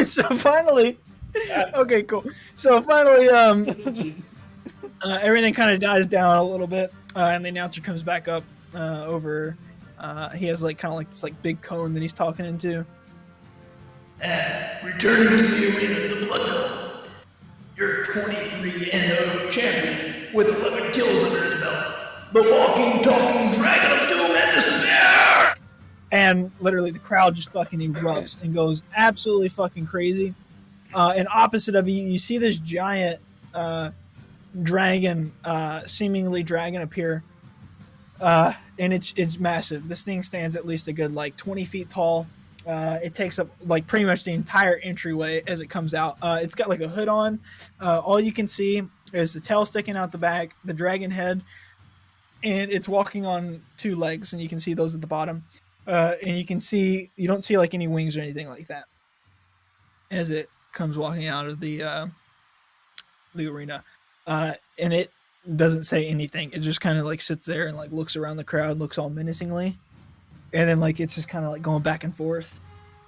So finally, okay, cool. So finally, everything kind of dies down a little bit, and the announcer comes back up over. He has like kind of like this like big cone that he's talking into. Returning to the arena of the Blood Dome. You're 23-0 champion with 11 kills under his belt. The walking, talking dragon of doom and despair! And literally the crowd just fucking erupts and goes absolutely fucking crazy. And opposite of you, you see this giant dragon, seemingly dragon appear. And it's massive. This thing stands at least a good like 20 feet tall. It takes up like pretty much the entire entryway as it comes out. It's got like a hood on. All you can see is the tail sticking out the back, the dragon head, and it's walking on 2 legs, and you can see those at the bottom. And you don't see like any wings or anything like that as it comes walking out of the arena. And doesn't say anything. It just kind of like sits there and like looks around the crowd, looks all menacingly, and then like it's just kind of like going back and forth,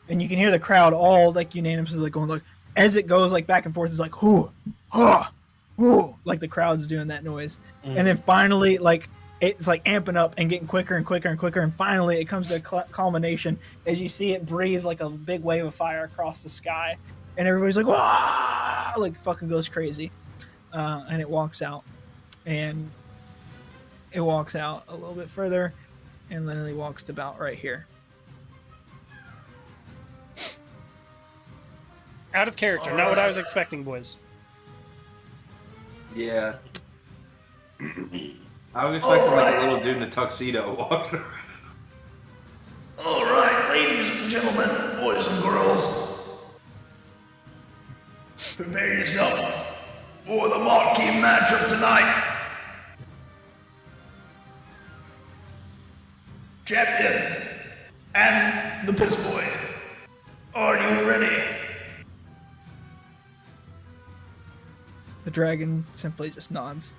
and you can hear the crowd all like unanimously like going like as it goes like back and forth. It's like whoo, huh, whoo, like the crowd's doing that noise, and then finally like it's like amping up and getting quicker and quicker and quicker, and finally it comes to a culmination as you see it breathe like a big wave of fire across the sky, and everybody's like wah, like fucking goes crazy, and it walks out. And it walks out a little bit further and literally walks to about right here. Out of character, not what I was expecting, boys. Yeah. I was expecting like a little dude in a tuxedo walking around. All right, ladies and gentlemen, boys and girls, prepare yourself for the marquee match of tonight. Champions and the Piss Boy, are you ready? The dragon simply just nods.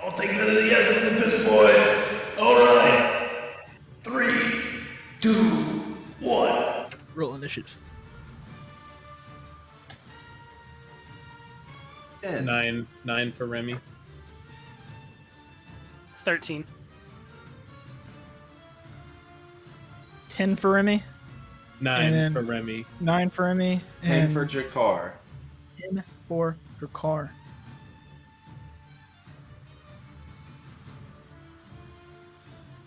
I'll take that as a yes from the Piss Boys. All right. 3, 2, 1. Roll initiative. 9 for Remy. 13. 10 for Remy, 9 And then- for Remy. 9 for Remy, And and for Jakar. 10 for Drakar.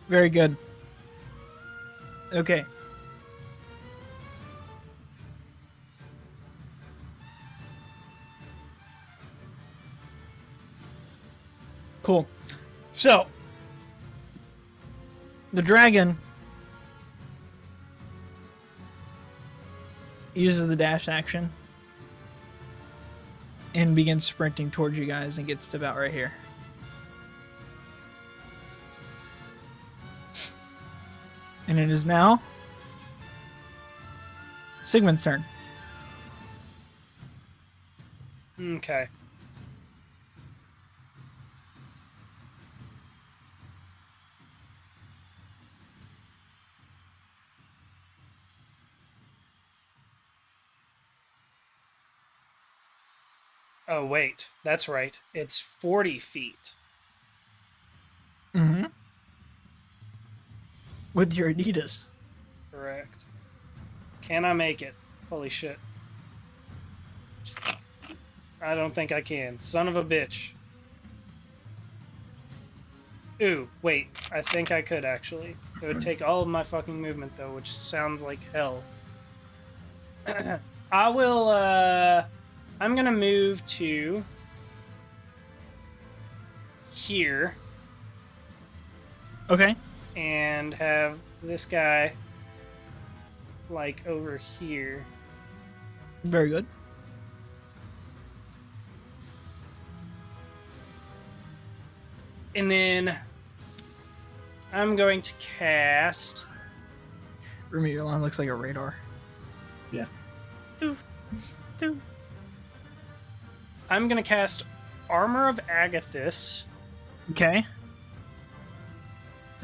Very good. Okay. Cool. So, the dragon uses the dash action and begins sprinting towards you guys and gets to about right here. And it is now Sigmund's turn. Okay. Oh, wait. That's right. It's 40 feet. Mm-hmm. With your Adidas. Correct. Can I make it? Holy shit. I don't think I can. Son of a bitch. Ooh, wait. I think I could, actually. It would take all of my fucking movement, though, which sounds like hell. I will, I'm gonna move to here Okay. and have this guy like over here. Very good. And then I'm going to cast Remy, your line looks like a radar. I'm gonna cast Armor of Agathis. Okay.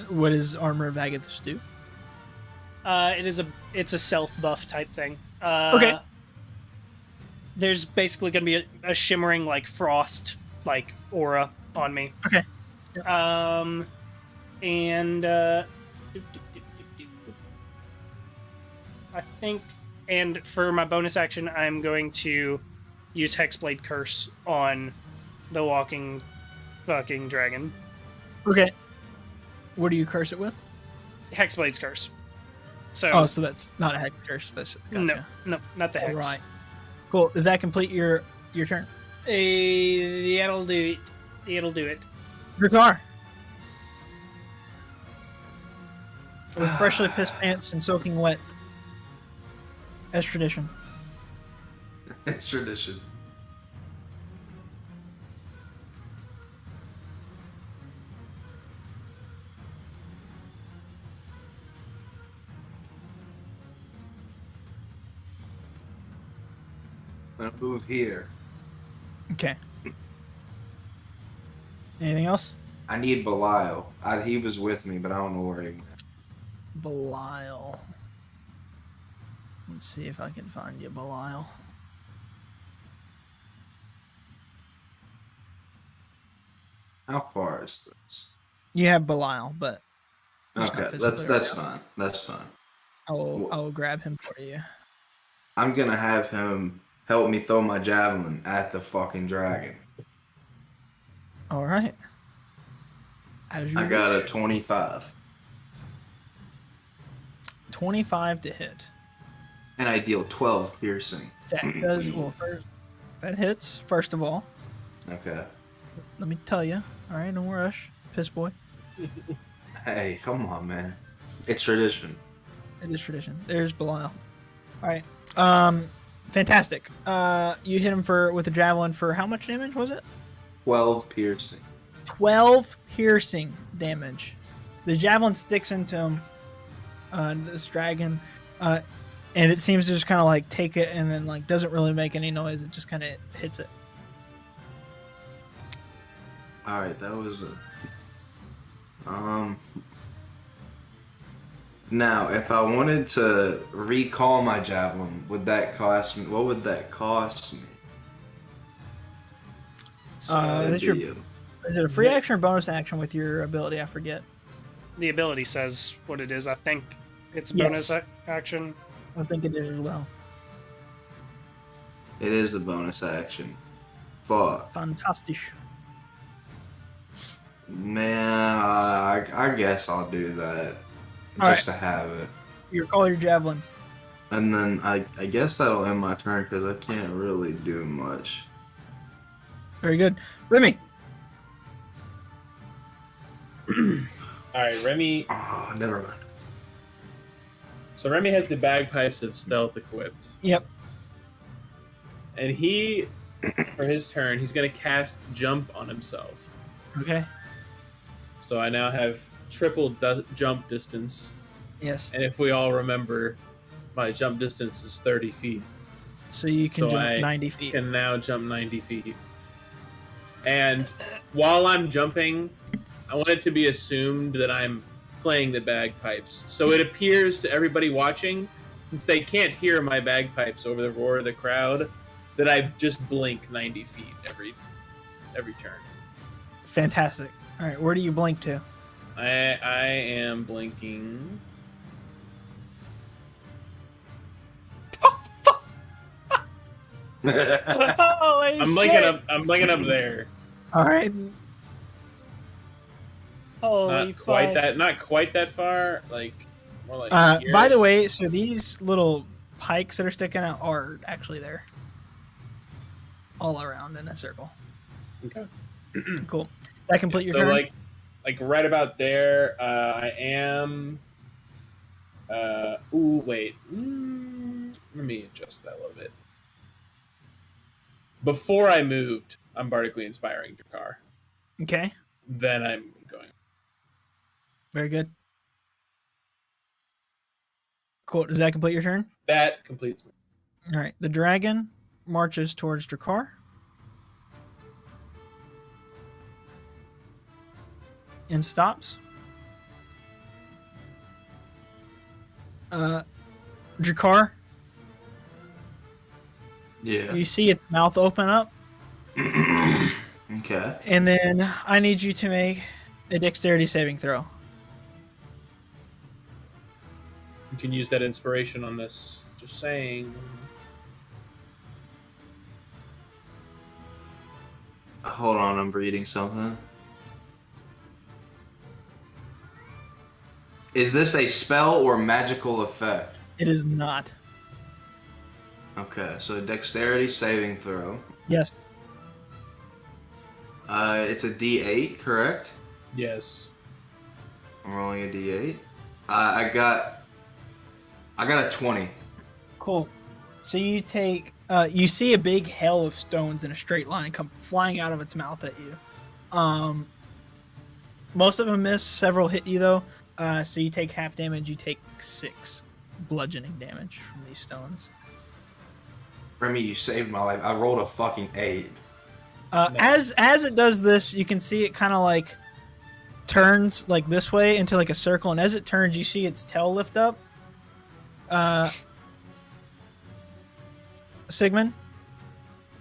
What does Armor of Agathis do? It's a self buff type thing. Okay. There's basically gonna be a shimmering like frost like aura on me. Okay. And I think, and for my bonus action, I'm going to use Hexblade Curse on the walking fucking dragon. Okay. What do you curse it with? Hexblade's Curse. So Oh, so that's not a hex curse. That's gotcha. no, not the hex. All right. Cool. Does that complete your turn? That'll do it. It'll do it. Drakar. With freshly pissed pants and soaking wet. As tradition. It's tradition. I'm gonna move here. Okay. Anything else? I need Belial. He was with me, but I don't know where he went. Belial. Let's see if I can find you, Belial. How far is this? You have Belial, but he's not Okay, physically that's around. fine. That's fine. I will grab him for you. I'm gonna have him help me throw my javelin at the fucking dragon. All right. As you I got a wish. 25. 25 to hit. And I deal 12 piercing. That does that hits. First of all, Okay. let me tell you. All right, don't rush, piss boy. Hey, come on, man. It's tradition. It is tradition. There's Belial. All right. Fantastic. You hit him with a javelin for how much damage was it? 12 piercing. 12 piercing damage. The javelin sticks into him, this dragon, and it seems to just kind of like take it and then like doesn't really make any noise. It just kind of hits it. All right, that was a. Now, if I wanted to recall my javelin, would that cost me? What would that cost me? Is it a free action or bonus action with your ability? I forget. The ability says what it is. I think it's Yes. bonus action. I think it is as well. It is a bonus action, but Fantastic. man, I guess I'll do that All just to have it. You recall your javelin. And then I guess that'll end my turn because I can't really do much. Very good. Remy. All right, Remy. Oh, never mind. So Remy has the bagpipes of stealth equipped, Yep. and he, for his turn, he's gonna cast jump on himself. Okay. So I now have triple jump distance, Yes. and if we all remember, my jump distance is 30 feet. So you can So jump I 90 feet. Can now jump 90 feet. And while I'm jumping, I want it to be assumed that I'm playing the bagpipes. So it appears to everybody watching, since they can't hear my bagpipes over the roar of the crowd, that I just blink 90 feet every turn. Fantastic. All right, where do you blink to? I am blinking. Holy I'm blinking up. I'm blinking up there. All right. Holy Not quite that far. Like more like. By here. the way, so these little pikes that are sticking out are actually there, all around in a circle. Okay. Cool. That complete your So turn. like right about there. I am. Ooh, wait. Let me adjust that a little bit. Before I moved, I'm bardically inspiring Jakar. Okay. Then I'm going. Very good. Cool. Does that complete your turn? That completes me. All right. The dragon marches towards Drakkar. And stops. Drakkar, Yeah. you see its mouth open up, Okay. and then I need you to make a dexterity saving throw. You can use that inspiration on this. Just saying. Hold on, I'm reading something. Is this a spell or magical effect? It is not. Okay, so dexterity saving throw. Yes. It's a D8, correct? Yes. I'm rolling a D8. I got a 20. Cool. So you take, you see a big hail of stones in a straight line come flying out of its mouth at you. Most of them miss. Several hit you though. So you take half damage. You take 6 bludgeoning damage from these stones. Remy, you saved my life. I rolled a fucking 8. As it does this, you can see it kind of like turns like this way into like a circle, and as it turns, you see its tail lift up. Sigmund,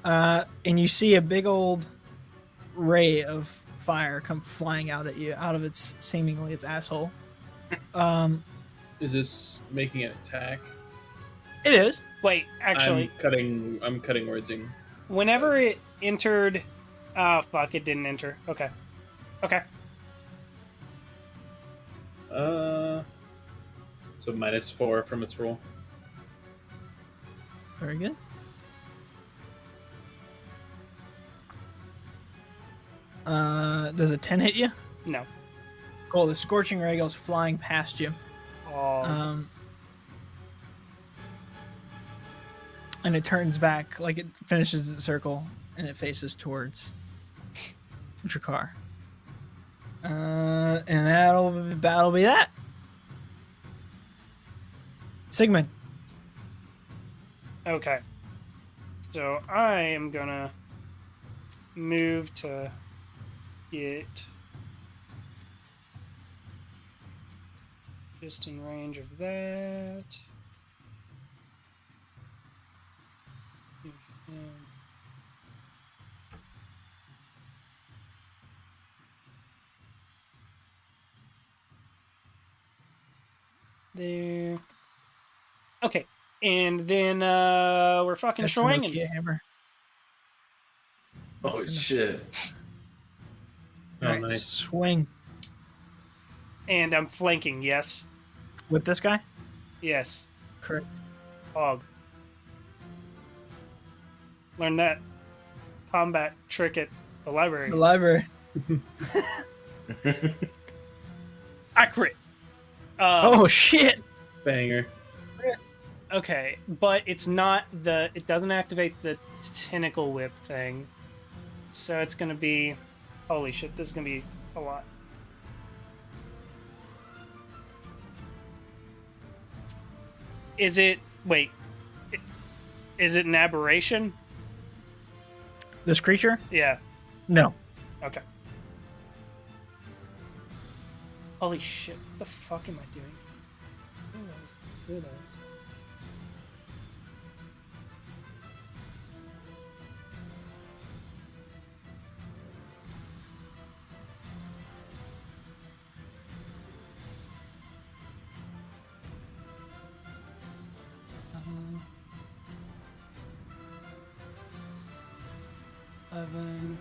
and you see a big old ray of fire come flying out at you out of its seemingly its asshole. Is this making an attack? It is. Wait, actually, I'm cutting words in. whenever it entered, oh fuck, it didn't enter. Okay. So -4 from its roll. Very good. Does a 10 hit you? No. Cool. The scorching ray goes flying past you. Oh. And it turns back, like it finishes its circle, and it faces towards Drakkar. And that'll be that. Sigmund. Okay. So I am gonna move to get just in range of that. Give him there. Okay, and then we're fucking That's an swinging. Nokia hammer. Oh shit. Oh, Alright, nice. swing And I'm flanking, yes? with this guy. Yes. Correct. Hog. Learn that combat trick at the library. The library. I crit. Oh shit! Banger. Okay, but it's not the... It doesn't activate the tentacle whip thing. So it's gonna be... Holy shit, this is gonna be a lot. Is it... Wait. Is it an aberration? This creature? Yeah. No. Okay. Holy shit, what the fuck am I doing? Who knows? 11,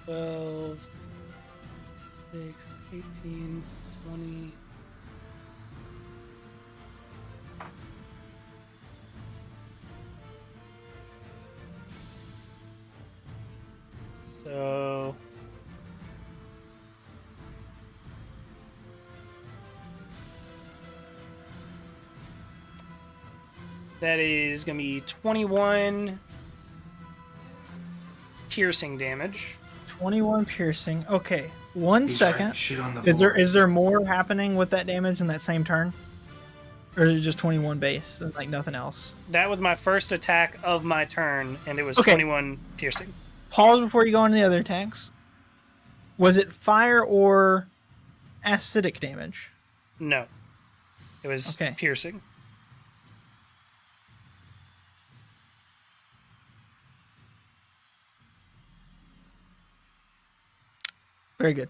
12, 6, 18, 20. So that is going to be 21 piercing damage. 21 piercing. Okay. 1 He's second. writing shit on the Is there more happening with that damage in that same turn? Or is it just 21 base and like nothing else? That was my first attack of my turn, and it was Okay. 21 piercing. Pause before you go into the other attacks. Was it fire or acidic damage? No. It was Okay. piercing. Very good.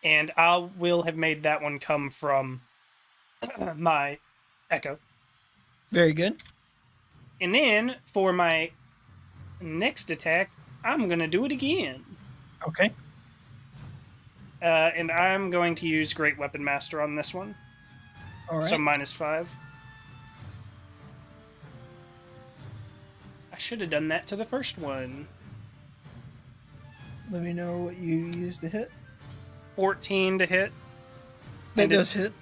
And I will have made that one come from my echo. Very good. And then for my next attack, I'm going to do it again. Okay. And I'm going to use Great Weapon Master on this one. All right. So -5. I should have done that to the first one. Let me know what you used to hit. 14 to hit. That And does hit.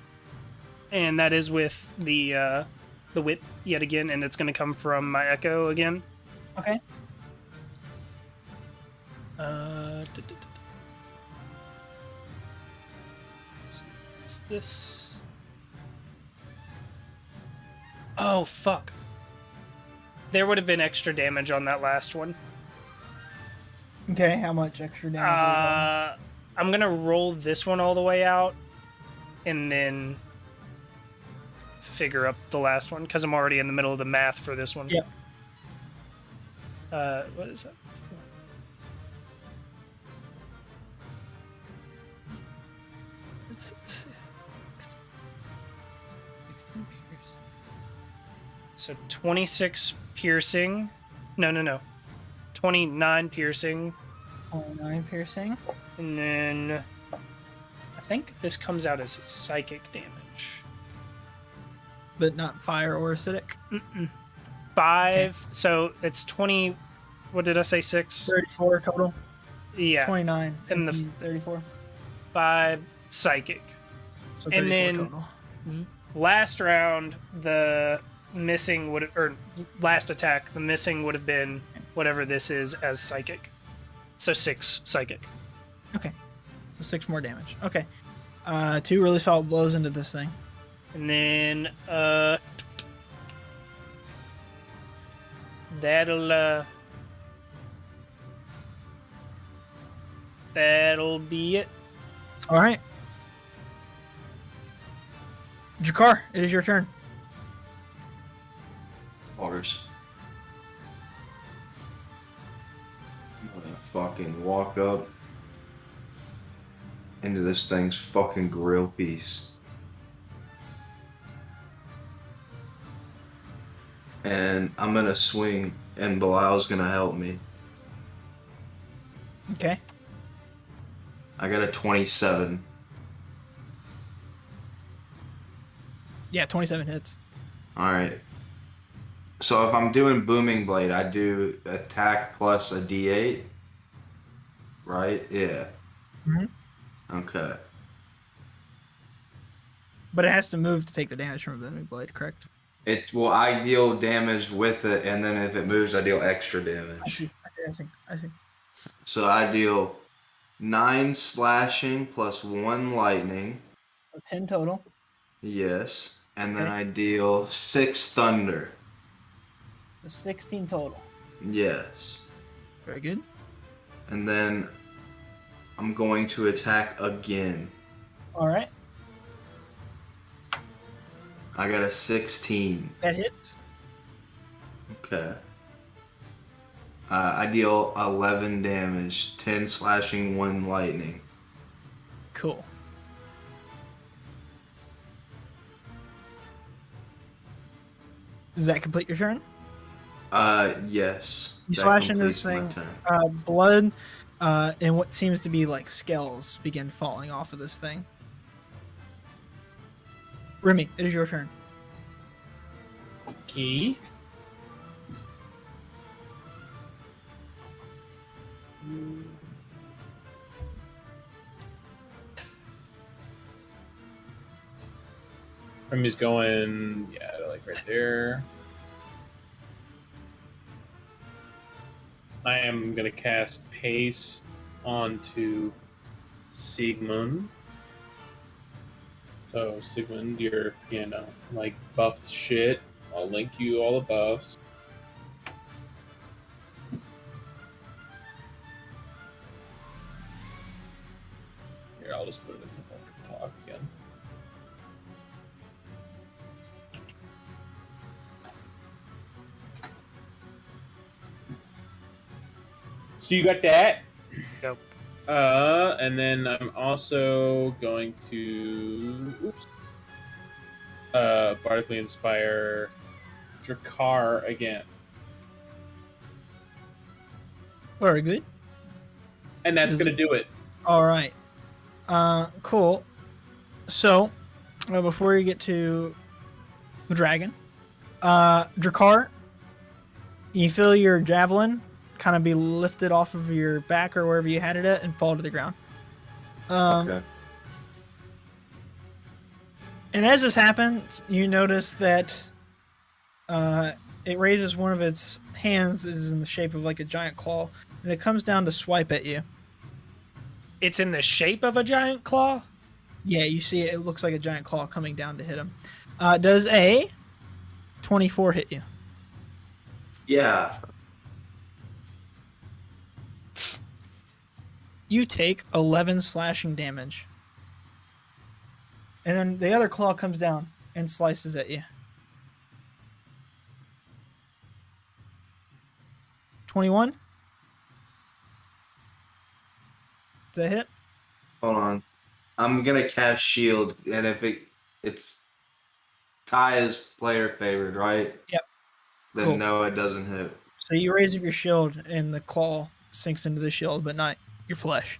And that is with the whip yet again, and it's going to come from my echo again. Okay. What's this? Oh, fuck. There would have been extra damage on that last one. Okay, how much extra damage? I'm gonna roll this one all the way out, and then figure up the last one because I'm already in the middle of the math for this one. Yep. What is that? It's 16 piercing. So 26 piercing. No. 29 piercing. 29 piercing. And then I think this comes out as psychic damage. But not fire or acidic. 5. Okay. So it's 20. What did I say? 6? 34 total. Yeah. 29 And the 34. 5 psychic. So 34 And then total. last round, the missing would, or last attack, the missing would have been whatever this is as psychic. So 6 psychic. Okay. So 6 more damage. Okay. 2 really solid blows into this thing. And then that'll be it. All right. Jakar, it is your turn. Bars. I'm gonna fucking walk up into this thing's fucking grill piece. And I'm gonna swing, and Belial's gonna help me. Okay. I got a 27. Yeah, 27 hits. Alright. So if I'm doing Booming Blade, I do attack plus a D8, right? Yeah. Mhm. Okay. But it has to move to take the damage from the booming blade, correct? It's well, I deal damage with it, and then if it moves, I deal extra I damage. see. I see. So I deal 9 slashing plus 1 lightning. So 10 total. Yes. And then Okay. I deal 6 thunder. So 16 total. Yes. Very good. And then I'm going to attack again. All right. I got a 16. That hits. Okay. I deal 11 damage, 10 slashing, 1 lightning. Cool. Does that complete your turn? Yes. You That slash into this completes thing. my turn. Blood and what seems to be like scales begin falling off of this thing. Remy, it is your turn. Key. Remy's going, yeah, like right there. I am going to cast Haste onto Sigmund. So, Sigmund, you're, like buffed shit. I'll link you all the buffs. Here, I'll just put it in the fucking talk again. So you got that? Yep. And then I'm also going to bardically inspire Drakar again. Very good. And that's Is gonna it- do it. All right. Cool. So, before you get to the dragon, Drakar, you feel your javelin kind of be lifted off of your back or wherever you had it at and fall to the ground. Okay. And as this happens, you notice that it raises one of its hands is in the shape of like a giant claw, and it comes down to swipe at you. It's in the shape of a giant claw. Yeah, you see it. It looks like a giant claw coming down to hit him. Does a 24 hit you? Yeah. You take 11 slashing damage. And then the other claw comes down and slices at you. 21? Does that hit? Hold on. I'm gonna cast shield, and if it's Ty is player favored, right? Yep. Then Cool. no, it doesn't hit. So you raise up your shield, and the claw sinks into the shield, but not your flesh.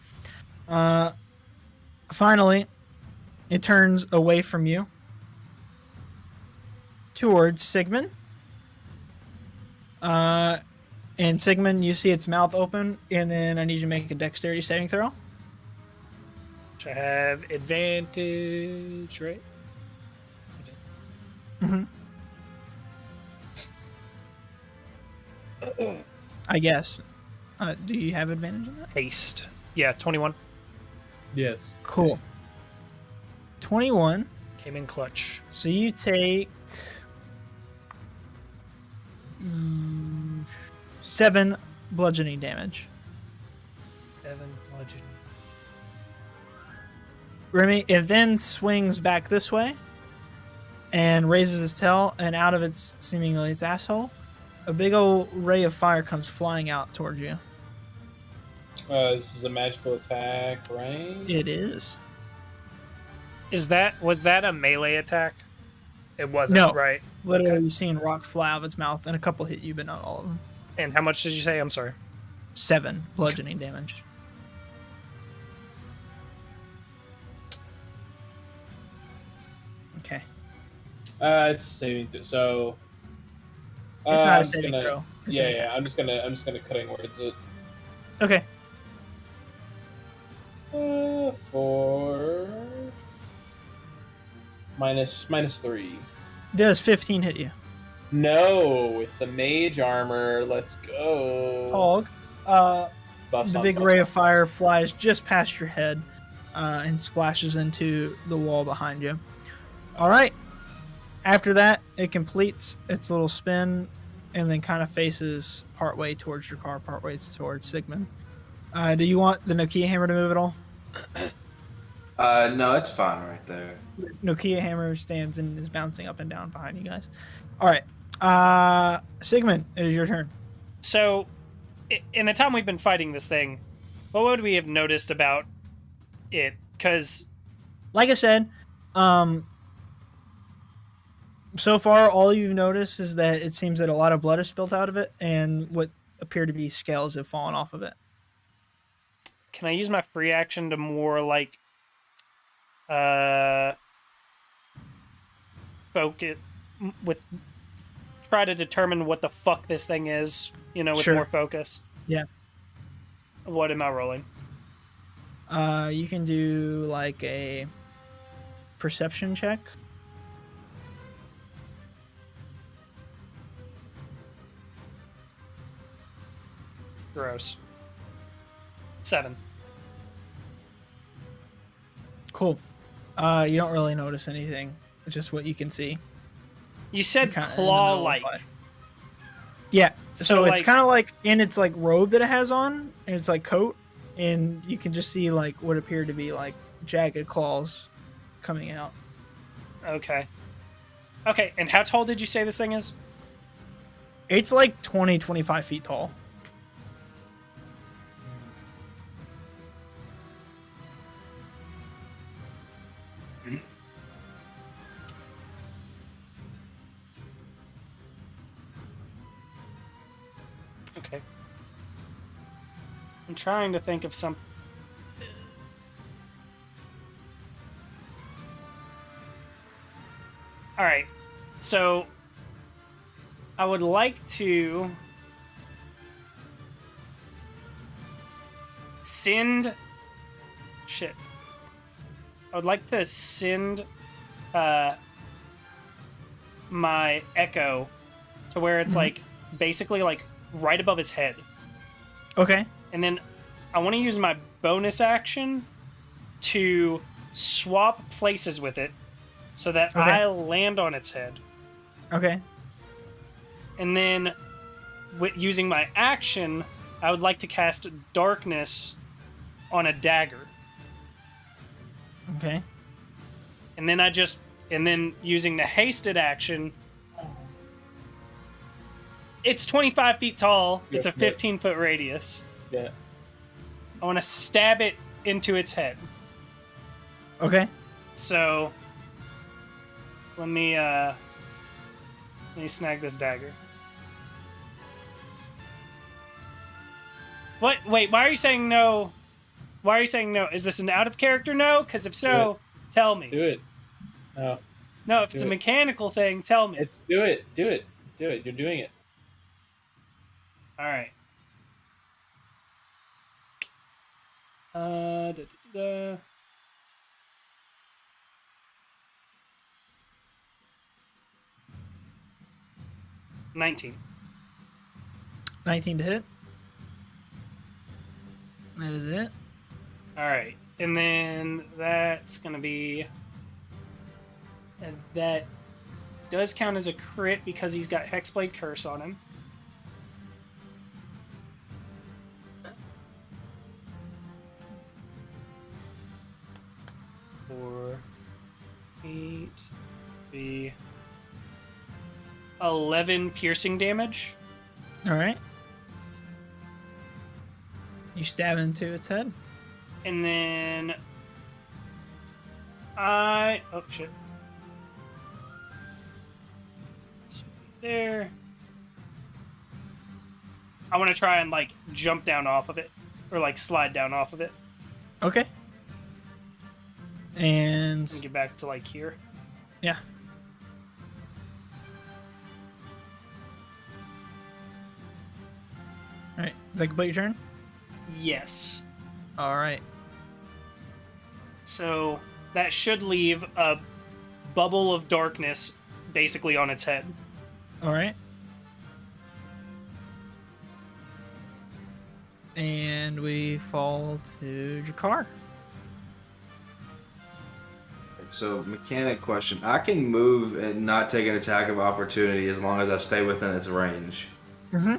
Finally, it turns away from you towards Sigmund. And Sigmund, you see its mouth open, and then I need you to make a dexterity saving throw. Which I have advantage, right? Mm-hmm. I guess. Do you have advantage in that? Haste. Yeah, 21. Yes. Cool. 21. Came in clutch. So you take 7 bludgeoning damage. 7 bludgeoning. Remy, it then swings back this way and raises its tail, and out of its seemingly its asshole, a big old ray of fire comes flying out towards you. This is a magical attack, right? It is. Was that a melee attack? It wasn't, No. right? Literally, you've seen rocks fly out of its mouth, and a couple hit you, but not all of them. And how much did you say? I'm sorry. 7 bludgeoning damage. Okay. It's a saving throw. So It's not I'm a saving gonna- throw. It's an Yeah, attack. yeah. I'm just gonna cutting words it. Okay. For minus 3. Does 15 hit you? No, with the mage armor. Let's go. Hog. Buffs The on big buffs. ray of fire flies just past your head and splashes into the wall behind you. All right. After that, it completes its little spin and then kind of faces partway towards your car, partway towards Sigmund. Do you want the Nokia hammer to move at all? No, it's fine right there. Nokia hammer stands and is bouncing up and down behind you guys. All right. Sigmund, it is your turn. So, in the time we've been fighting this thing, what would we have noticed about it? Because Like I said, so far all you've noticed is that it seems that a lot of blood has spilt out of it, and what appear to be scales have fallen off of it. can I use my free action to more like focus with try to determine what the fuck this thing is, with Sure. more focus? Yeah. What am I rolling? You can do like a perception check. Gross. 7. Cool. You don't really notice anything. It's just what you can see. You said Kinda in the middle of claw-like. fight. Yeah. So it's like- kind of like in its like robe that it has on, and it's like coat, and you can just see like what appear to be like jagged claws coming out. Okay. Okay, and how tall did you say this thing is? It's like 20, 25 feet tall. Okay. I'm trying to think of some. All right. So I would like to send shit. I would like to send my echo to where it's like basically like right above his head. Okay. And then I want to use my bonus action to swap places with it so that Okay. I land on its head. Okay. And then using my action, I would like to cast darkness on a dagger. Okay. And then using the hasted action, it's 25 feet tall. It's a 15-foot radius. Yeah. I want to stab it into its head. Okay. So let me snag this dagger. What? Wait, why are you saying no? Why are you saying no? Is this an out of character no? Because if so, tell me. Do it. No. No, if it's a mechanical thing, tell me. Do it. You're doing it. All right. Da, da, da, da. $19. 19 to hit. That is it. All right, and then that's gonna be. And that does count as a crit because he's got Hexblade Curse on him. Four, 8, be 11 piercing damage. All right. You stab into its head. And then oh shit. So there. I want to try and like jump down off of it or like slide down off of it Okay. And and get back to like here. yeah. All right. Is that complete your turn? Yes. All right. So that should leave a bubble of darkness basically on its head. All right. And we fall to Jakar. So, mechanic question. I can move and not take an attack of opportunity as long as I stay within its range. Mm-hmm.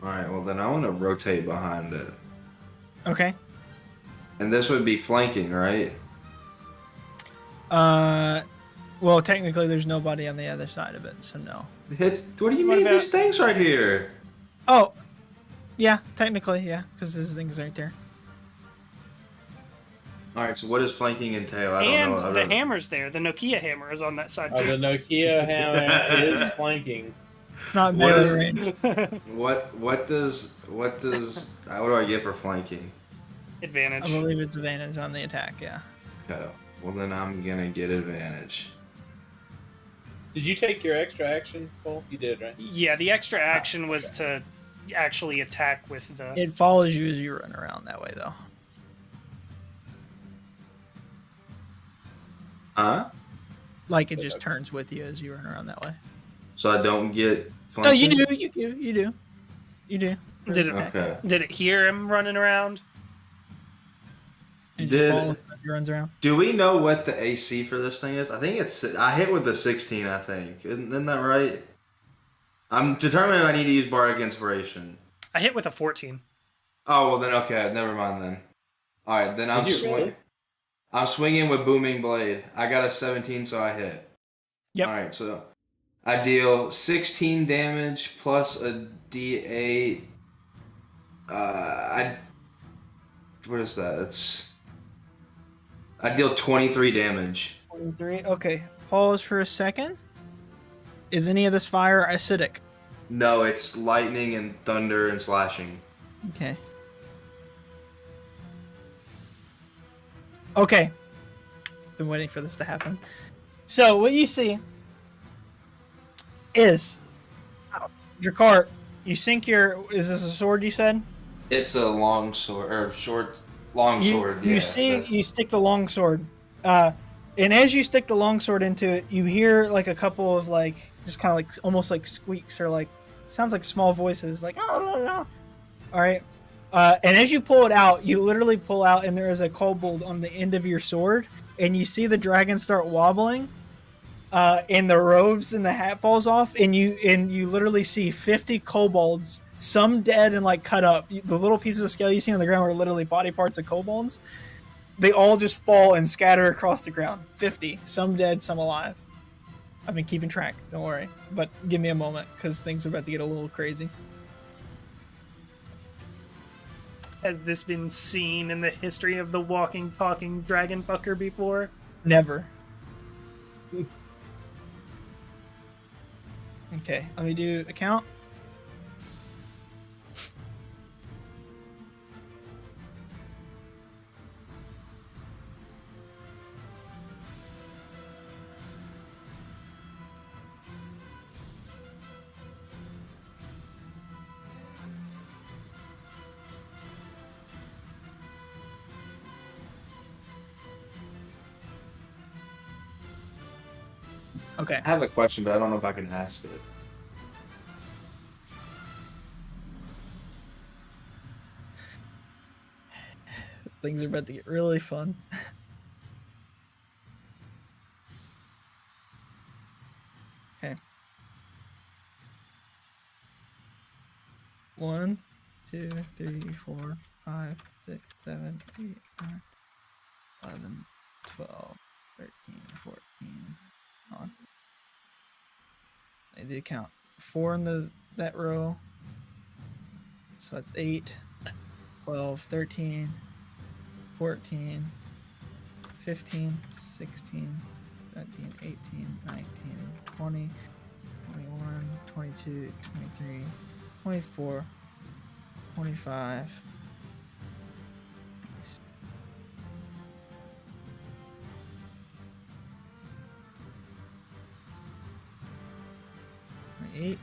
Alright, well then I want to rotate behind it. Okay. And this would be flanking, right? Well, technically, there's nobody on the other side of it, so no. What do you What mean about- these things right here? Oh, yeah, technically, yeah, because this thing's right there. Alright, so what does flanking entail? I And don't know. the hammer's there. The Nokia hammer is on that side Oh, the too. Nokia hammer is flanking. Not What melee is- range. What do I get for flanking? Advantage. I believe it's advantage on the attack, yeah. Okay, well then I'm gonna get advantage. Did you take your extra action, Cole? You did, right? Yeah, the extra action was to actually attack with the. It follows you as you run around that way, though. Huh? Like, it just turns with you as you run around that way. So I don't get No, flanking? you do, You do. Did it- Okay. Did it hear him running around? It Did- just follows as he runs around. Do we know what the AC for this thing is? I think I hit with the 16, I think. Isn't that right? I'm determining if I need to use Bardic Inspiration. I hit with a 14. Oh, well then, okay, never mind then. Alright, then I'm Did you really? I'm swinging with Booming Blade. I got a 17, so I hit. Yep. Alright, so I deal 16 damage plus a D8. What is that? I deal 23 damage. 23. Okay, pause for a second. Is any of this fire acidic? No, it's lightning and thunder and slashing. Okay. Okay. Been waiting for this to happen. So what you see is Drakar, you sink your. Is this a sword you said? It's a long sword or long sword. You yeah, see, that's- you stick the long sword, and as you stick the long sword into it, you hear like a couple of like just kind of like almost like squeaks or like sounds like small voices, like all right. And as you pull it out, you literally pull out, and there is a kobold on the end of your sword, and you see the dragon start wobbling, and the robes and the hat falls off, and you literally see 50 kobolds, some dead and like cut up. The little pieces of scale you see on the ground are literally body parts of kobolds. They all just fall and scatter across the ground. 50, some dead, some alive. I've been keeping track. Don't worry, but give me a moment because things are about to get a little crazy. Has this been seen in the history of the walking, talking dragon fucker before? Never. Okay, let me do a count. Okay. I have a question, but I don't know if I can ask it. Things are about to get really fun. Okay. 1, 2, 3, 4, 5, 6, 7, 8, 9, 11, 12, 13, 14. On. I did count 4 in that row. So that's 8, 12, 13, 14, 15, 16, 17, 18, 19, 20, 21, 22, 23, 24, 25. 28,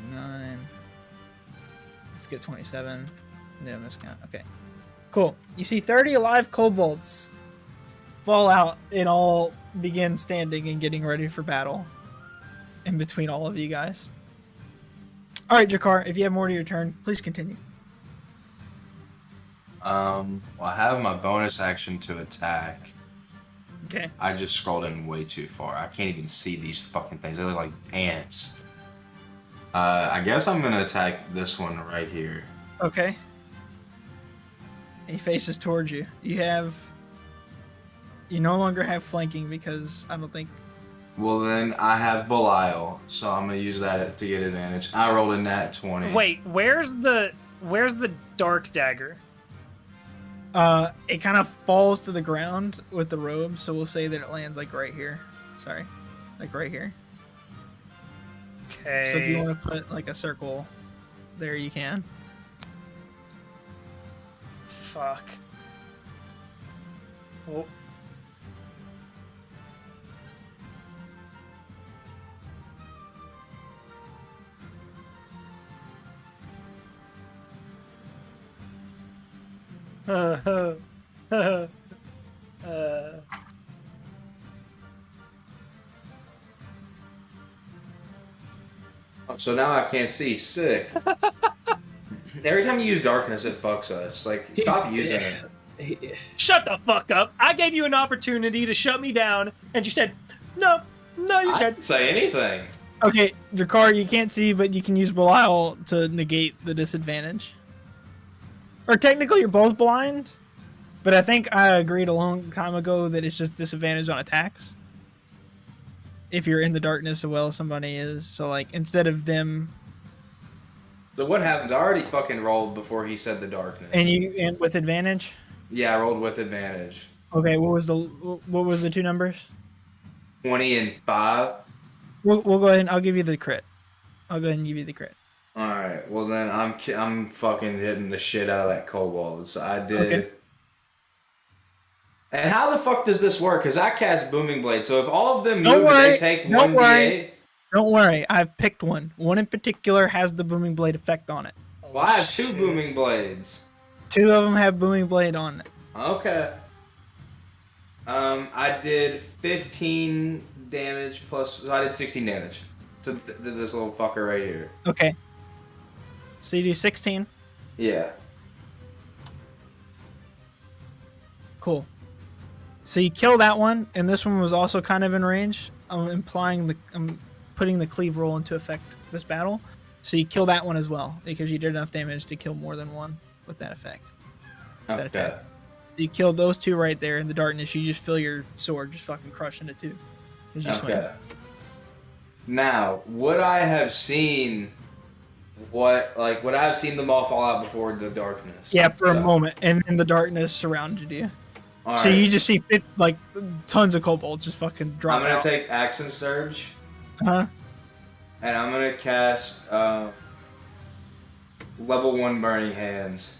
29. Let's get 27. No miscount. Okay. Cool. You see 30 alive kobolds fall out and all begin standing and getting ready for battle in between all of you guys. All right, Jakar, if you have more to your turn, please continue. Well, I have my bonus action to attack. Okay. I just scrolled in way too far. I can't even see these fucking things. They look like ants. I guess I'm gonna attack this one right here. Okay. He faces towards you. You no longer have flanking because I don't think. Well, then I have Belial, so I'm gonna use that to get advantage. I rolled a nat 20. Wait, where's the dark dagger? It kind of falls to the ground with the robe, so we'll say that it lands like right here. Sorry, like right here. Okay. So if you want to put like a circle there, you can. Fuck. Oh. So now I can't see. Sick. Every time you use darkness, it fucks us. Like, stop using it. Shut the fuck up! I gave you an opportunity to shut me down, and you said, no, you're I good. didn't say anything. Okay, Jakar, you can't see, but you can use Belial to negate the disadvantage. Or technically, you're both blind, but I think I agreed a long time ago that it's just disadvantage on attacks. If you're in the darkness as well as somebody is. So, like, instead of them... So what happens? I already fucking rolled before he said the darkness. And with advantage? Yeah, I rolled with advantage. Okay, what was the two numbers? 20 and 5. We'll go ahead and I'll give you the crit. I'll go ahead and give you the crit. All right. Well, then I'm fucking hitting the shit out of that kobold. So I did. Okay. And how the fuck does this work? Because I cast Booming Blade. So if all of them Don't move, worry. they take Don't 1d8. Don't worry, I've picked one. One in particular has the Booming Blade effect on it. Well, I have 2 Booming Blades. 2 of them have Booming Blade on it. Okay. I did 15 damage plus. So I did 16 damage to this little fucker right here. Okay. So you do 16. Yeah. Cool. So you kill that one, and this one was also kind of in range. I'm putting the cleave roll into effect this battle. So you kill that one as well because you did enough damage to kill more than one with that effect. That Okay. attack. So you killed those two right there in the darkness. You just feel your sword just fucking crushing it too. As you swing. Okay. Now, would I have seen would I have seen them all fall out before the darkness? Yeah, for a So, moment, and then the darkness surrounded you. all So right. you just see like tons of kobolds just fucking drop I'm gonna out. take Action Surge, Huh? and I'm gonna cast level 1 Burning Hands,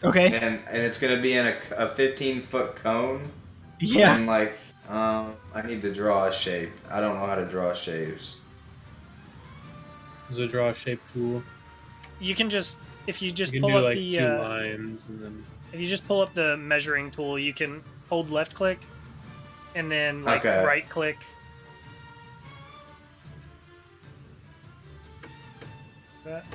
Okay. and it's gonna be in a 15-foot cone. Yeah. And like, I need to draw a shape. I don't know how to draw shapes. There's a draw shape tool. You can just if you just You can pull do up like the 2 lines and then. if you just pull up the measuring tool, you can hold left click and then like Okay. right click. That.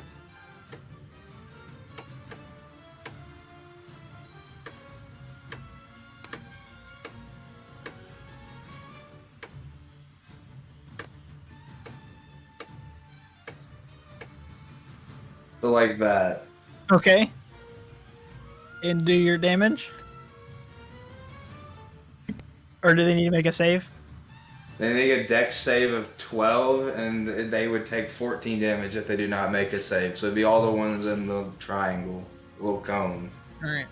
So like that. Okay. And do your damage? Or do they need to make a save? They make a dex save of 12, and they would take 14 damage if they do not make a save. So it'd be all the ones in the triangle, little cone. Alright.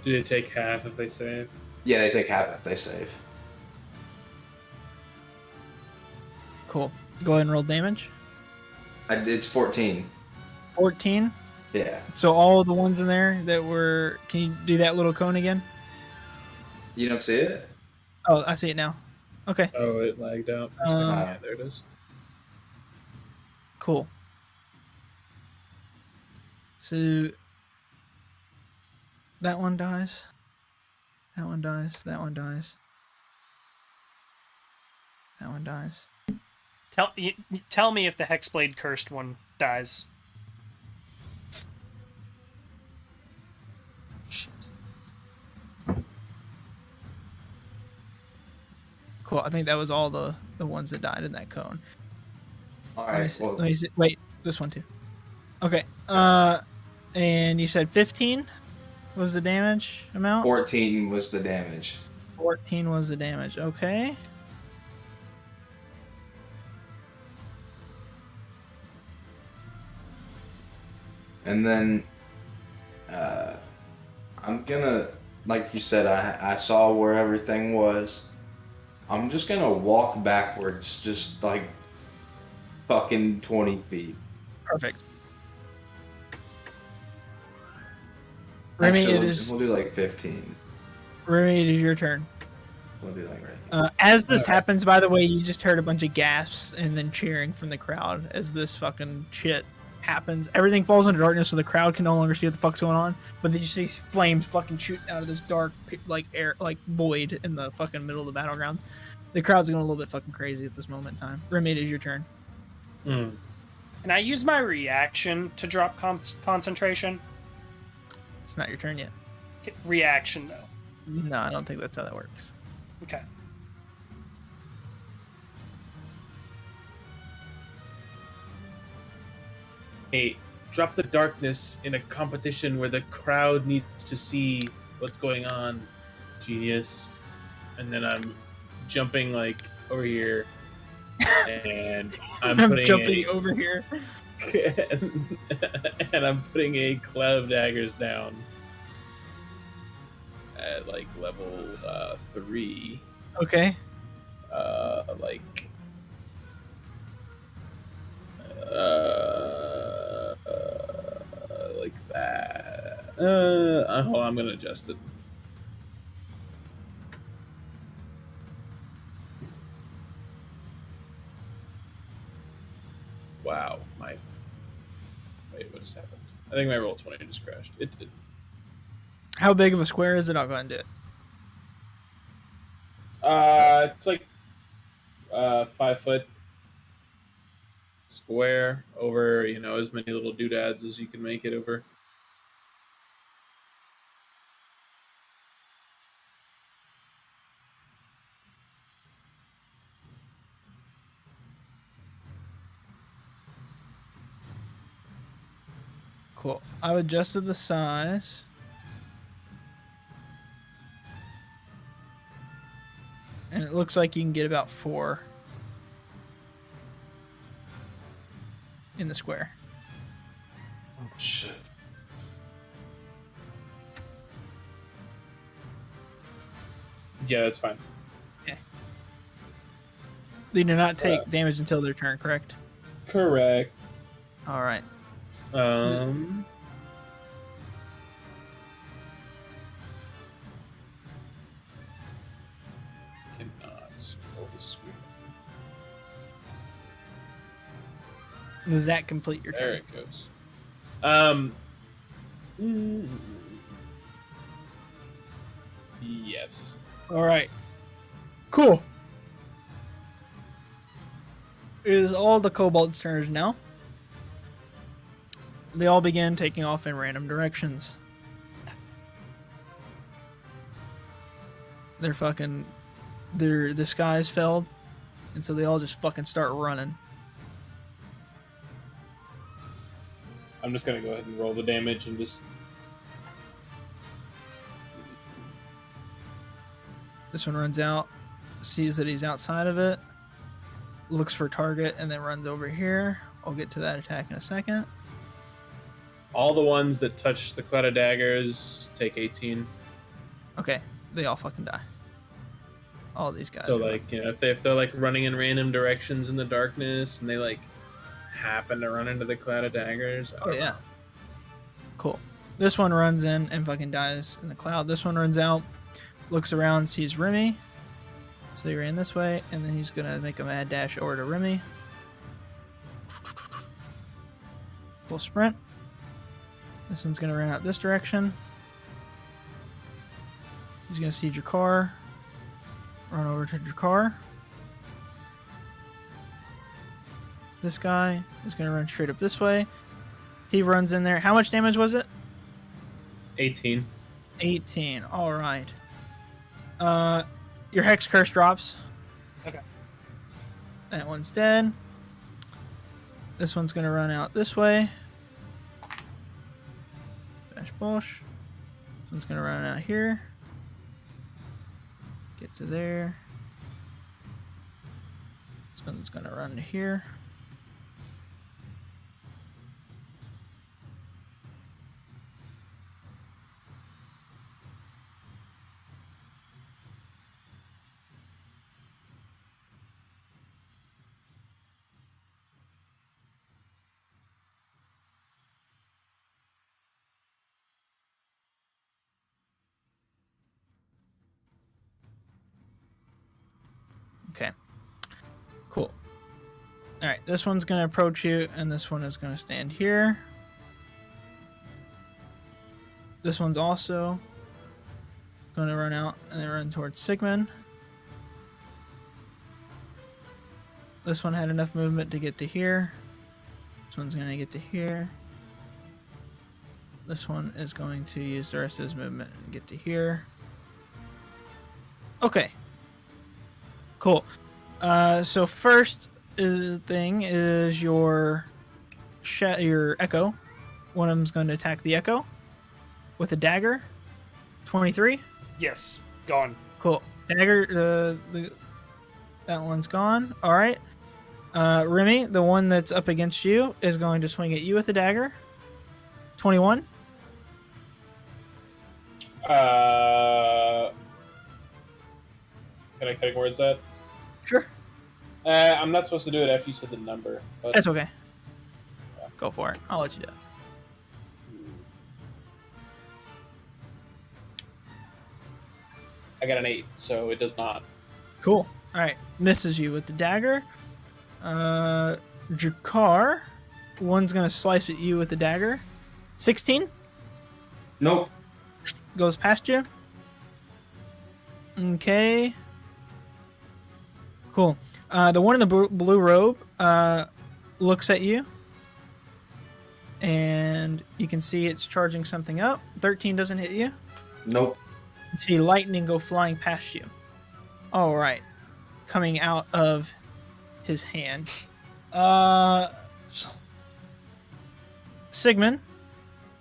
Do they take half if they save? Yeah, they take half if they save. Cool. Go ahead and roll damage. It's 14. 14. Yeah. So all the ones in there that were... Can you do that little cone again? You don't see it? Oh, I see it now. Okay. Oh, it lagged out. For a second. Yeah, there it is. Cool. So... That one dies. That one dies. That one dies. That one dies. Tell me if the Hexblade cursed one dies. Shit. Cool. I think that was all the ones that died in that cone. All Let me right. see. Well, Let me see. Wait, this one too. Okay. And you said 15 was the damage amount? 14 was the damage. 14 was the damage. Okay. And then I'm gonna, like you said, I saw where everything was. I'm just gonna walk backwards, just like fucking 20 feet. Perfect. Remy, Actually, it is. we'll do like 15. Remy, it is your turn. We'll do like right. As this happens, by the way, you just heard a bunch of gasps and then cheering from the crowd as this fucking shit happens. Everything falls into darkness, so the crowd can no longer see what the fuck's going on. But then you see flames fucking shooting out of this dark, like air, like void in the fucking middle of the battlegrounds. The crowd's going a little bit fucking crazy at this moment in time. Remy, it is your turn. Can I use my reaction to drop concentration? It's not your turn yet. Reaction though. No, I don't think that's how that works. Okay. Hey, drop the darkness in a competition where the crowd needs to see what's going on. Genius. And then I'm jumping like over here. And I'm putting jumping over here. and I'm putting a cloud of daggers down at like level 3. Okay. Like that. Hold on, I'm gonna adjust it. Wow, wait, what just happened? I think my roll 20 just crashed. It did. How big of a square is it? I'll go ahead and do it. It's like 5 foot square over, as many little doodads as you can make it over. Cool. I've adjusted the size. And it looks like you can get about 4 in the square. Oh shit. Yeah, that's fine. They do not take damage until their turn, correct? Correct. All right. Um. Cannot scroll the screen. Does that complete your There turn? it goes. mm, Yes. All right. Cool. It is all the kobolds' turns now. They all begin taking off in random directions. The sky's filled, and so they all just fucking start running. I'm just gonna go ahead and roll the damage and just. This one runs out, sees that he's outside of it, looks for target, and then runs over here. I'll get to that attack in a second. All the ones that touch the cloud of daggers take 18. Okay, they all fucking die. All these guys. So are like, you know, if they're like running in random directions in the darkness and they like happen to run into the cloud of daggers. Oh yeah. Cool. This one runs in and fucking dies in the cloud. This one runs out, looks around, sees Remy. So he ran this way, and then he's gonna make a mad dash over to Remy. Full sprint. This one's gonna run out this direction. He's gonna see Jakar. Run over to Jakar. This guy is gonna run straight up this way. He runs in there. How much damage was it? 18. 18. All right. Your Hex Curse drops. Okay. That one's dead. This one's going to run out this way. Dash Bush. This one's going to run out here. Get to there. This one's going to run to here. Okay. Cool. All right, this one's going to approach you, and this one is going to stand here. This one's also going to run out and then run towards Sigmund. This one had enough movement to get to here. This one's going to get to here. This one is going to use the rest of his movement and get to here. Okay. Cool. So first thing is your Echo. One of them's going to attack the Echo with a dagger. 23. Yes. Gone. Cool. Dagger. That one's gone. All right. Remy, the one that's up against you, is going to swing at you with a dagger. 21. Can I categorize that? Sure. I'm not supposed to do it after you said the number. But That's okay. Go for it. I'll let you do it. I got an 8, so it does not. Cool. All right. Misses you with the dagger. Jakar, one's going to slice at you with the dagger. 16. Nope. Goes past you. Okay. Cool. The one in the blue robe looks at you. And you can see it's charging something up. 13 doesn't hit you. Nope. You see lightning go flying past you. All right. Coming out of his hand. Sigmund,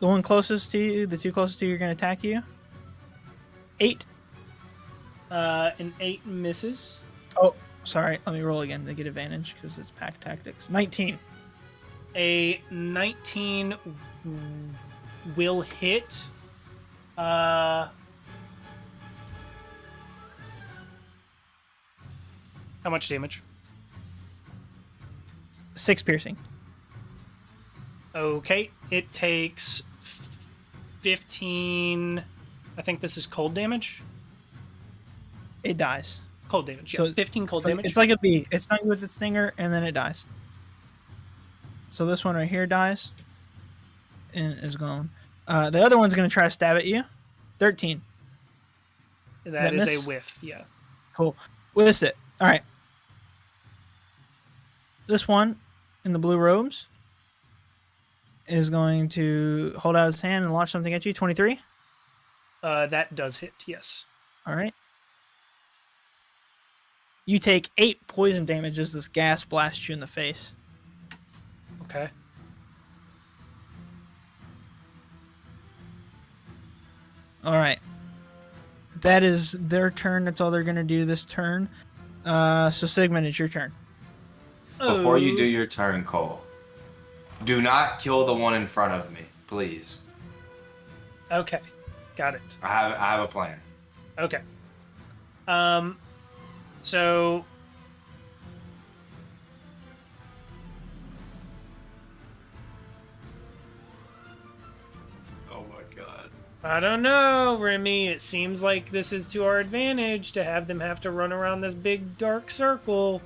The one closest to you, the two closest to you, are going to attack you. 8. An 8 misses. Oh, sorry. Let me roll again to get advantage because it's pack tactics. 19. A 19 will hit. How much damage? 6 piercing. Okay, it takes 15. I think this is cold damage. It dies. Cold damage. So Yeah, 15 cold It's like, damage. it's like a bee. It stung you with its stinger, and then it dies. So this one right here dies. And is gone. The other one's going to try to stab at you. 13. that is miss? a whiff. Yeah. Cool. Whiffs it. All right. This one in the blue robes is going to hold out his hand and launch something at you. 23. That does hit. Yes. All right. You take 8 poison damage as this gas blasts you in the face. Okay. All right. That is their turn. That's all they're going to do this turn. So Sigmund, it's your turn. Before you Oh. do your turn, Cole, do not kill the one in front of me, please. Okay. Got it. I have a plan. Okay. So Oh my god. I don't know, Remy. It seems like this is to our advantage to have them have to run around this big dark circle.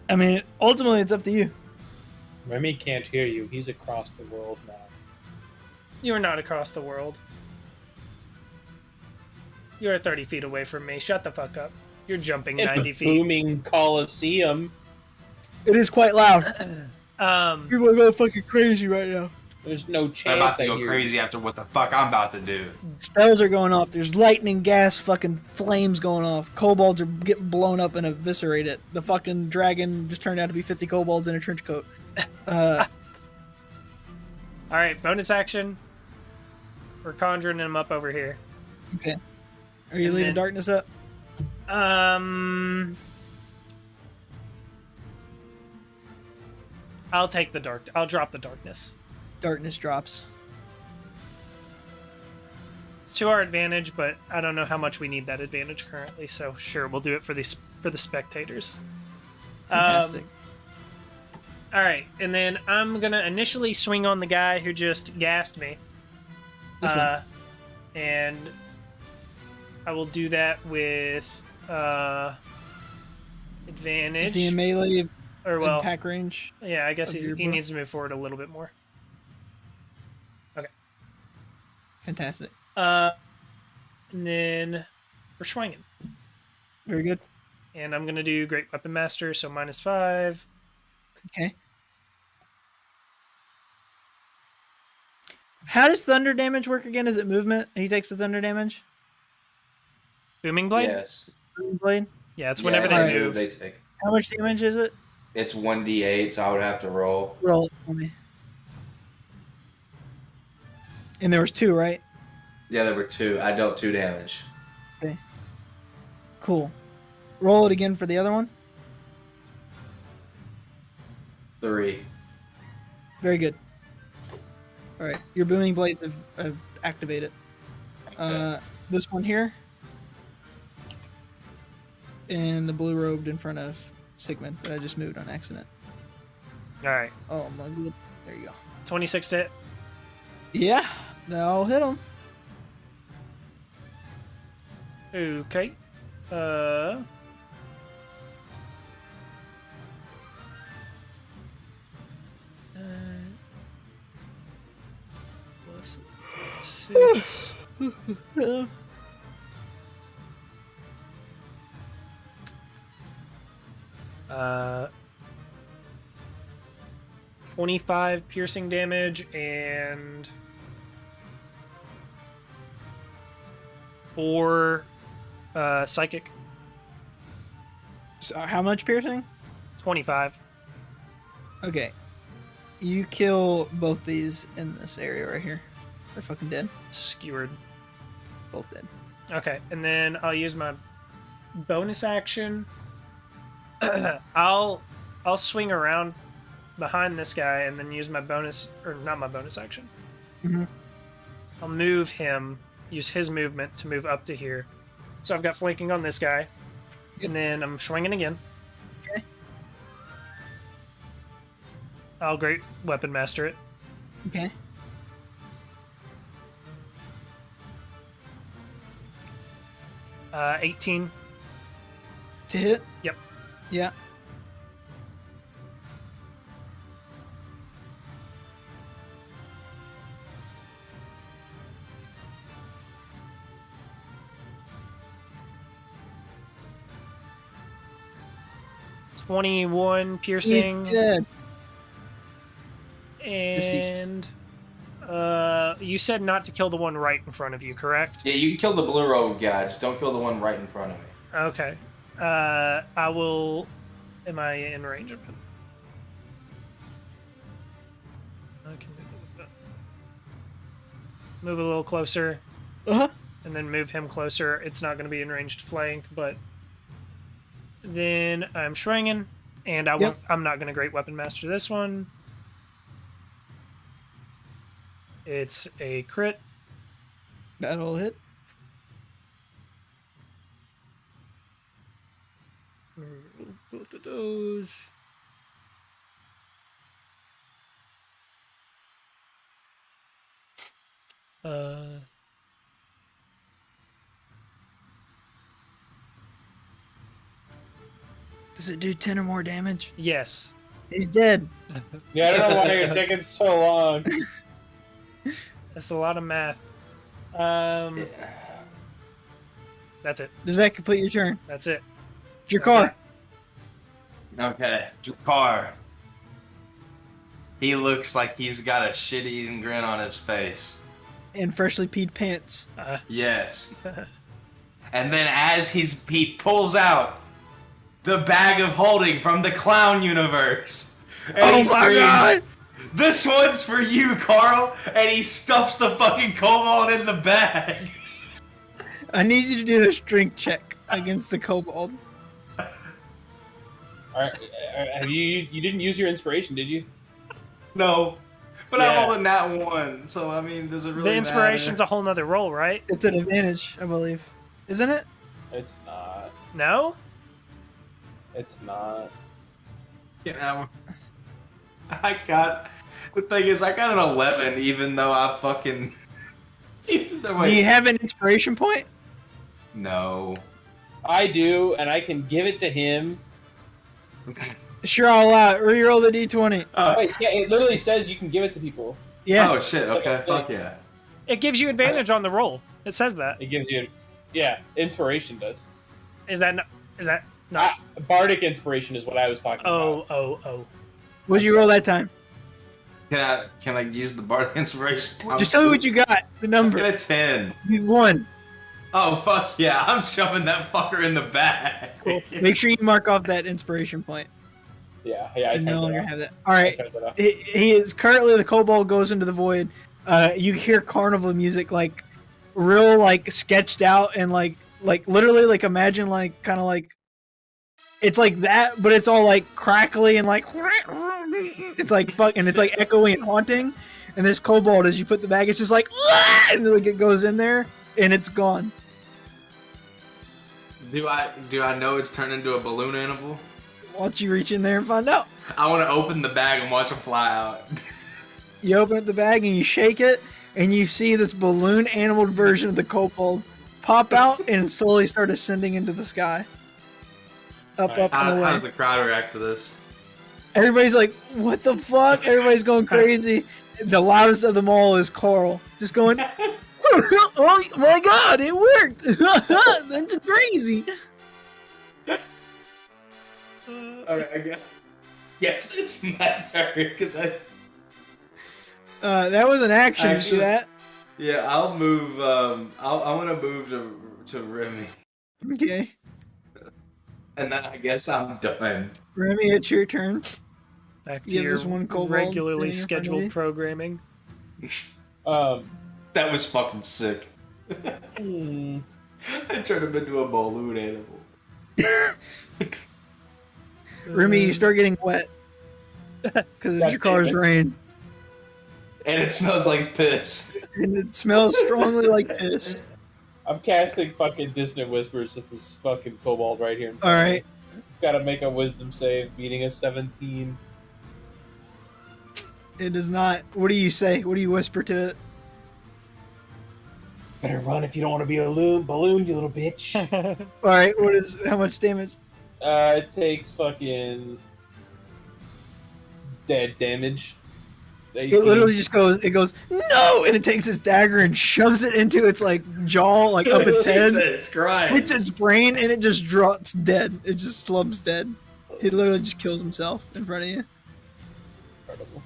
I mean, ultimately, it's up to you. Remy can't hear you. He's across the world now. You're not across the world. You're 30 feet away from me. Shut the fuck up. You're jumping In 90 a feet. booming coliseum. It is quite loud. People are going fucking crazy right now. There's no chance. I'm about to I go hear crazy after what the fuck I'm about to do. Spells are going off. There's lightning, gas, fucking flames going off. Kobolds are getting blown up and eviscerated. The fucking dragon just turned out to be 50 kobolds in a trench coat. All right, bonus action. We're conjuring them up over here. Okay. Are you And leaving then- darkness up? I'll take the dark. I'll drop the darkness. Darkness drops. It's to our advantage, but I don't know how much we need that advantage currently. So sure, we'll do it for the spectators. Fantastic. All right, and then I'm gonna initially swing on the guy who just gassed me. This one. And I will do that with advantage. Is he in melee or well, attack range? yeah, I guess of he your bow? needs to move forward a little bit more. Fantastic. And then we're swinging. Very good. And I'm gonna do Great Weapon Master, so -5. Okay. How does thunder damage work again? Is it movement? He takes the thunder damage? Booming Blade? Yes. Blade? Yeah, it's whenever Yeah, they They move. They take. How much damage is it? It's 1d8, so I would have to roll. Roll it for me. And there was 2, right? Yeah, there were 2. I dealt 2 damage. Cool. Roll it again for the other one. 3. Very good. All right, your booming blades have activated. This one here, and the blue robed in front of Sigmund that I just moved on accident. All right, Oh my god! There you go. 26 to hit. Yeah, that'll hit him. Okay. Plus 6. 25 piercing damage and 4 psychic. So how much piercing? 25. Okay. You kill both these in this area right here. They're fucking dead. Skewered. Both dead. Okay, and then I'll use my bonus action. I'll swing around behind this guy and then use my bonus, or not my bonus action. Mhm. I'll move him, use his movement to move up to here. So I've got flanking on this guy, and then I'm swinging again. Okay. I'll great weapon master it. Okay. Uh, 18. To hit? Yep. Yeah. .21 piercing. He's dead. And you said not to kill the one right in front of you, correct? Yeah, you can kill the blue robe guy. Just don't kill the one right in front of me. Okay. I will. Am I in range of him? I can move a little closer, Uh-huh. and then move him closer. It's not going to be in ranged flank, but then I'm swinging, and I'm not going to great weapon master this one. It's a crit. That'll hit. Both of those. Does it do 10 or more damage? Yes. He's dead. Yeah, I don't know why you're taking so long. That's a lot of math. That's it. Does that complete your turn? That's it. It's your car. Okay, Jakar. He looks like he's got a shit-eating grin on his face. And freshly peed pants. Yes. And then as he pulls out the bag of holding from the clown universe. And he screams, "This one's for you, Carl!" And he stuffs the fucking kobold in the bag. I need you to do a strength check against the kobold. Alright, have you didn't use your inspiration, did you? No. But Yeah. I'm holding that one, so I mean, does it really The inspiration's matter? a whole nother roll, right? It's an advantage, I believe. Isn't it? It's not. No? It's not. You know, the thing is, I got an 11, even though I fucking... Even though Do you have an inspiration point? No. I do, and I can give it to him. Sure, I'll allow it. Reroll the d20. Wait, yeah, it literally says you can give it to people. Yeah. Oh shit, okay, fuck yeah. It gives you advantage on the roll. It says that. It gives you, yeah, inspiration does. Is that not? Bardic inspiration is what I was talking about. Oh. What'd you roll that time? Can I use the bardic inspiration? Just tell me what you got. The Get number. a 10. You won. Oh fuck yeah, I'm shoving that fucker in the bag. Cool. Make sure you mark off that inspiration point. Yeah, I You turned no it longer off. have that. All right. I turned it off. He is currently, the kobold goes into the void. You hear carnival music, like real, like sketched out, and like literally, like imagine, like kind of like it's like that, but it's all like crackly and like it's like fucking, it's like echoey and haunting. And this kobold, as you put the bag, it's just like, and then, like it goes in there and it's gone. Do I know it's turned into a balloon animal? Why don't you reach in there and find out? I want to open the bag and watch him fly out. You open up the bag and you shake it, and you see this balloon animal version of the kobold pop out and slowly start ascending into the sky. Up, Nice. up, and How away. does the crowd react to this? Everybody's like, what the fuck? Everybody's going crazy. The loudest of them all is Carl. Just going, oh my god, it worked! That's crazy. Alright, I guess. Yes, it's my turn, because That was an action to do Actually- that. Yeah, I'll move, I want to move to Remy. Okay. And then I guess I'm done. Remy, it's your turn. Back to You have your this one kobold regularly standing in front of scheduled you? programming. That was fucking sick. Hmm. I turned him into a balloon animal. Remy, you start getting wet because it's God your car's damn it. rain, And it smells like piss. and it smells strongly like piss. I'm casting fucking dissonant whispers at this fucking kobold right here. All right, It's got to make a wisdom save, beating a 17. it does not. What do you say? What do you whisper to it? Better run if you don't want to be a balloon, you little bitch. All right, what is? How much damage? It takes fucking dead damage. It's 18. It literally just goes. It goes no, and it takes its dagger and shoves it into its like jaw, like up its head, It's crying. hits its brain, and it just drops dead. It just slumps dead. It literally just kills himself in front of you. Incredible.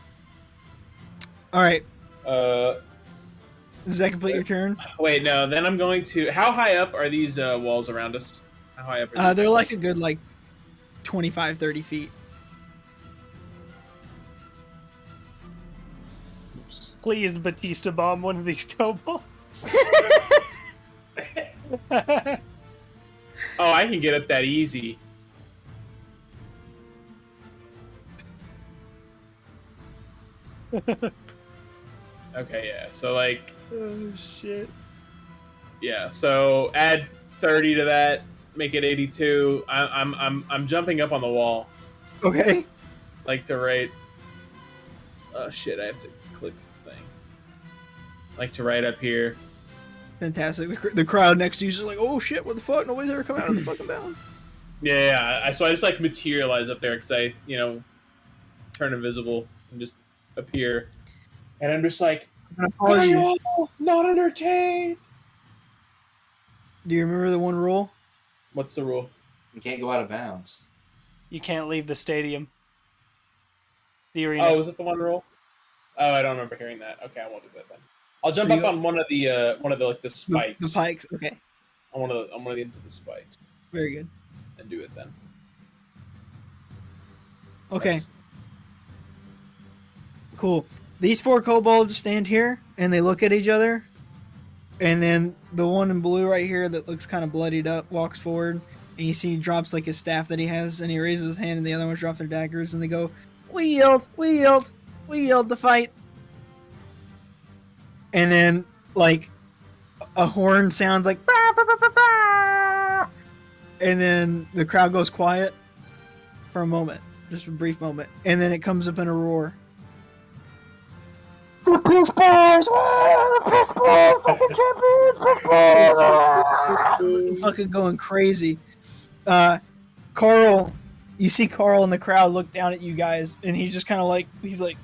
All right, Uh, does that complete your turn? wait, no. Then I'm going to. How high up are these walls around us? How high up are these? They're like a good 25, 30 feet. Please, Batista bomb one of these kobolds. Oh, I can get up that easy. Okay, yeah. So Oh shit. yeah. So add 30 to that, make it 82. I'm jumping up on the wall, Okay. like to right. Oh shit! I have to click the thing. Like to right up here. Fantastic. The crowd next to you is just like, oh shit, what the fuck? Nobody's ever come out of the fucking bounds. Yeah. So I just like materialize up there because I, turn invisible and just appear, and I'm just like, I'm gonna pause you. all not entertained? Do you remember the one rule? What's the rule? You can't go out of bounds. You can't leave the stadium. The arena. Oh, was it the one rule? Oh, I don't remember hearing that. Okay, I won't do that then. I'll jump So up you- on one of the like the spikes. The pikes. Okay. On one of the ends of the spikes Very good. and do it then. Okay. That's- Cool. These four kobolds stand here and they look at each other. And then the one in blue right here that looks kind of bloodied up walks forward. And you see he drops like his staff that he has. And he raises his hand and the other ones drop their daggers. And they go, we yield the fight. And then like a horn sounds like, bah, bah, bah, bah, bah. And then the crowd goes quiet for a moment. Just a brief moment. And then it comes up in a roar. The Piss Boys! The Piss Boys! Fucking champions! Piss Boys! Fucking going crazy. Carl, you see Carl in the crowd look down at you guys, and he's just kind of like, he's like,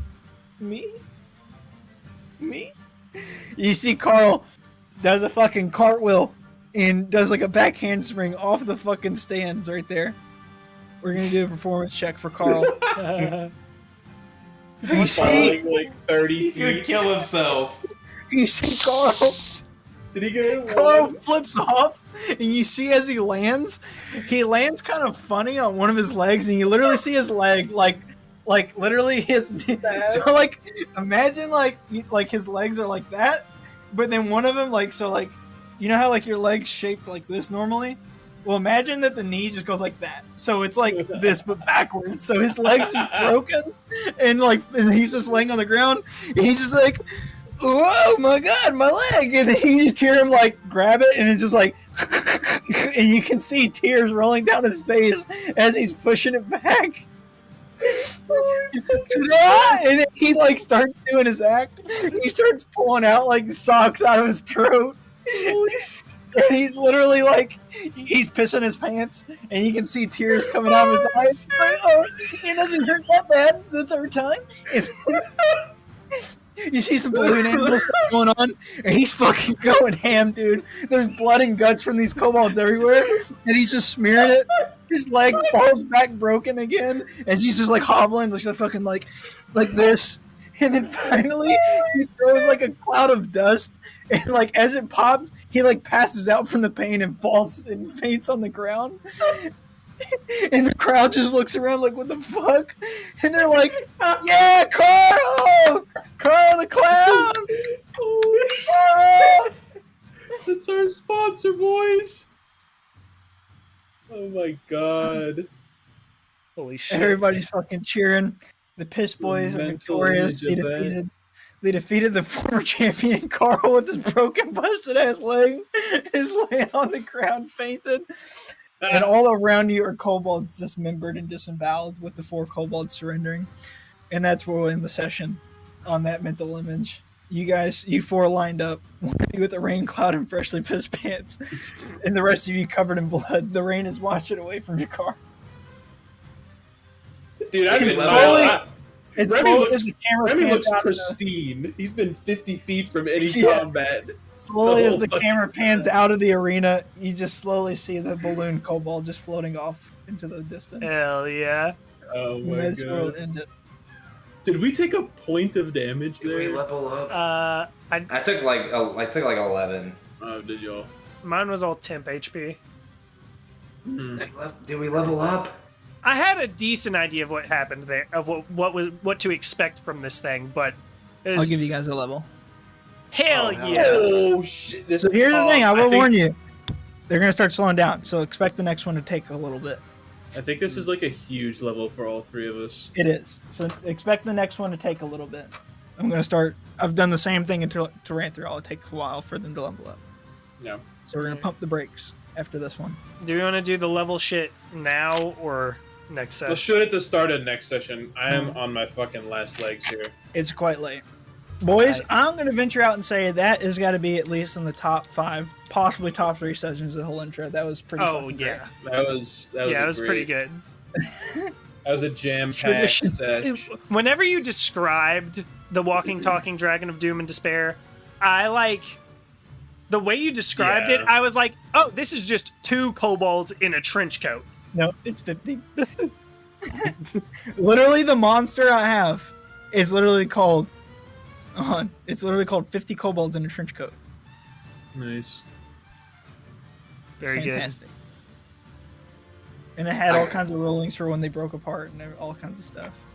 me? You see Carl does a fucking cartwheel and does like a back handspring off the fucking stands right there. We're gonna do a performance check for Carl. You see, falling like 30 He's gonna feet. kill himself. you see Carl. Did he get it? Carl flips off, and you see as he lands kind of funny on one of his legs, and you literally see his leg, like literally his. So like, imagine like his legs are like that, but then one of them you know how like your leg's shaped like this normally. Well, imagine that the knee just goes like that. So it's like this, but backwards. So his leg's just broken, and he's just laying on the ground, and he's just like, "Whoa, my God, my leg!" And you just hear him like grab it, and it's just like, and you can see tears rolling down his face as he's pushing it back. And then he like starts doing his act. He starts pulling out like socks out of his throat. And he's literally like, he's pissing his pants, and you can see tears coming out of his eyes. Like, oh, it doesn't hurt that bad the third time. And you see some balloon animals going on, and he's fucking going ham, dude. There's blood and guts from these kobolds everywhere, and he's just smearing it. His leg falls back broken again, as he's just like hobbling, just fucking like this. And then finally, he throws like a cloud of dust, and like as it pops, he like passes out from the pain and falls and faints on the ground. And the crowd just looks around like, what the fuck? And they're like, yeah, Carl! Carl the clown! Carl! That's our sponsor, boys. Oh my god. Holy shit! Everybody's fucking cheering. The Piss Boys are Mental victorious. image event. They defeated the former champion Carl with his broken, busted ass leg. Is laying on the ground, fainted. And all around you are kobolds dismembered and disemboweled, with the 4 kobolds surrendering. And that's where we'll end the session on that mental image. You 4 lined up, one of you with a rain cloud and freshly pissed pants, and the rest of you covered in blood. The rain is washing away from your car. Dude, I've been It's Remy slowly looks- as the camera Remy pans looks out. pristine. He's been 50 feet from any Yeah. combat. Slowly the as whole the fucking camera time. pans out of the arena, you just slowly see the balloon kobold just floating off into the distance. Hell yeah! Oh And my that's where we'll god. end it. Did we take a point of damage Did we there? level up? I I took like 11. Oh, did y'all? mine was all temp HP. Hmm. Did we level up? I had a decent idea of what happened there, of what to expect from this thing, but it I'll was, give you guys a level. hell Oh, hell yeah! Oh shit! This So here's the thing, I will think- warn you. They're going to start slowing down, so expect the next one to take a little bit. I think this is like a huge level for all 3 of us. It is. So expect the next one to take a little bit. I'm going to start. I've done the same thing to ran through. It'll take a while for them to level up. No. So we're going to pump the brakes after this one. Do we want to do the level shit now or next session? Let's shoot it at the start of next session. I am on my fucking last legs here. It's quite late. Boys, I'm going to venture out and say that has got to be at least in the top 5, possibly top 3 sessions of Hellentra. That was pretty Oh fucking yeah, That was yeah, it was pretty good. That was a jam-packed Tradition. session. Whenever you described the walking, talking dragon of doom and despair, I like the way you described it. Yeah. I was like, oh, this is just 2 kobolds in a trench coat. No, it's 50. Literally, the monster I have is literally called. It's literally called 50 kobolds in a trench coat. Nice. It's Very good. fantastic. And it had all kinds of rollings for when they broke apart and all kinds of stuff.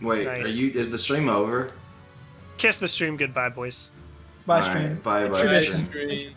Wait, Nice. is the stream over? Kiss the stream goodbye, boys. Bye, All right, stream. bye, It's bye, tradition. Stream.